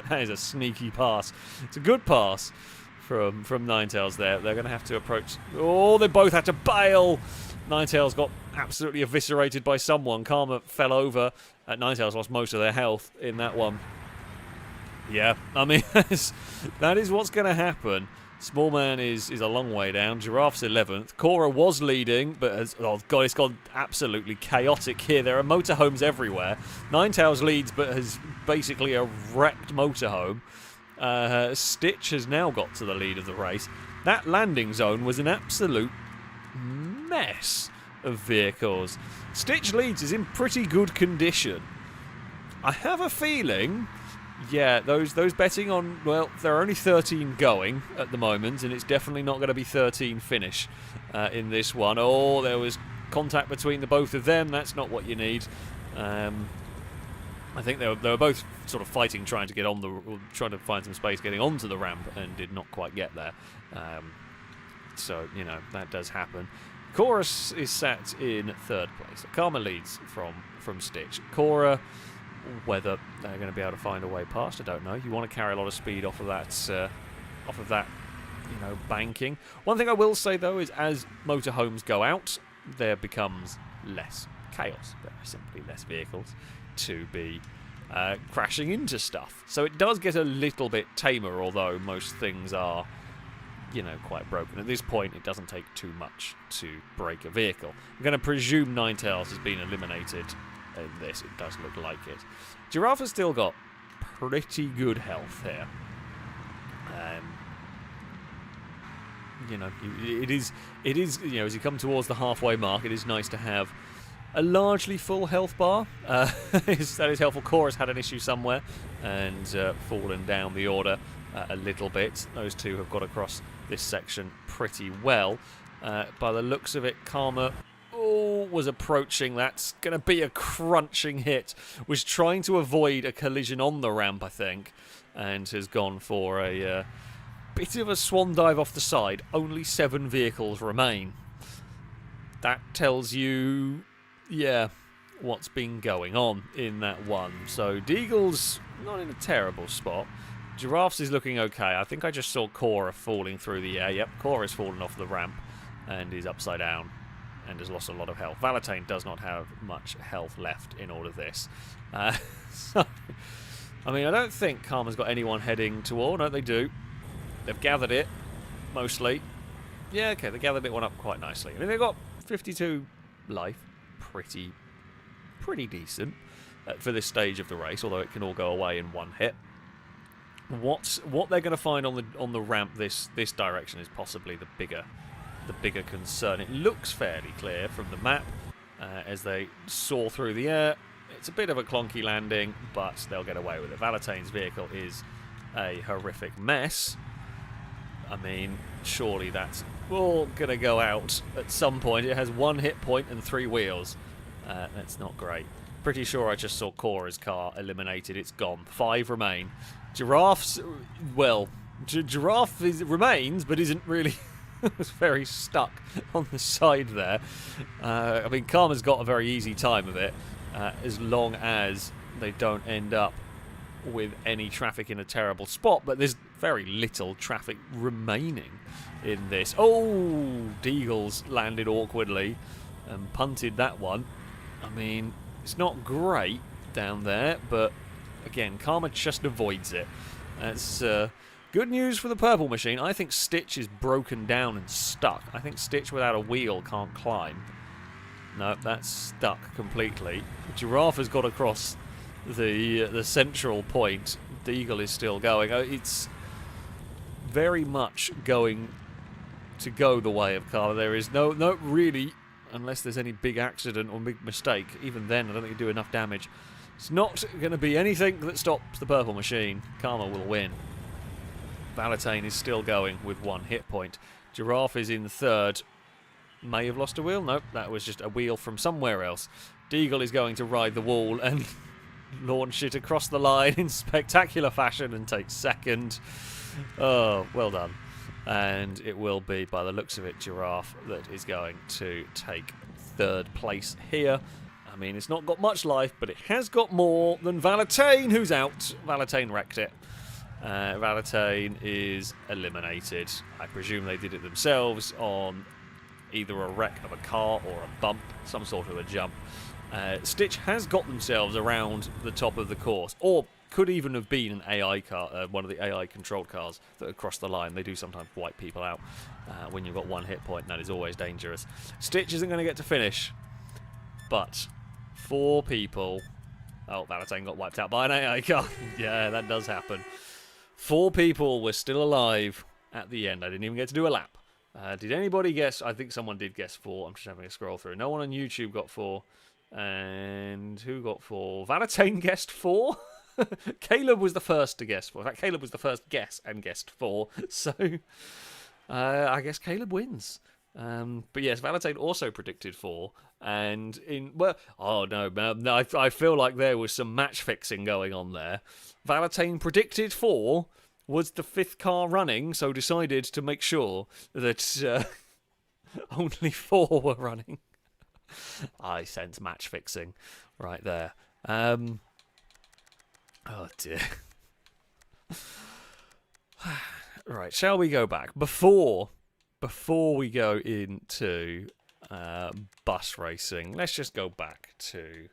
That is a sneaky pass. It's a good pass from Ninetales there. They're going to have to approach... Oh, they both had to bail. Ninetales got absolutely eviscerated by someone. Karma fell over. Ninetales lost most of their health in that one. Yeah, I mean, that is what's going to happen. Small Man is a long way down. Giraffe's 11th. Cora was leading, but it's gone absolutely chaotic here. There are motorhomes everywhere. Ninetales leads, but has basically a wrecked motorhome. Stitch has now got to the lead of the race. That landing zone was an absolute mess of vehicles. Stitch leads is in pretty good condition. I have a feeling... Yeah, those betting on, well, there are only 13 going at the moment, and it's definitely not going to be 13 finish in this one. Oh, there was contact between the both of them. That's not what you need. I think they were both sort of fighting, trying to find some space getting onto the ramp, and did not quite get there. So, that does happen. Chorus is sat in 3rd place. Karma leads from Stitch. Cora... Whether they're going to be able to find a way past, I don't know. You want to carry a lot of speed off of that, banking. One thing I will say though is, as motorhomes go out, there becomes less chaos. There are simply less vehicles to be crashing into stuff. So it does get a little bit tamer, although most things are, quite broken. At this point, it doesn't take too much to break a vehicle. I'm going to presume Ninetales has been eliminated. In this, it does look like it. Giraffe has still got pretty good health here. It is. As you come towards the halfway mark, it is nice to have a largely full health bar. That is helpful. Cora's had an issue somewhere and fallen down the order a little bit. Those two have got across this section pretty well. By the looks of it, Karma. was approaching. That's going to be a crunching hit. Was trying to avoid a collision on the ramp, I think, and has gone for a bit of a swan dive off the side. Only 7 vehicles remain. That tells you, yeah, what's been going on in that one. So Deagle's not in a terrible spot. Giraffes is looking okay. I think I just saw Cora falling through the air. Yep, Cora's fallen off the ramp and is upside down and has lost a lot of health. Valentine does not have much health left in all of this. So, I mean, I don't think Karma's got anyone heading to all. No, they do. They've gathered it, mostly. Yeah, okay, they gathered it one up quite nicely. I mean, they've got 52 life. Pretty decent for this stage of the race, although it can all go away in one hit. What they're going to find on the ramp this direction is possibly the bigger concern. It looks fairly clear from the map as they soar through the air. It's a bit of a clunky landing, but they'll get away with it. Valentine's vehicle is a horrific mess. I mean, surely that's all going to go out at some point. It has 1 hit point and 3 wheels. That's not great. Pretty sure I just saw Cora's car eliminated. It's gone. 5 remain. Giraffes, well, Giraffe remains, but isn't really... was very stuck on the side there. I mean, Karma's got a very easy time of it, as long as they don't end up with any traffic in a terrible spot, but there's very little traffic remaining in this. Oh, Deagle's landed awkwardly and punted that one. I mean, it's not great down there, but again, Karma just avoids it. That's good news for the purple machine. I think Stitch is broken down and stuck. I think Stitch without a wheel can't climb. No, that's stuck completely. Giraffe has got across the central point. Deagle is still going. It's very much going to go the way of Karma. There is no really, unless there's any big accident or big mistake. Even then, I don't think you do enough damage. It's not going to be anything that stops the purple machine. Karma will win. Valentine is still going with 1 hit point. Giraffe is in 3rd. May have lost a wheel. Nope, that was just a wheel from somewhere else. Deagle is going to ride the wall and launch it across the line in spectacular fashion and take 2nd. Oh, well done. And it will be, by the looks of it, Giraffe that is going to take 3rd place here. I mean, it's not got much life, but it has got more than Valentine, who's out. Valentine wrecked it. Valentine is eliminated. I presume they did it themselves on either a wreck of a car or a bump, some sort of a jump. Stitch has got themselves around the top of the course, or could even have been an AI car, one of the AI-controlled cars that have crossed the line. They do sometimes wipe people out when you've got 1 hit point, and that is always dangerous. Stitch isn't going to get to finish, but 4 people... Oh, Valentine got wiped out by an AI car. Yeah, that does happen. 4 people were still alive at the end. I didn't even get to do a lap. Did anybody guess? I think someone did guess 4. I'm just having a scroll through. No one on YouTube got 4. And who got 4? Valentine guessed 4? Caleb was the first to guess 4. In fact, Caleb was the first guess and guessed 4. So, I guess Caleb wins. But yes, Valentine also predicted 4. And I feel like there was some match fixing going on there. Valentine predicted 4, was the 5th car running, so decided to make sure that only 4 were running. I sense match fixing right there. Oh dear. Right, shall we go back? Before we go into bus racing, let's just go back to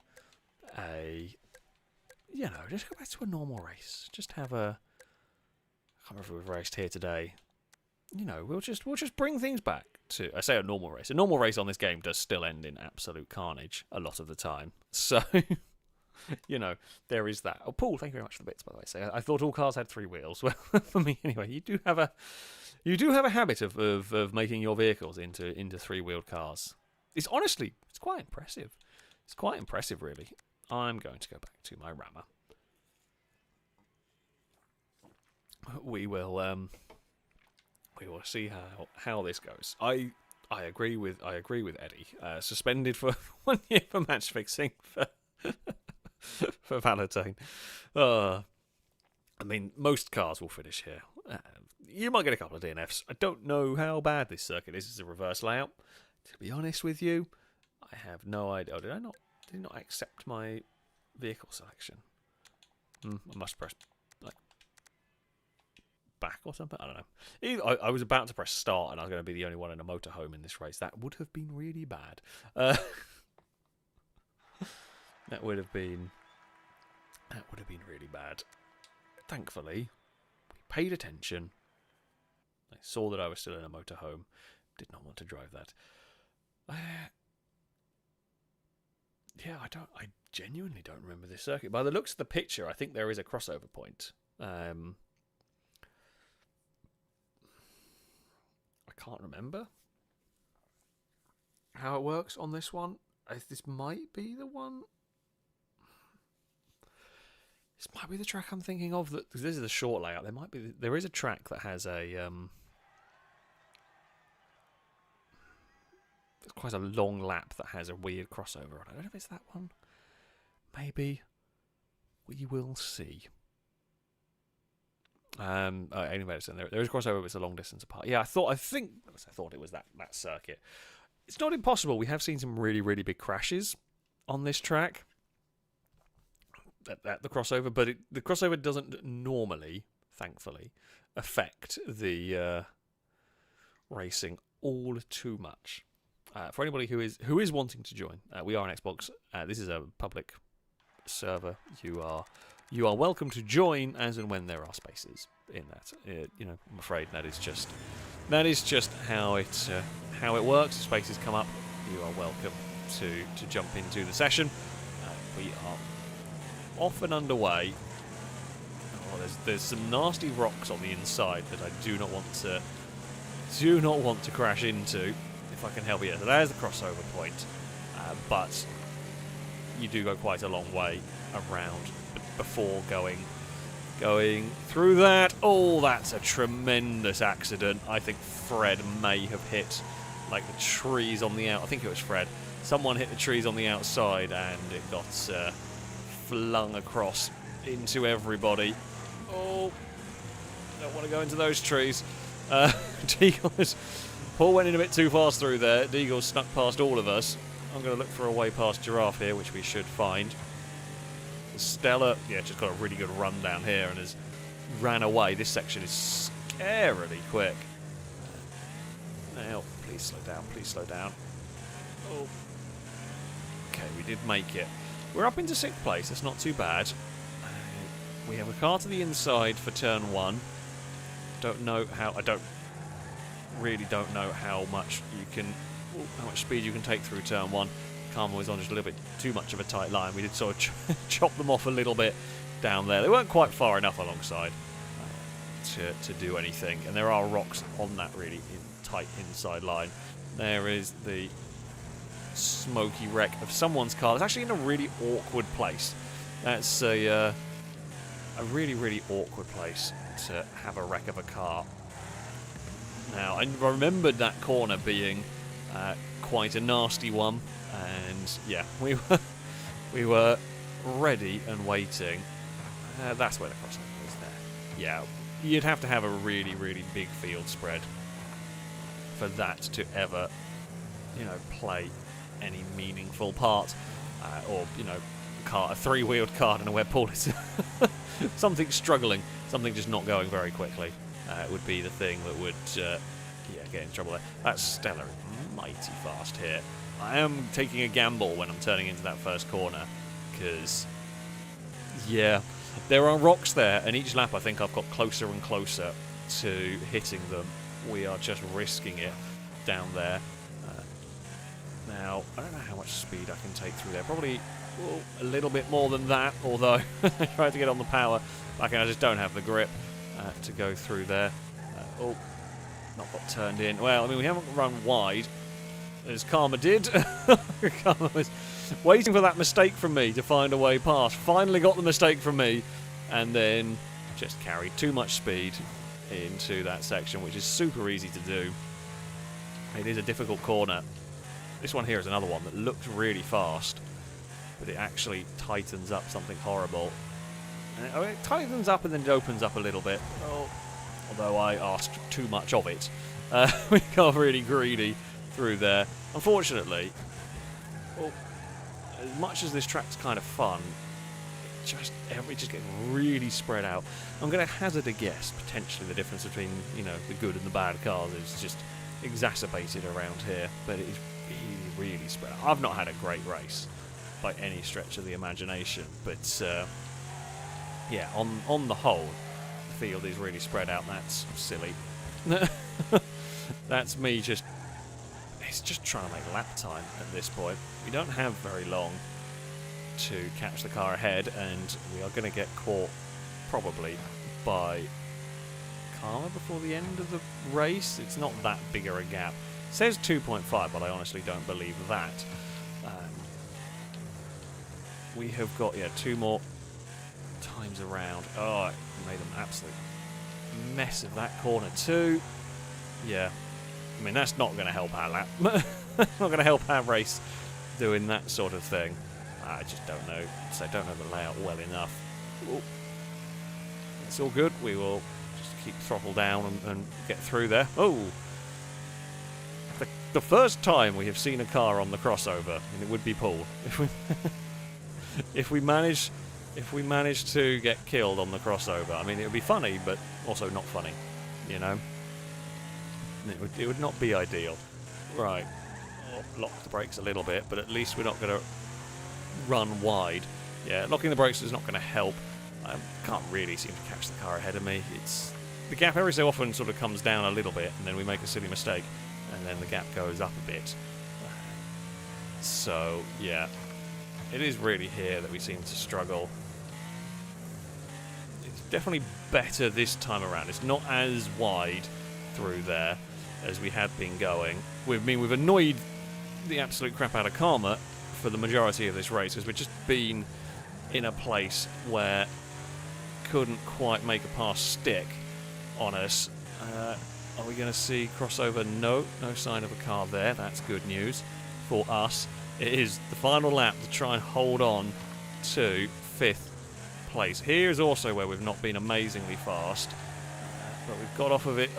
just go back to a normal race. Just have a... I can't remember if we've raced here today. We'll just bring things back to... I say a normal race. A normal race on this game does still end in absolute carnage a lot of the time. So... there is that. Oh, Paul, thank you very much for the bits, by the way. So I thought all cars had 3 wheels. Well, for me, anyway, you do have a habit of making your vehicles into 3-wheeled cars. It's quite impressive. It's quite impressive, really. I'm going to go back to my rammer. We will see how this goes. I I agree with Eddie. Suspended for 1 year for match fixing for for Valentine. I mean, most cars will finish here. You might get a couple of DNFs. I don't know how bad this circuit is as a reverse layout. To be honest with you, I have no idea. Oh, did I not accept my vehicle selection? I must press like back or something. I don't know. I was about to press start, and I was going to be the only one in a motorhome in this race. That would have been really bad. That would have been really bad. Thankfully, we paid attention. I saw that I was still in a motorhome. Did not want to drive that. Yeah, I genuinely don't remember this circuit. By the looks of the picture, I think there is a crossover point. I can't remember how it works on this one. This might be the one. This might be the track I'm thinking of. Because this is a short layout. There is a track that has a it's quite a long lap that has a weird crossover on it. I don't know if it's that one. Maybe. We will see. Anyway, there is a crossover, but it's a long distance apart. Yeah, I thought it was that circuit. It's not impossible. We have seen some really, really big crashes on this track at the crossover, but the crossover doesn't normally, thankfully, affect the racing all too much. For anybody who is wanting to join, we are on Xbox. This is a public server. You are welcome to join as and when there are spaces in that. I'm afraid that is just how it works. Spaces come up. You are welcome to jump into the session. We are off and underway. Oh, there's some nasty rocks on the inside that I do not want to crash into. If I can help it. So there's the crossover point, but you do go quite a long way around before going through that. Oh, that's a tremendous accident. I think Fred may have hit like the trees on the out. I think it was Fred. Someone hit the trees on the outside and it got flung across into everybody. Oh, don't want to go into those trees. Paul went in a bit too fast through there. Deagle snuck past all of us. I'm going to look for a way past Giraffe here, which we should find. Stella, just got a really good run down here and has ran away. This section is scarily quick. Now, please slow down. Oh. Okay, we did make it. We're up into 6th place. It's not too bad. We have a car to the inside for turn 1. Really don't know how much speed you can take through turn 1. Karma was on just a little bit too much of a tight line. We did sort of chop them off a little bit down there. They weren't quite far enough alongside to do anything. And there are rocks on that really tight inside line. There is the smoky wreck of someone's car. It's actually in a really awkward place. That's a really, really awkward place to have a wreck of a car. Now, I remembered that corner being quite a nasty one, and yeah, we were ready and waiting. That's where the crossover is there. Yeah, you'd have to have a really, really big field spread for that to ever, play any meaningful part, or a three-wheeled car. I don't know where Paul is. Something struggling, something just not going very quickly. Would be the thing that would get in trouble there. That's Stella mighty fast here. I am taking a gamble when I'm turning into that first corner because, there are rocks there, and each lap I think I've got closer and closer to hitting them. We are just risking it down there. Now, I don't know how much speed I can take through there. Probably a little bit more than that, although I tried to get on the power. I just don't have the grip to go through there. Not got turned in. Well, I mean, we haven't run wide, as Karma did. Karma was waiting for that mistake from me to find a way past. Finally got the mistake from me, and then just carried too much speed into that section, which is super easy to do. It is a difficult corner. This one here is another one that looks really fast, but it actually tightens up something horrible. And it tightens up and then it opens up a little bit. Oh, although I asked too much of it. We got really greedy through there. Unfortunately, well, as much as this track's kind of fun, it just gets really spread out. I'm going to hazard a guess, potentially the difference between, you know, the good and the bad cars is just exacerbated around here, but it is really, really spread out. I've not had a great race by any stretch of the imagination, but yeah, on the whole, the field is really spread out. That's silly. That's me just... It's just trying to make lap time at this point. We don't have very long to catch the car ahead, and we are going to get caught probably by Karma before the end of the race. It's not that bigger a gap. It says 2.5, but I honestly don't believe that. We have got, yeah, 2 more times around. Oh, it made an absolute mess of that corner too. Yeah, I mean, that's not going to help our lap. Not going to help our race doing that sort of thing. I just don't know. So I don't know the layout well enough. Ooh. It's all good. We will just keep throttle down and get through there. Oh! The first time we have seen a car on the crossover, and it would be Paul. If we manage to get killed on the crossover, I mean, it would be funny, but also not funny, you know? It would not be ideal. Right. Oh, lock the brakes a little bit, but at least we're not going to run wide. Yeah, locking the brakes is not going to help. I can't really seem to catch the car ahead of me. The gap every so often sort of comes down a little bit, and then we make a silly mistake, and then the gap goes up a bit. So, yeah. It is really here that we seem to struggle. It's definitely better this time around. It's not as wide through there as we had been going. We've annoyed the absolute crap out of Karma for the majority of this race, because we've just been in a place where couldn't quite make a pass stick on us. Are we going to see crossover? No sign of a car there. That's good news for us. It is the final lap to try and hold on to 5th place. Here's also where we've not been amazingly fast, but we've got off of it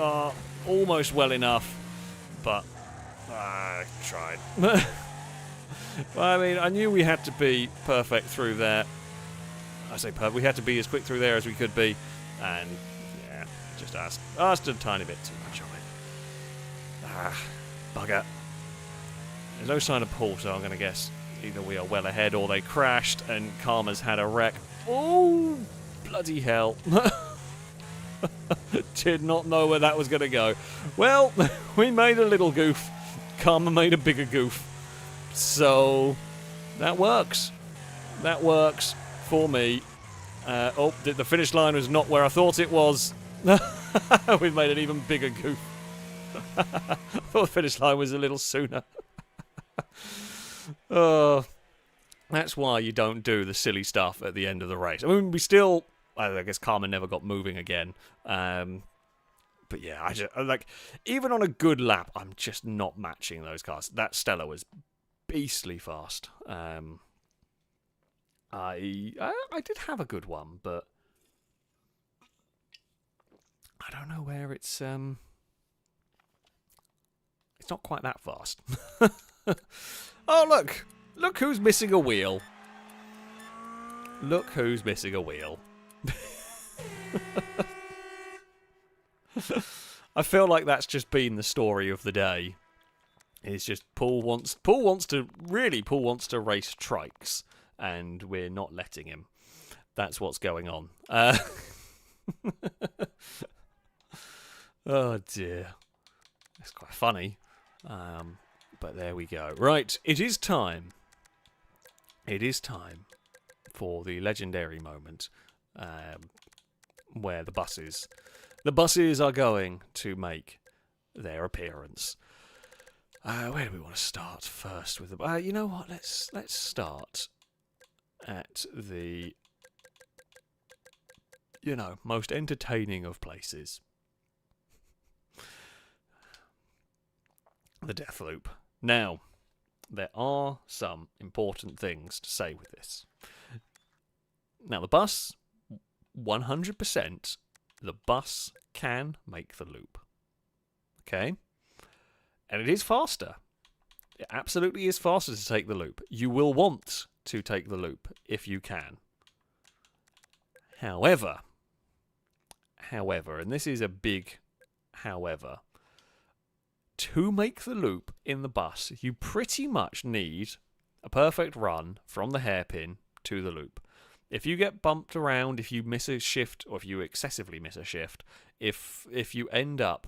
almost well enough, but I tried. Well, I mean, I knew we had to be perfect through there. I say perfect, we had to be as quick through there as we could be, and yeah, just asked a tiny bit too much of it. Bugger. There's no sign of Paul, so I'm going to guess either we are well ahead or they crashed and Karma's had a wreck. Oh, bloody hell. Did not know where that was going to go. Well, we made a little goof. Karma made a bigger goof. So, that works. That works for me. The finish line was not where I thought it was. We've made an even bigger goof. I thought the finish line was a little sooner. That's why you don't do the silly stuff at the end of the race. I mean, I guess Karma never got moving again. But yeah, even on a good lap, I'm just not matching those cars. That Stella was beastly fast. I did have a good one, but I don't know where it's not quite that fast. Oh, look who's missing a wheel. Look who's missing a wheel. I feel like that's just been the story of the day. It's just Paul wants to race trikes, and we're not letting him. That's what's going on. Oh dear, it's quite funny. But there we go. Right, it is time. It is time for the legendary moment where the buses are going to make their appearance. Where do we want to start first with the? You know what? Let's start at the most entertaining of places. the death loop. Now, there are some important things to say with this. Now, the bus, 100%, the bus can make the loop. Okay? And it is faster. It absolutely is faster to take the loop. You will want to take the loop if you can. However, and this is a big however, to make the loop in the bus, you pretty much need a perfect run from the hairpin to the loop. If you get bumped around, if you miss a shift, or if you excessively miss a shift, if you end up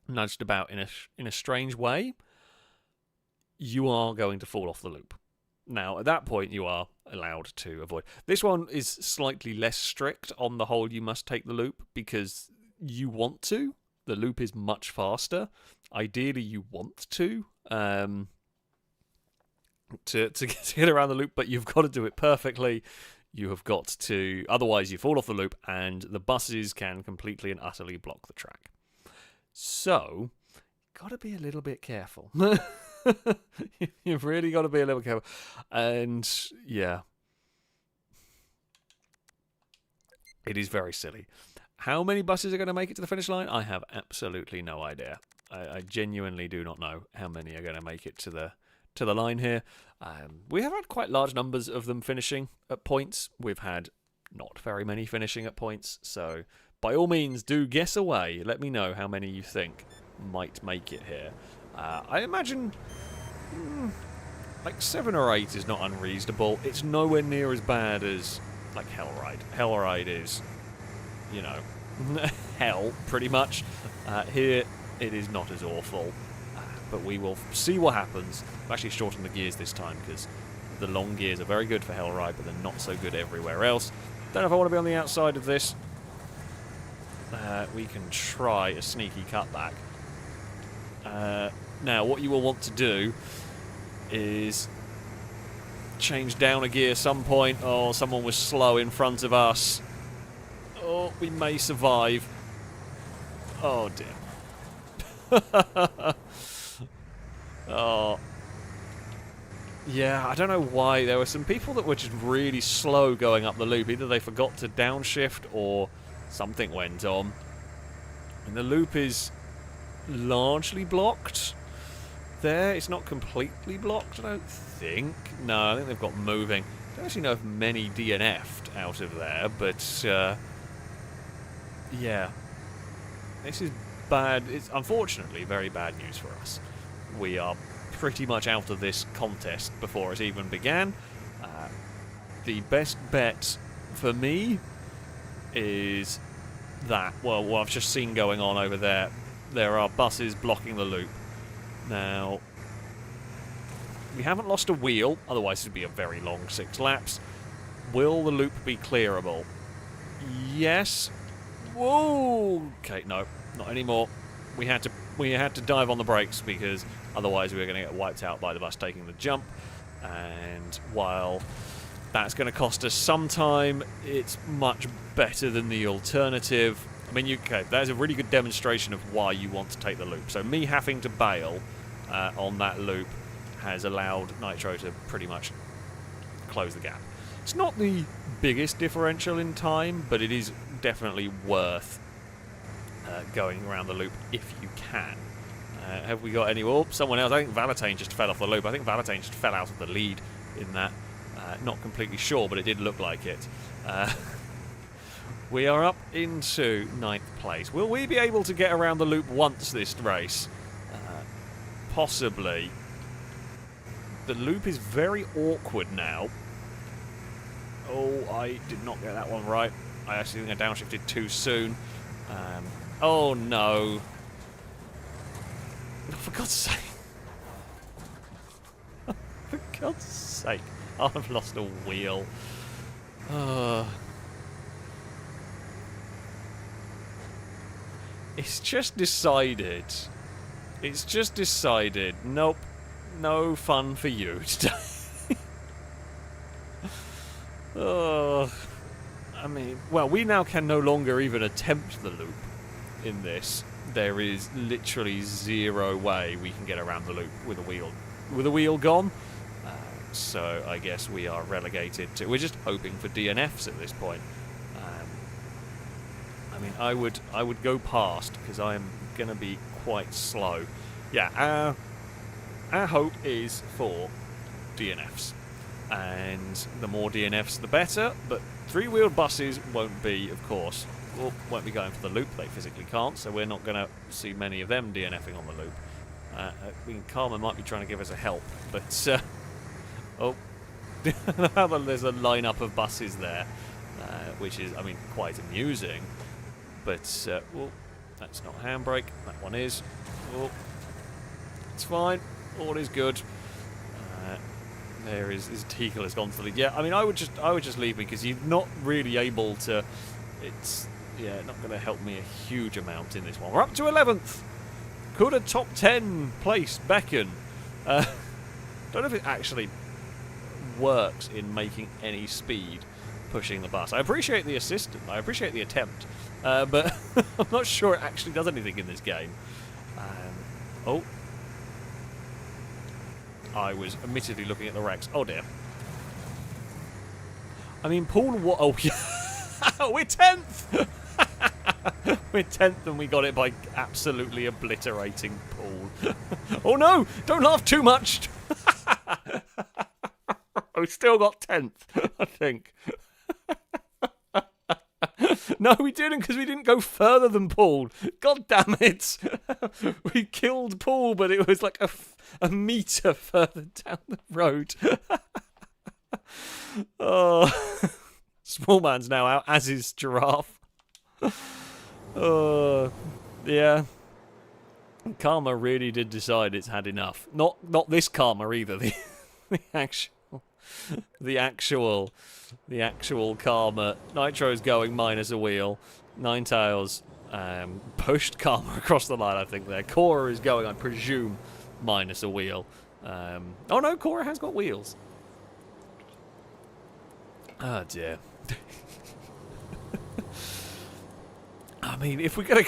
nudged about in a strange way, you are going to fall off the loop. Now, at that point, you are allowed to avoid. This one is slightly less strict on the whole you must take the loop, because you want to. The loop is much faster. Ideally, you want to get around the loop, but you've got to do it perfectly. You have got to, otherwise you fall off the loop, and the buses can completely and utterly block the track. So, got to be a little bit careful. You've really got to be a little careful. And, yeah. It is very silly. How many buses are going to make it to the finish line? I have absolutely no idea. I genuinely do not know how many are going to make it to the line here. We have had quite large numbers of them finishing at points. We've had not very many finishing at points. So, by all means, do guess away. Let me know how many you think might make it here. I imagine like 7 or 8 is not unreasonable. It's nowhere near as bad as like Hellride. Hellride is, you know, hell pretty much. Here it is not as awful, but we will see what happens. I've actually shortened the gears this time because the long gears are very good for Hellride, but they're not so good everywhere else. Don't know if I want to be on the outside of this. We can try a sneaky cutback. Now, what you will want to do is change down a gear some point. Oh, someone was slow in front of us. Oh, we may survive. Oh, dear. Oh. Yeah, I don't know why. There were some people that were just really slow going up the loop. Either they forgot to downshift or something went on. And the loop is largely blocked. There, it's not completely blocked, I don't think. No, I think they've got moving. I don't actually know if many DNF'd out of there, but yeah. This is bad. It's unfortunately very bad news for us. We are pretty much out of this contest before it even began. The best bet for me is that, well, what I've just seen going on over there. There are buses blocking the loop. Now, we haven't lost a wheel, otherwise it would be a very long 6 laps. Will the loop be clearable? Yes. Whoa! Okay, no, not anymore. We had to dive on the brakes because otherwise we were going to get wiped out by the bus taking the jump. And while that's going to cost us some time, it's much better than the alternative. I mean, okay, that is a really good demonstration of why you want to take the loop. So me having to bail on that loop has allowed Nitro to pretty much close the gap. It's not the biggest differential in time, but it is definitely worth going around the loop if you can. Have we got any... Oh, someone else. I think Valentine just fell off the loop. I think Valentine just fell out of the lead in that. Not completely sure, but it did look like it. We are up into 9th place. Will we be able to get around the loop once this race? Possibly. The loop is very awkward now. Oh, I did not get that one right. I actually think I downshifted too soon. Oh, no. Oh, for God's sake. For God's sake. I've lost a wheel. It's just decided. It's just decided. Nope. No fun for you today. Oh. I mean, well, we now can no longer even attempt the loop in this there is literally zero way we can get around the loop with a wheel gone. So I guess we are relegated to... We're just hoping for DNFs at this point. I mean, I would go past, because I am going to be quite slow. Yeah, our hope is for DNFs. And the more DNFs, the better. But three-wheeled buses won't be, of course, won't be going for the loop. They physically can't, so we're not going to see many of them DNFing on the loop. I mean, Karma might be trying to give us a help, but... oh, there's a lineup of buses there, which is, I mean, quite amusing. But, well, that's not handbrake. That one is. Oh, it's fine. All is good. There is Teagle has gone to the lead. Yeah, I mean, I would just leave me, because you're not really able to. It's not going to help me a huge amount in this one. We're up to 11th. Could a top 10 place beckon? Don't know if it actually works in making any speed pushing the bus. I appreciate the assistant. I appreciate the attempt. But I'm not sure it actually does anything in this game. Oh. I was admittedly looking at the wrecks. Oh dear. I mean, Paul, what? Oh, yeah. We're 10th! We're 10th and we got it by absolutely obliterating Paul. Oh no! Don't laugh too much! We still got 10th, I think. No, we didn't, because we didn't go further than Paul. God damn it. We killed Paul, but it was like a metre further down the road. Oh, small man's now out, as is Giraffe. Oh, yeah. Karma really did decide it's had enough. Not this Karma either. The actual Karma. Nitro's going minus a wheel. Ninetales pushed Karma across the line, I think, there. Cora is going, I presume, minus a wheel. Oh no, Cora has got wheels. Oh dear. I mean, if we're gonna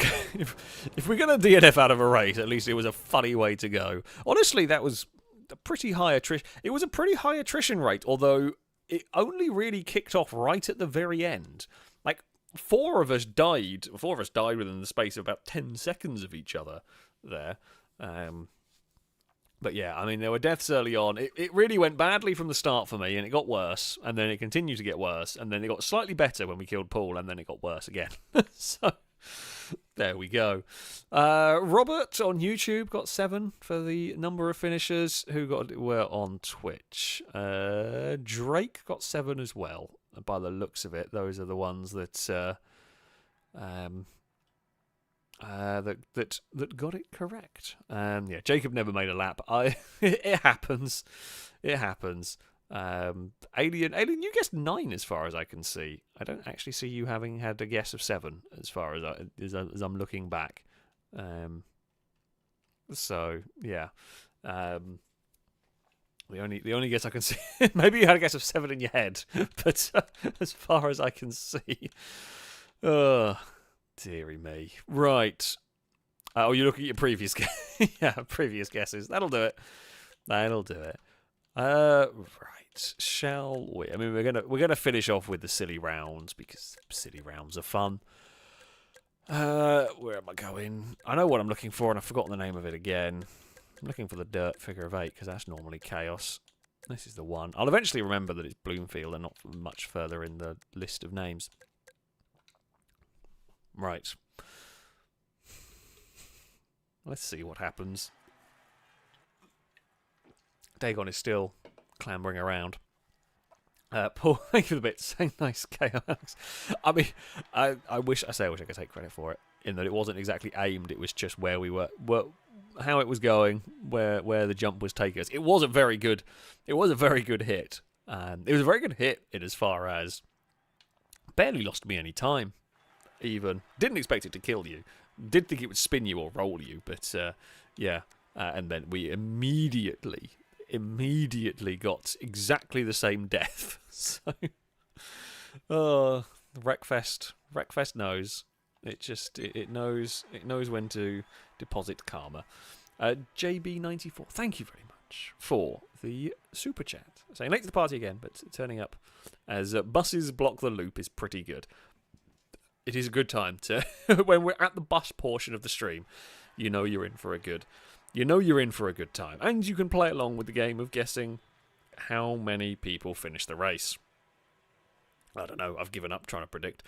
DNF out of a race, at least it was a funny way to go. Honestly, that was a pretty high attrition. It was a pretty high attrition rate, although it only really kicked off right at the very end. Like, four of us died within the space of about 10 seconds of each other there. But yeah, I mean, there were deaths early on. It really went badly from the start for me, and it got worse, and then it continued to get worse, and then it got slightly better when we killed Paul, and then it got worse again. So, there we go. Robert on YouTube got 7 for the number of finishers. Who were on Twitch? Drake got 7 as well. By the looks of it, those are the ones that that got it correct. Yeah, Jacob never made a lap. It happens. It happens. Alien, you guessed 9 as far as I can see. I don't actually see you having had a guess of 7 as far as I'm looking back. So yeah, the only guess I can see, maybe you had a guess of 7 in your head, but as far as I can see, oh dearie me. Right. Oh, you look at your previous previous guesses. That'll do it. Right, shall we? I mean, we're gonna finish off with the silly rounds, because silly rounds are fun. Where am I going? I know what I'm looking for, and I've forgotten the name of it again. I'm looking for the dirt figure of 8, because that's normally chaos. This is the one. I'll eventually remember that it's Bloomfield and not much further in the list of names. Right. Let's see what happens. Dagon is still clambering around. Paul, thank you for the bit. Saying nice chaos. I mean, I wish I could take credit for it, in that it wasn't exactly aimed. It was just where we were how it was going, where the jump was taking us. It was a very good hit. It was a very good hit in as far as barely lost me any time. Even didn't expect it to kill you. Did think it would spin you or roll you, but yeah. And then we immediately got exactly the same death. So, Wreckfest knows. It knows when to deposit karma. JB94, thank you very much for the super chat. Saying late to the party again, but turning up as buses block the loop is pretty good. It is a good time to when we're at the bus portion of the stream. You know you're in for a good time, and you can play along with the game of guessing how many people finish the race. I don't know, I've given up trying to predict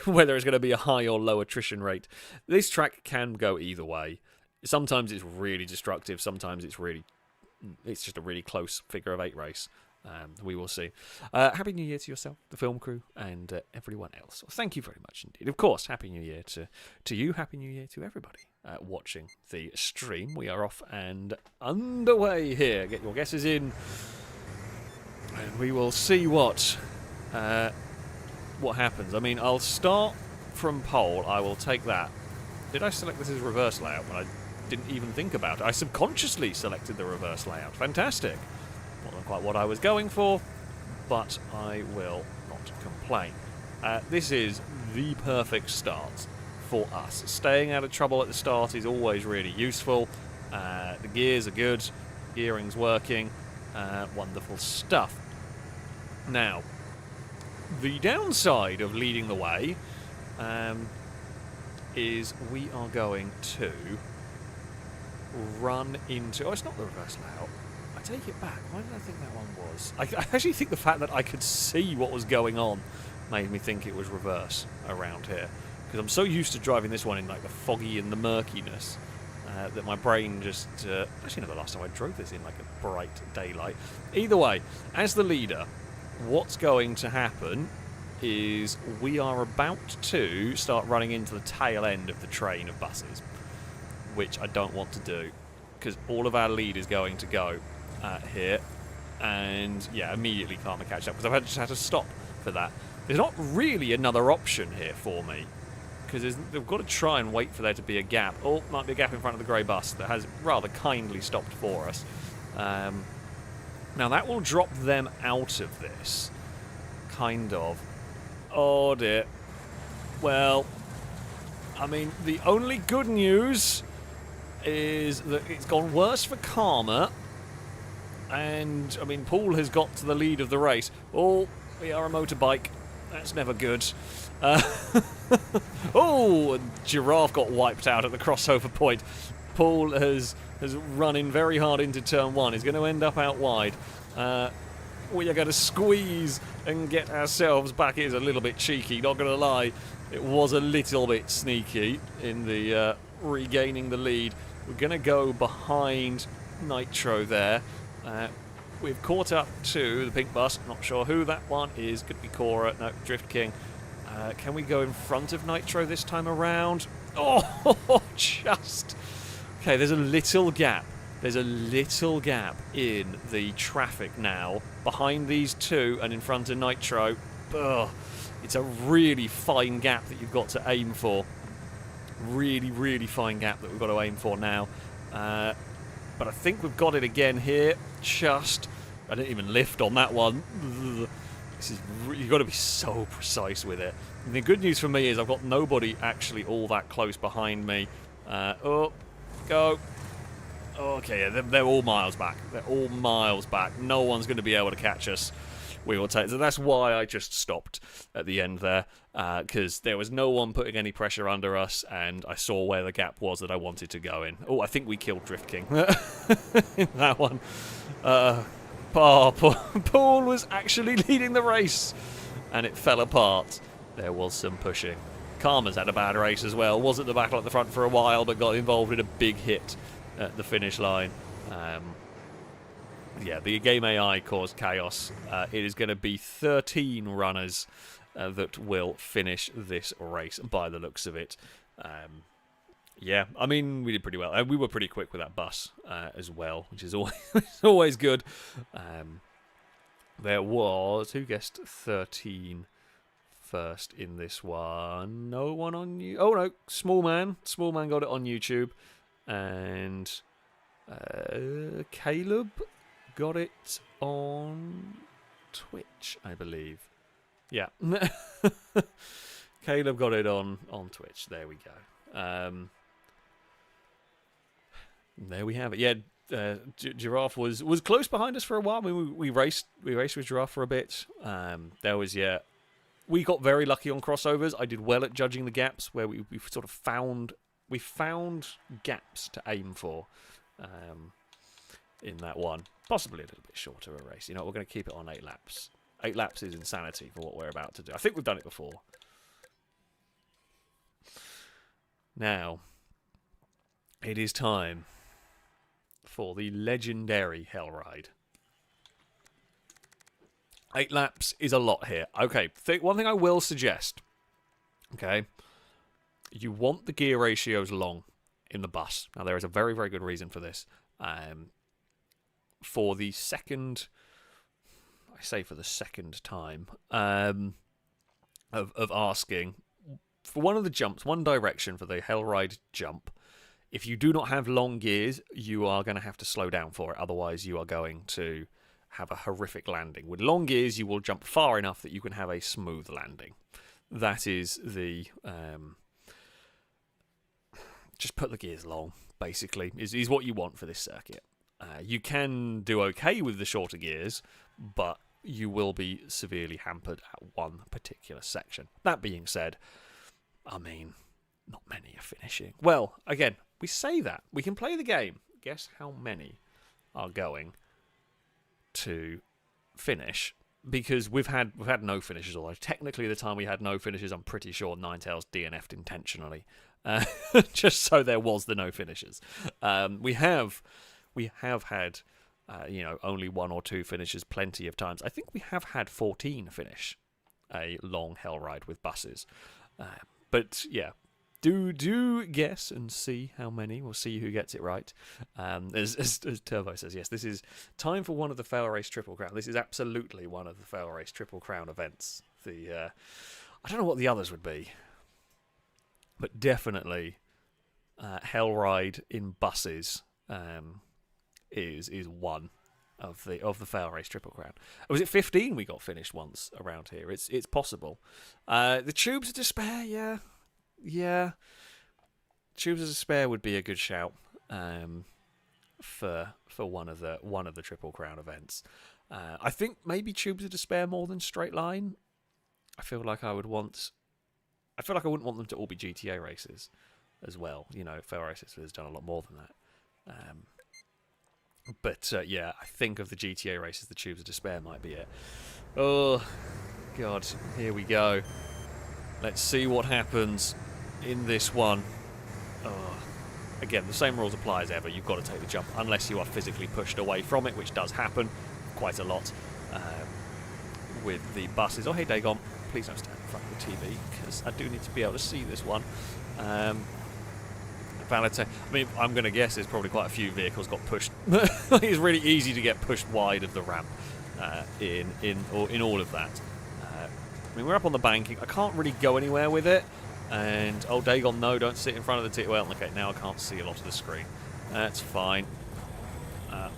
whether it's going to be a high or low attrition rate. This track can go either way. Sometimes it's really destructive, sometimes it's just a really close figure of 8 race. We will see. Happy New Year to yourself, the film crew, and everyone else. Thank you very much indeed. Of course, Happy New Year to you, Happy New Year to everybody watching the stream. We are off and underway here. Get your guesses in, and we will see what happens. I mean, I'll start from pole. I will take that. Did I select this as reverse layout when I didn't even think about it? I subconsciously selected the reverse layout. Fantastic. Wasn't quite what I was going for, but I will not complain. This is the perfect start for us. Staying out of trouble at the start is always really useful. The gears are good. Gearing's working. Wonderful stuff. Now, the downside of leading the way is we are going to run into... Oh, it's not the reverse layout. I take it back. Why did I think that one was? I actually think the fact that I could see what was going on made me think it was reverse around here. Because I'm so used to driving this one in like the foggy and the murkiness that my brain just... actually, no, the last time I drove this in like a bright daylight. Either way, as the leader, what's going to happen is we are about to start running into the tail end of the train of buses, which I don't want to do, because all of our lead is going to go here, and yeah, immediately can't catch up, because I've just had to stop for that. There's not really another option here for me, because they've got to try and wait for there to be a gap. Oh, might be a gap in front of the grey bus that has rather kindly stopped for us. Now that will drop them out of this, kind of. Oh dear. Well, I mean, the only good news is that it's gone worse for Karma, and I mean, Paul has got to the lead of the race. Oh, we are a motorbike. That's never good. Oh, Giraffe got wiped out at the crossover point. Paul has run in very hard into turn 1. He's going to end up out wide. We are going to squeeze and get ourselves back. It is a little bit cheeky, not going to lie. It was a little bit sneaky in the regaining the lead. We're going to go behind Nitro there. We've caught up to the pink bus. Not sure who that one is. Could be Cora. No, Drift King. Can we go in front of Nitro this time around? Oh, just... Okay, there's a little gap. There's a little gap in the traffic now behind these two and in front of Nitro. Ugh. It's a really fine gap that you've got to aim for. Really, really fine gap that we've got to aim for now. But I think we've got it again here. Just... I didn't even lift on that one. You've got to be so precise with it. And the good news for me is I've got nobody actually all that close behind me. Oh, go. Okay, yeah, they're all miles back. They're all miles back. No one's going to be able to catch us. We will take. So that's why I just stopped at the end there, because there was no one putting any pressure under us, and I saw where the gap was that I wanted to go in. Oh, I think we killed Drift King in that one. Paul was actually leading the race, and it fell apart. There was some pushing. Karma's had a bad race as well. Was at the battle at the front for a while, but got involved in a big hit at the finish line. Yeah, the game AI caused chaos. It is going to be 13 runners that will finish this race by the looks of it. Yeah, I mean, we did pretty well. We were pretty quick with that bus as well, which is always, always good. There was... Who guessed 13 first in this one? No one on you. Oh, no, Small Man. Small Man got it on YouTube. And Caleb got it on Twitch, I believe. Yeah. Caleb got it on Twitch. There we go. There we have it. Yeah, Giraffe was close behind us for a while. I mean, we raced with Giraffe for a bit. We got very lucky on crossovers. I did well at judging the gaps where we sort of found gaps to aim for in that one. Possibly a little bit shorter a race. You know, we're going to keep it on 8 laps. 8 laps is insanity for what we're about to do. I think we've done it before. Now, it is time for the legendary Hell Ride. 8 laps is a lot here. Okay, one thing I will suggest. Okay, you want the gear ratios long in the bus. Now, there is a very, very good reason for this. For the second time of asking, for one of the jumps, one direction for the Hell Ride jump, if you do not have long gears, you are going to have to slow down for it. Otherwise, you are going to have a horrific landing. With long gears, you will jump far enough that you can have a smooth landing. That is the... just put the gears long, basically, is what you want for this circuit. You can do okay with the shorter gears, but you will be severely hampered at one particular section. That being said, I mean, not many are finishing. Well, again, we say that. We can play the game. Guess how many are going to finish? Because we've had no finishes, although technically the time we had no finishes, I'm pretty sure Ninetales DNF'd intentionally. Just so there was the no finishes. We have had, only 1 or 2 finishes plenty of times. I think we have had 14 finish a long Hell Ride with buses. But yeah, do guess and see how many. We'll see who gets it right. As Turbo says, yes, this is time for one of the FailRace Triple Crown. This is absolutely one of the FailRace Triple Crown events. I don't know what the others would be, but definitely Hell Ride in buses is one of the FailRace Triple Crown. Was it 15 we got finished once around here? It's possible. The Tubes of Despair, yeah. Tubes of Despair would be a good shout for one of the Triple Crown events. I think maybe Tubes of Despair more than Straight Line. I feel like I wouldn't want them to all be GTA races as well. You know, FailRace has done a lot more than that. But yeah, I think of the GTA races, the Tubes of Despair might be it. Oh, God, here we go. Let's see what happens in this one. Oh. Again, the same rules apply as ever. You've got to take the jump unless you are physically pushed away from it, which does happen quite a lot with the buses. Oh, hey, Dagon, please don't stand in front of the TV, because I do need to be able to see this one. Valete. I mean, I'm going to guess there's probably quite a few vehicles got pushed. It's really easy to get pushed wide of the ramp in all of that. I mean, we're up on the banking. I can't really go anywhere with it. And, oh, Dagon, no, don't sit in front of the Well, okay, now I can't see a lot of the screen. That's fine.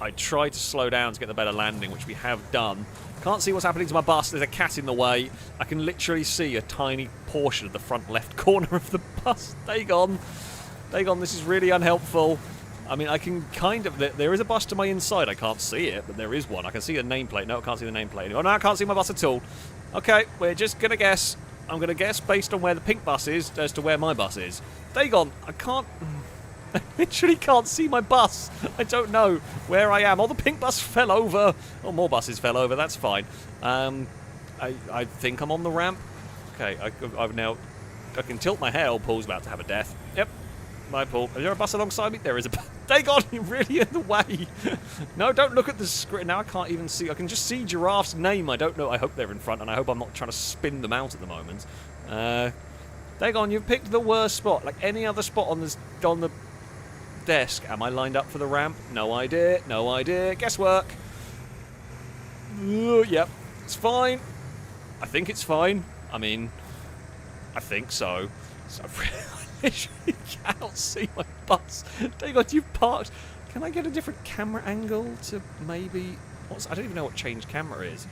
I tried to slow down to get the better landing, which we have done. Can't see what's happening to my bus. There's a cat in the way. I can literally see a tiny portion of the front left corner of the bus. Dagon, this is really unhelpful. I mean, I can kind of... There is a bus to my inside. I can't see it, but there is one. I can see the nameplate. No, I can't see the nameplate anymore. No, I can't see my bus at all. Okay, we're just going to guess. I'm going to guess based on where the pink bus is as to where my bus is. Dagon, I can't... I literally can't see my bus. I don't know where I am. Oh, the pink bus fell over. Oh, more buses fell over. That's fine. I think I'm on the ramp. Okay, I've now... I can tilt my hair. Oh, Paul's about to have a death. Yep. My Paul. Is there a bus alongside me? There is a bus. Dagon, you're really in the way. No, don't look at the screen. Now I can't even see. I can just see Giraffe's name. I don't know. I hope they're in front, and I hope I'm not trying to spin them out at the moment. Dagon, you've picked the worst spot. Like any other spot on the desk. Am I lined up for the ramp? No idea. No idea. Guesswork. Yep. It's fine. I think it's fine. I mean, I think so. So I literally cannot see my bus. Dagon, you've parked. Can I get a different camera angle to maybe... I don't even know what change camera is.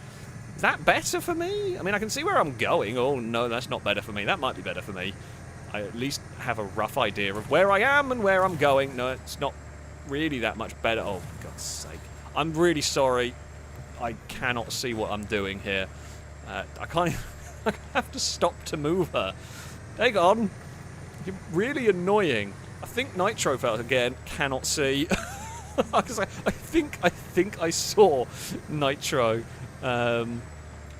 that better for me? I mean, I can see where I'm going. Oh, no, that's not better for me. That might be better for me. I at least have a rough idea of where I am and where I'm going. No, it's not really that much better. Oh, for God's sake. I'm really sorry. I cannot see what I'm doing here. I can't I have to stop to move her. Hang on. You're really annoying. I think Nitro felt again. Cannot see. I think I saw Nitro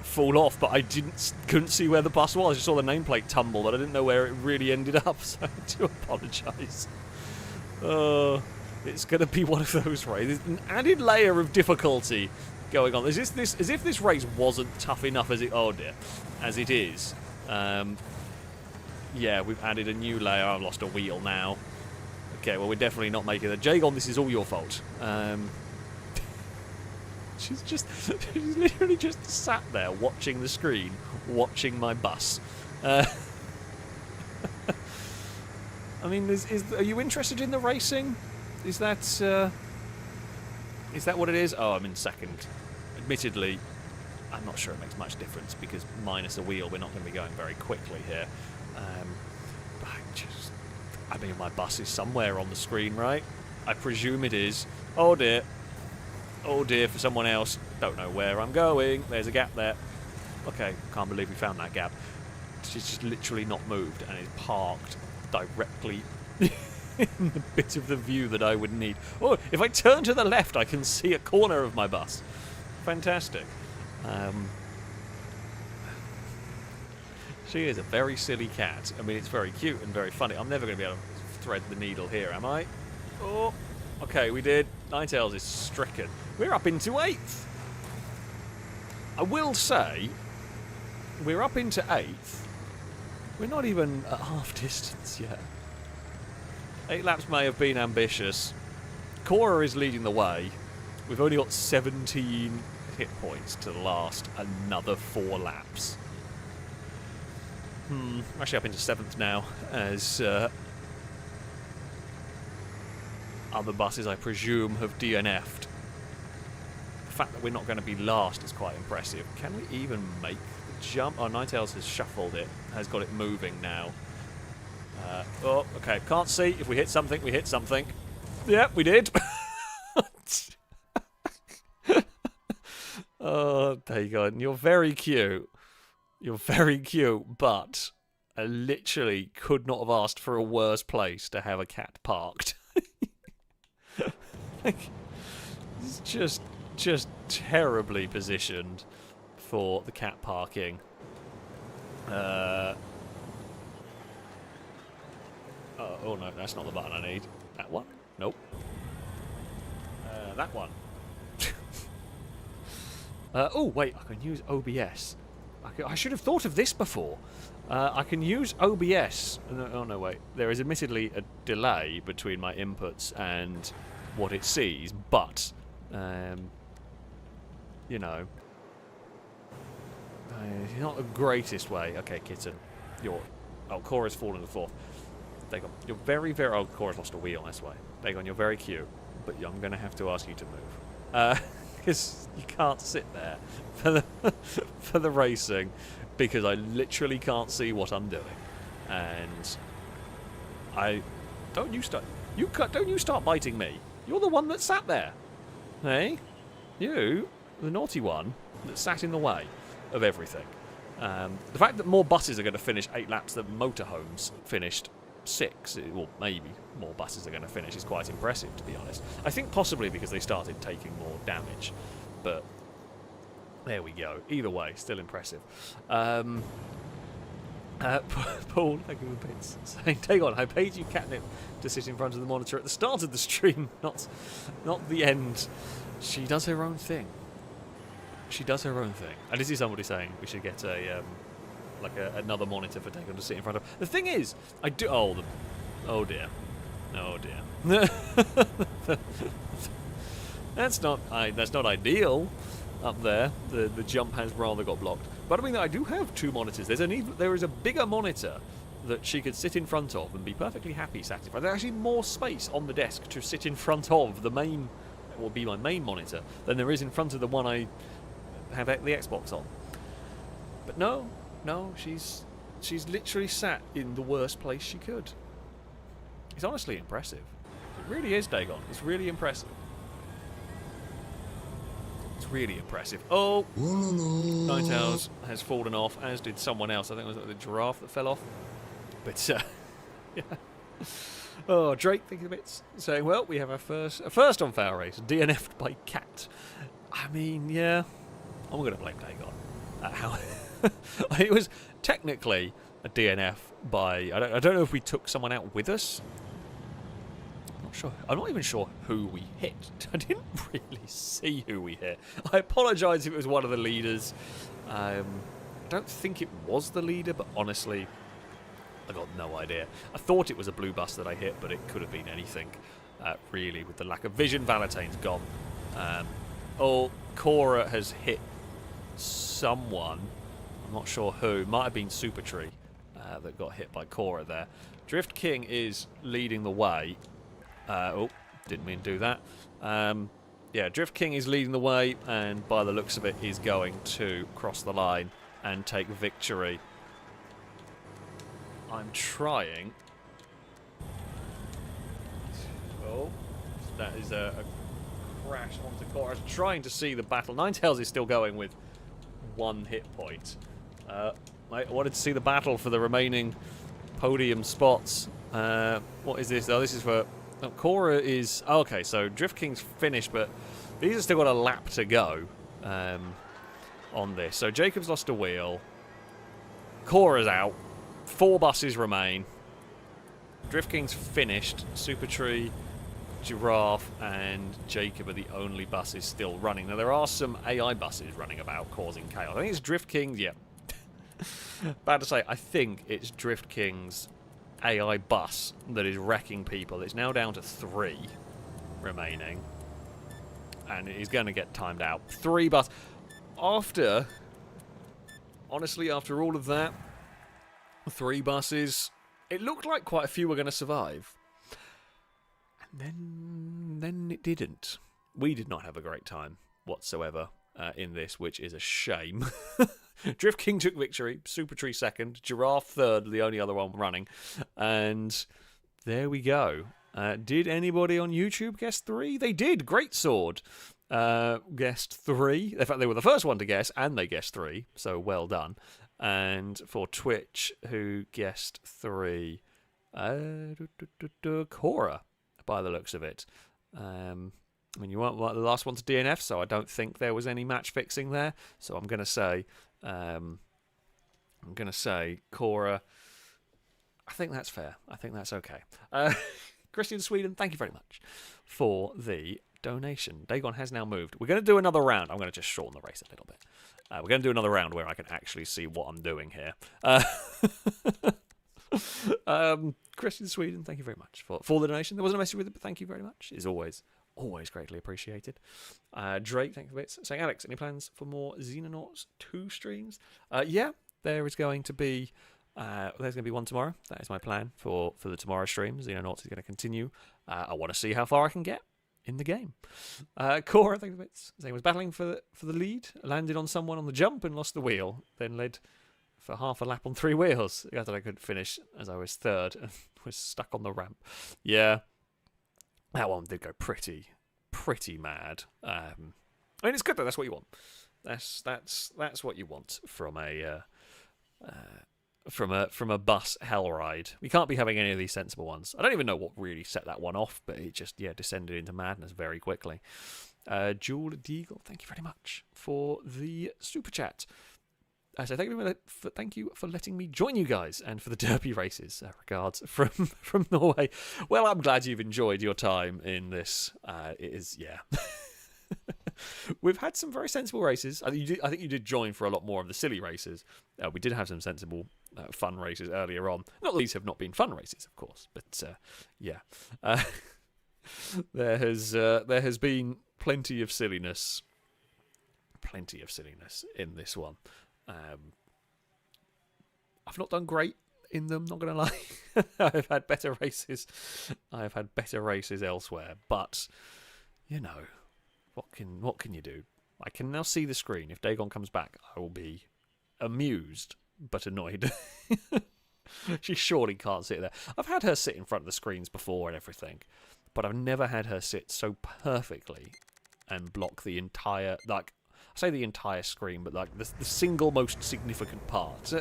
fall off, but I couldn't see where the bus was. I just saw the nameplate tumble, but I didn't know where it really ended up, so I do apologise. It's going to be one of those races. There's an added layer of difficulty going on. As if this race wasn't tough enough as it is. Yeah, we've added a new layer. I've lost a wheel now. Okay, well, we're definitely not making it. Jagon, this is all your fault. She's literally just sat there watching the screen, watching my bus. I mean, are you interested in the racing? Is that what it is? Oh, I'm in second. Admittedly, I'm not sure it makes much difference because minus a wheel, we're not going to be going very quickly here. But I mean, my bus is somewhere on the screen, right? I presume it is. Oh dear. Oh dear, for someone else. Don't know where I'm going. There's a gap there. Okay, can't believe we found that gap. She's just literally not moved and is parked directly in the bit of the view that I would need. Oh, if I turn to the left, I can see a corner of my bus. Fantastic. She is a very silly cat. I mean, it's very cute and very funny. I'm never going to be able to thread the needle here, am I? Oh, okay, we did. Ninetales is stricken. We're up into 8th. I will say, we're up into 8th. We're not even at half distance yet. 8 laps may have been ambitious. Cora is leading the way. We've only got 17 hit points to last another 4 laps. We're actually up into 7th now, as other buses, I presume, have DNF'd. The fact that we're not going to be last is quite impressive. Can we even make the jump? Oh, Ninetales has shuffled it, has got it moving now. Oh, okay, can't see. If we hit something, we hit something. Yep, we did. Oh, there you go. And you're very cute. You're very cute, but I literally could not have asked for a worse place to have a cat parked. It's just terribly positioned for the cat parking. Oh no, that's not the button I need. That one? Nope. That one. Oh wait, I can use OBS. I should have thought of this before. I can use OBS. Oh no, wait. There is admittedly a delay between my inputs and what it sees, but you know, not the greatest way. Okay, kitten, Cora's fallen to 4th. Dagon, you're very, very. Oh, Cora's lost a wheel. That's why. Dagon, you're very cute, but I'm going to have to ask you to move. Because you can't sit there for the racing, because I literally can't see what I'm doing, and don't you start biting me. You're the one that sat there, hey? You, the naughty one that sat in the way of everything. The fact that more buses are going to finish 8 laps than Motorhomes finished 6, or maybe more buses are going to finish, is quite impressive, to be honest. I think possibly because they started taking more damage, but there we go. Either way, still impressive. Paul, thank you for bits, saying, take on, I paid you catnip to sit in front of the monitor at the start of the stream, not the end. She does her own thing. She does her own thing. I did see somebody saying we should get another monitor for Dagon to sit in front of. The thing is, I do. Oh dear. Oh dear. That's not ideal up there. The jump has rather got blocked. But I mean, I do have 2 monitors. There is a bigger monitor that she could sit in front of and be perfectly happy, satisfied. There's actually more space on the desk to sit in front of the main, will be my main monitor, than there is in front of the one I have the Xbox on. But no, she's literally sat in the worst place she could. It's honestly impressive. It really is, Dagon. It's really impressive. It's really impressive. Oh! Ninetales has fallen off, as did someone else. I think it was the giraffe that fell off. But, yeah. Oh, Drake, thinking of it, saying, well, we have our first on FailRace, DNF'd by Cat. I mean, yeah, I'm going to blame Dagon. How it was technically a DNF by, I don't know if we took someone out with us. I'm not sure. I'm not even sure who we hit. I didn't really see who we hit. I apologise if it was one of the leaders. I don't think it was the leader, but honestly, I got no idea. I thought it was a blue bus that I hit, but it could have been anything, really, with the lack of vision. Valentine's gone. Cora has hit someone. I'm not sure who. Might have been Super Tree that got hit by Cora there. Drift King is leading the way. Didn't mean to do that. Yeah, Drift King is leading the way, and by the looks of it, is going to cross the line and take victory. I'm trying. Oh, that is a crash onto Cora. I was trying to see the battle. Ninetales is still going with 1 hit point. I wanted to see the battle for the remaining podium spots. What is this? Oh, this is for... Cora is... Oh, okay, so Drift King's finished, but these have still got a lap to go on this. So Jacob's lost a wheel. Cora's out. 4 buses remain. Drift King's finished. Super Tree, Giraffe, and Jacob are the only buses still running. Now, there are some AI buses running about causing chaos. I think it's Drift King's... Yeah. Bad to say, I think it's Drift King's AI bus that is wrecking people. It's now down to 3 remaining. And it is going to get timed out. 3 bus... Honestly, after all of that, 3 buses, it looked like quite a few were going to survive. And then it didn't. We did not have a great time whatsoever in this, which is a shame. Drift King took victory, Super Tree second, Giraffe third, the only other one running. And there we go. Did anybody on YouTube guess 3? They did. Great Sword guessed 3. In fact, they were the first one to guess, and they guessed 3. So well done. And for Twitch, who guessed 3? Cora, by the looks of it. I mean, you weren't the last one to DNF, so I don't think there was any match fixing there. So I'm going to say Cora. I think that's fair. I think that's okay. Christian Sweden, thank you very much for the donation. Dagon has now moved. We're going to do another round. I'm going to just shorten the race a little bit. We're going to do another round where I can actually see what I'm doing here. Christian Sweden, thank you very much for the donation. There wasn't a message with it, but thank you very much. It's always greatly appreciated. Drake, thank you for bits. Saying, Alex, any plans for more Xenonauts 2 streams? Yeah, there is going to be... there's going to be one tomorrow. That is my plan for the tomorrow stream. Xenonauts is going to continue. I want to see how far I can get in the game. Cora, thank you for bits. Saying, was battling for the lead, landed on someone on the jump and lost the wheel, then led for half a lap on 3 wheels. I thought I could finish as I was third and was stuck on the ramp. Yeah, that one did go pretty mad. I mean, it's good though. That's what you want. That's what you want from a bus hell ride. We can't be having any of these sensible ones. I don't even know what really set that one off, but it just descended into madness very quickly. Jewel Deagle, thank you very much for the super chat. So thank you for letting me join you guys and for the derby races. Regards from Norway. Well, I'm glad you've enjoyed your time in this. It is, yeah. We've had some very sensible races. I think you did join for a lot more of the silly races. We did have some sensible, fun races earlier on. Not that these have not been fun races, of course, but yeah. There has been plenty of silliness in this one. I've not done great in them, not going to lie. I've had better races. I've had better races elsewhere, but you know, what can you do? I can now see the screen. If Dagon comes back, I will be amused, but annoyed. She surely can't sit there. I've had her sit in front of the screens before and everything, but I've never had her sit so perfectly and block the entire, like, I say the entire screen, but like the single most significant part.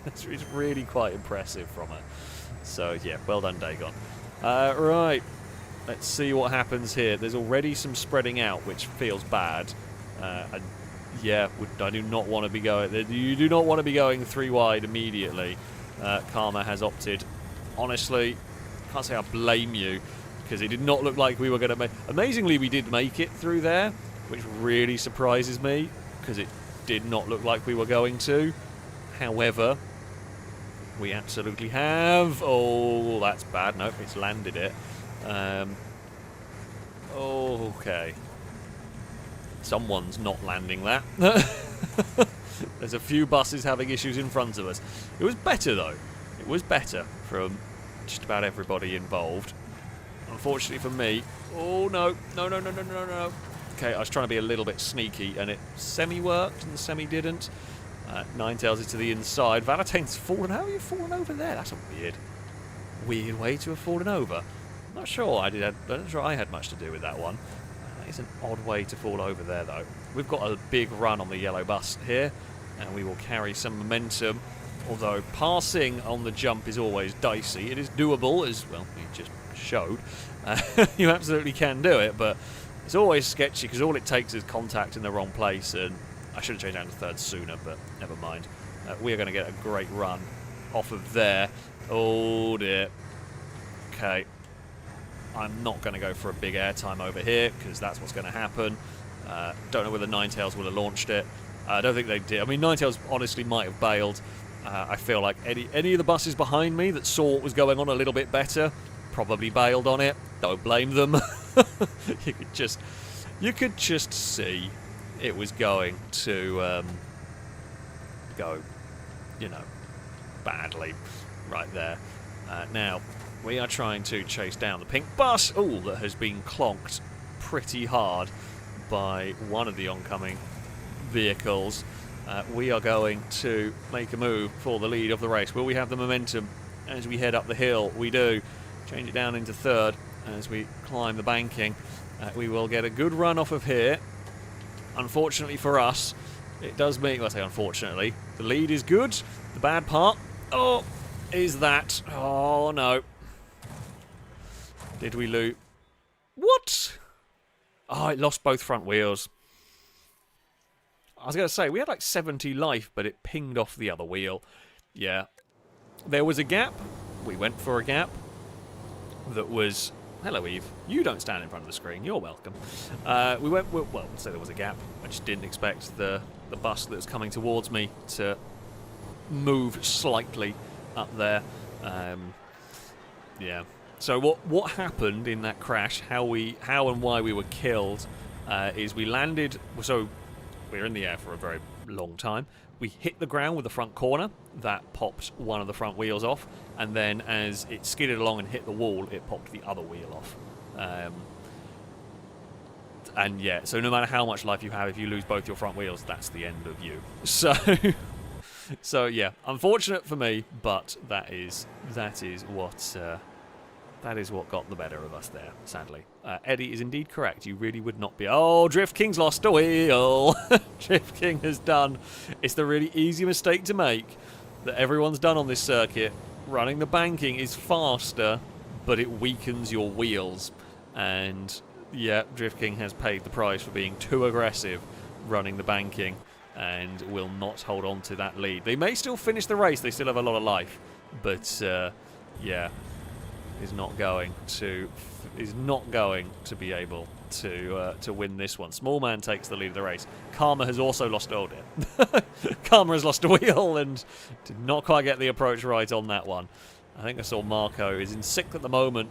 It's really quite impressive from her. So yeah, well done, Dagon. Right, let's see what happens here. There's already some spreading out, which feels bad. And yeah, I do not want to be going. You do not want to be going 3 wide immediately. Karma has opted. Honestly, can't say I blame you, because it did not look like we were going to make. Amazingly, we did make it through there, which really surprises me, because it did not look like we were going to. However, we absolutely have. Oh, that's bad. Nope, it's landed it. Okay. Someone's not landing that. There's a few buses having issues in front of us. It was better, though. It was better from just about everybody involved. Unfortunately for me... Oh, no. No. Okay, I was trying to be a little bit sneaky, and it semi-worked, and the semi didn't. Ninetales is to the inside. Valentine's fallen. How have you fallen over there? That's a weird way to have fallen over. I'm not sure I'm not sure I had much to do with that one. That is an odd way to fall over there, though. We've got a big run on the yellow bus here, and we will carry some momentum. Although passing on the jump is always dicey. It is doable, as well, you just showed. You absolutely can do it, but it's always sketchy because all it takes is contact in the wrong place, and I should have changed down to third sooner, but never mind. We are going to get a great run off of there. Oh dear. Okay. I'm not going to go for a big airtime over here, because that's what's going to happen. Don't know whether Ninetales would have launched it. I don't think they did. I mean, Ninetales honestly might have bailed. I feel like any of the buses behind me that saw what was going on a little bit better probably bailed on it. Don't blame them. You could just see it was going to go, badly right there. Now, we are trying to chase down the pink bus. That has been clonked pretty hard by one of the oncoming vehicles. We are going to make a move for the lead of the race. Will we have the momentum as we head up the hill? We do. Change it down into third as we climb the banking. We will get a good run off of here. Unfortunately for us, it does mean, well, I say unfortunately, the lead is good. The bad part, is that, no. Did we lose? What? It lost both front wheels. I was going to say, we had like 70 life, but it pinged off the other wheel. Yeah. There was a gap. We went for a gap. That was... Hello, Eve. You don't stand in front of the screen. You're welcome. We went... Well, so there was a gap. I just didn't expect the bus that was coming towards me to move slightly up there. Yeah. So what happened in that crash, how and why we were killed, is we landed... So we were in the air for a very long time. We hit the ground with the front corner. That popped one of the front wheels off. And then as it skidded along and hit the wall, it popped the other wheel off. And yeah, so no matter how much life you have, if you lose both your front wheels, that's the end of you. So yeah, unfortunate for me, but that is what got the better of us there, sadly. Eddie is indeed correct. You really would not be... Oh, Drift King's lost a wheel. Drift King has done... It's the really easy mistake to make that everyone's done on this circuit. Running the banking is faster, but it weakens your wheels. And, yeah, Drift King has paid the price for being too aggressive running the banking and will not hold on to that lead. They may still finish the race. They still have a lot of life. But, yeah... is not going to be able to win this one. Small Man takes the lead of the race. Karma has also lost... Oh dear. Karma has lost a wheel and did not quite get the approach right on that one. I think I saw Marco is in 6th at the moment,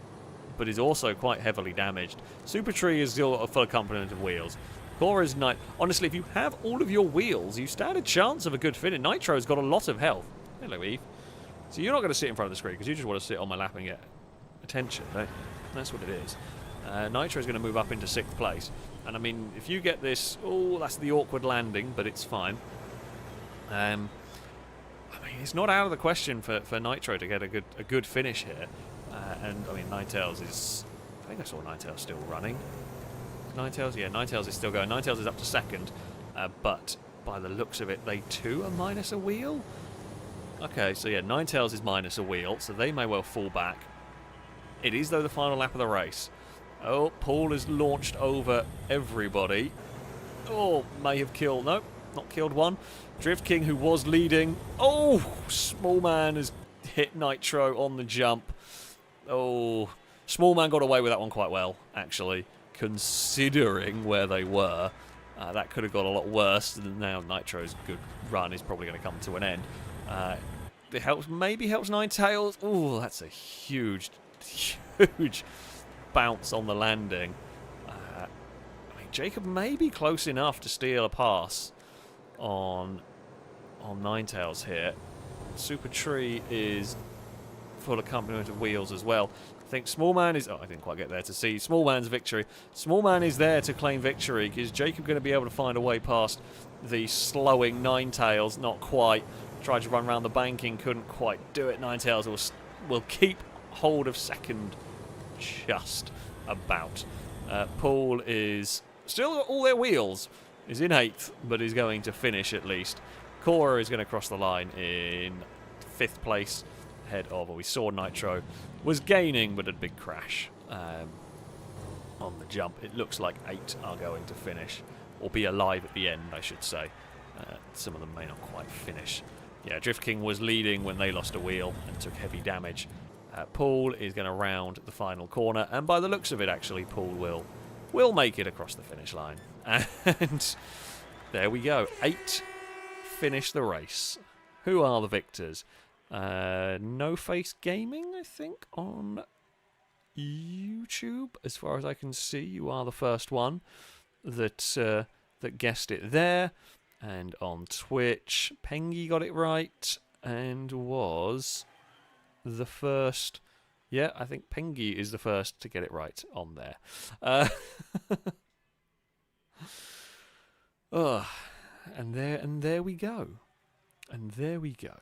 but is also quite heavily damaged. Super Tree is still a full complement of wheels. Cora is... Honestly, if you have all of your wheels, you stand a chance of a good finish. Nitro's got a lot of health. Hello, Eve. So you're not going to sit in front of the screen because you just want to sit on my lap and get... attention, right? That's what it is. Nitro's going to move up into 6th place. And I mean, if you get this... Oh, that's the awkward landing, but it's fine. I mean, it's not out of the question for Nitro to get a good finish here. And, I mean, Ninetales is... I think I saw Ninetales still running. Ninetales? Yeah, Ninetales is still going. Ninetales is up to 2nd. But by the looks of it, they too are minus a wheel? Okay, so yeah, Ninetales is minus a wheel, so they may well fall back. It is, though, the final lap of the race. Oh, Paul has launched over everybody. Oh, may have killed... Nope, not killed one. Drift King, who was leading. Oh, Small Man has hit Nitro on the jump. Oh, Small Man got away with that one quite well, actually, considering where they were. That could have got a lot worse. Now Nitro's good run is probably going to come to an end. It maybe helps Ninetales. Oh, that's a huge bounce on the landing. I mean, Jacob may be close enough to steal a pass on Ninetales here. Super Tree is full accompaniment of wheels as well. I think Small Man is... Oh, I didn't quite get there to see Small Man's victory. Small Man is there to claim victory. Is Jacob going to be able to find a way past the slowing Ninetales? Not quite. Tried to run around the banking, couldn't quite do it. Ninetales will keep hold of 2nd just about. Paul is still got all their wheels. Is in 8th, but is going to finish at least. Cora is going to cross the line in 5th place. Ahead of, we saw Nitro was gaining, but a big crash on the jump. It looks like 8 are going to finish, or be alive at the end, I should say. Some of them may not quite finish. Yeah, Drift King was leading when they lost a wheel and took heavy damage. Paul is going to round the final corner, and by the looks of it, actually, Paul will make it across the finish line. And there we go. 8 finish the race. Who are the victors? No Face Gaming, I think, on YouTube. As far as I can see, you are the first one that guessed it there. And on Twitch, Pengy got it right and was the first. Yeah, I think Pengy is the first to get it right on there. And there we go. And there we go.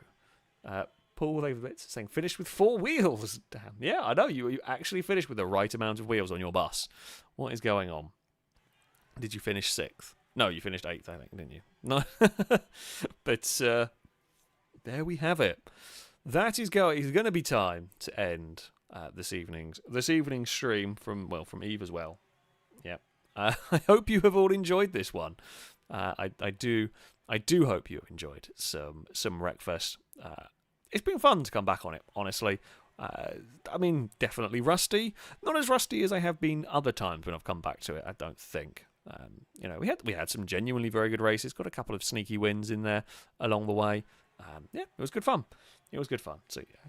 Paul over bits saying finished with 4 wheels. Damn. Yeah, I know you actually finished with the right amount of wheels on your bus. What is going on? Did you finish 6th? No, you finished 8th, I think, didn't you? No. But there we have it. That is going to be time to end this evening's stream from Eve as well. Yeah. I hope you have all enjoyed this one. I do hope you enjoyed some Wreckfest. It's been fun to come back on it, honestly. I mean, definitely rusty. Not as rusty as I have been other times when I've come back to it, I don't think. We had some genuinely very good races. Got a couple of sneaky wins in there along the way. Yeah, it was good fun. So yeah,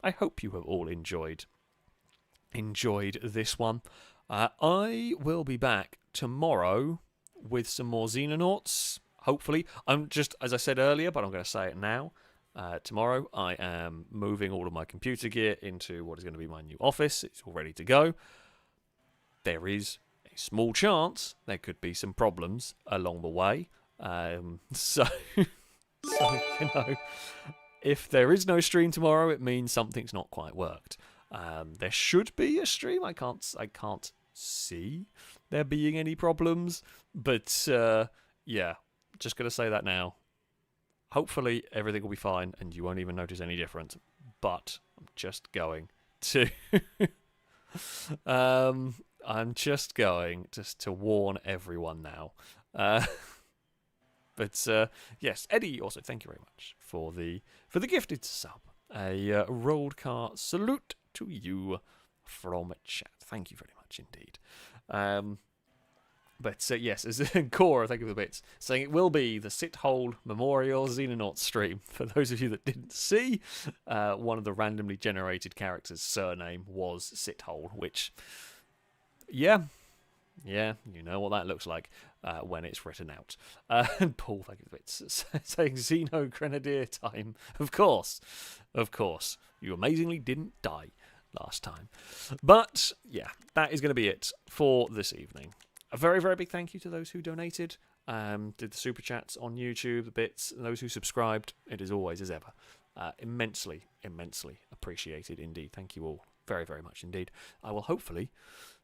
I hope you have all enjoyed this one. I will be back tomorrow with some more Xenonauts. Hopefully, I'm just, as I said earlier, but I'm going to say it now. Tomorrow, I am moving all of my computer gear into what is going to be my new office. It's all ready to go. There is a small chance there could be some problems along the way. So if there is no stream tomorrow, it means something's not quite worked. There should be a stream. I can't see there being any problems. But yeah, just going to say that now. Hopefully everything will be fine and you won't even notice any difference. But I'm just going to I'm just going to warn everyone now. But yes, Eddie, also thank you very much for the gifted sub. A rolled car salute to you from chat. Thank you very much indeed. But yes, as Cora, thank you for the bits, saying it will be the Sithole Memorial Xenonaut stream. For those of you that didn't see, one of the randomly generated characters' surname was Sithole, which, yeah, you know what that looks like when it's written out. And Paul, thank you for the bits, saying Xeno Grenadier time. Of course, you amazingly didn't die. last time. But, yeah, that is going to be it for this evening. A very, very big thank you to those who donated, did the super chats on YouTube, the bits, and those who subscribed. It is always, as ever, immensely, immensely appreciated indeed. Thank you all very, very much indeed. I will hopefully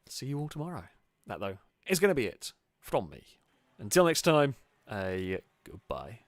see you all tomorrow. That, though, is going to be it from me. Until next time, goodbye.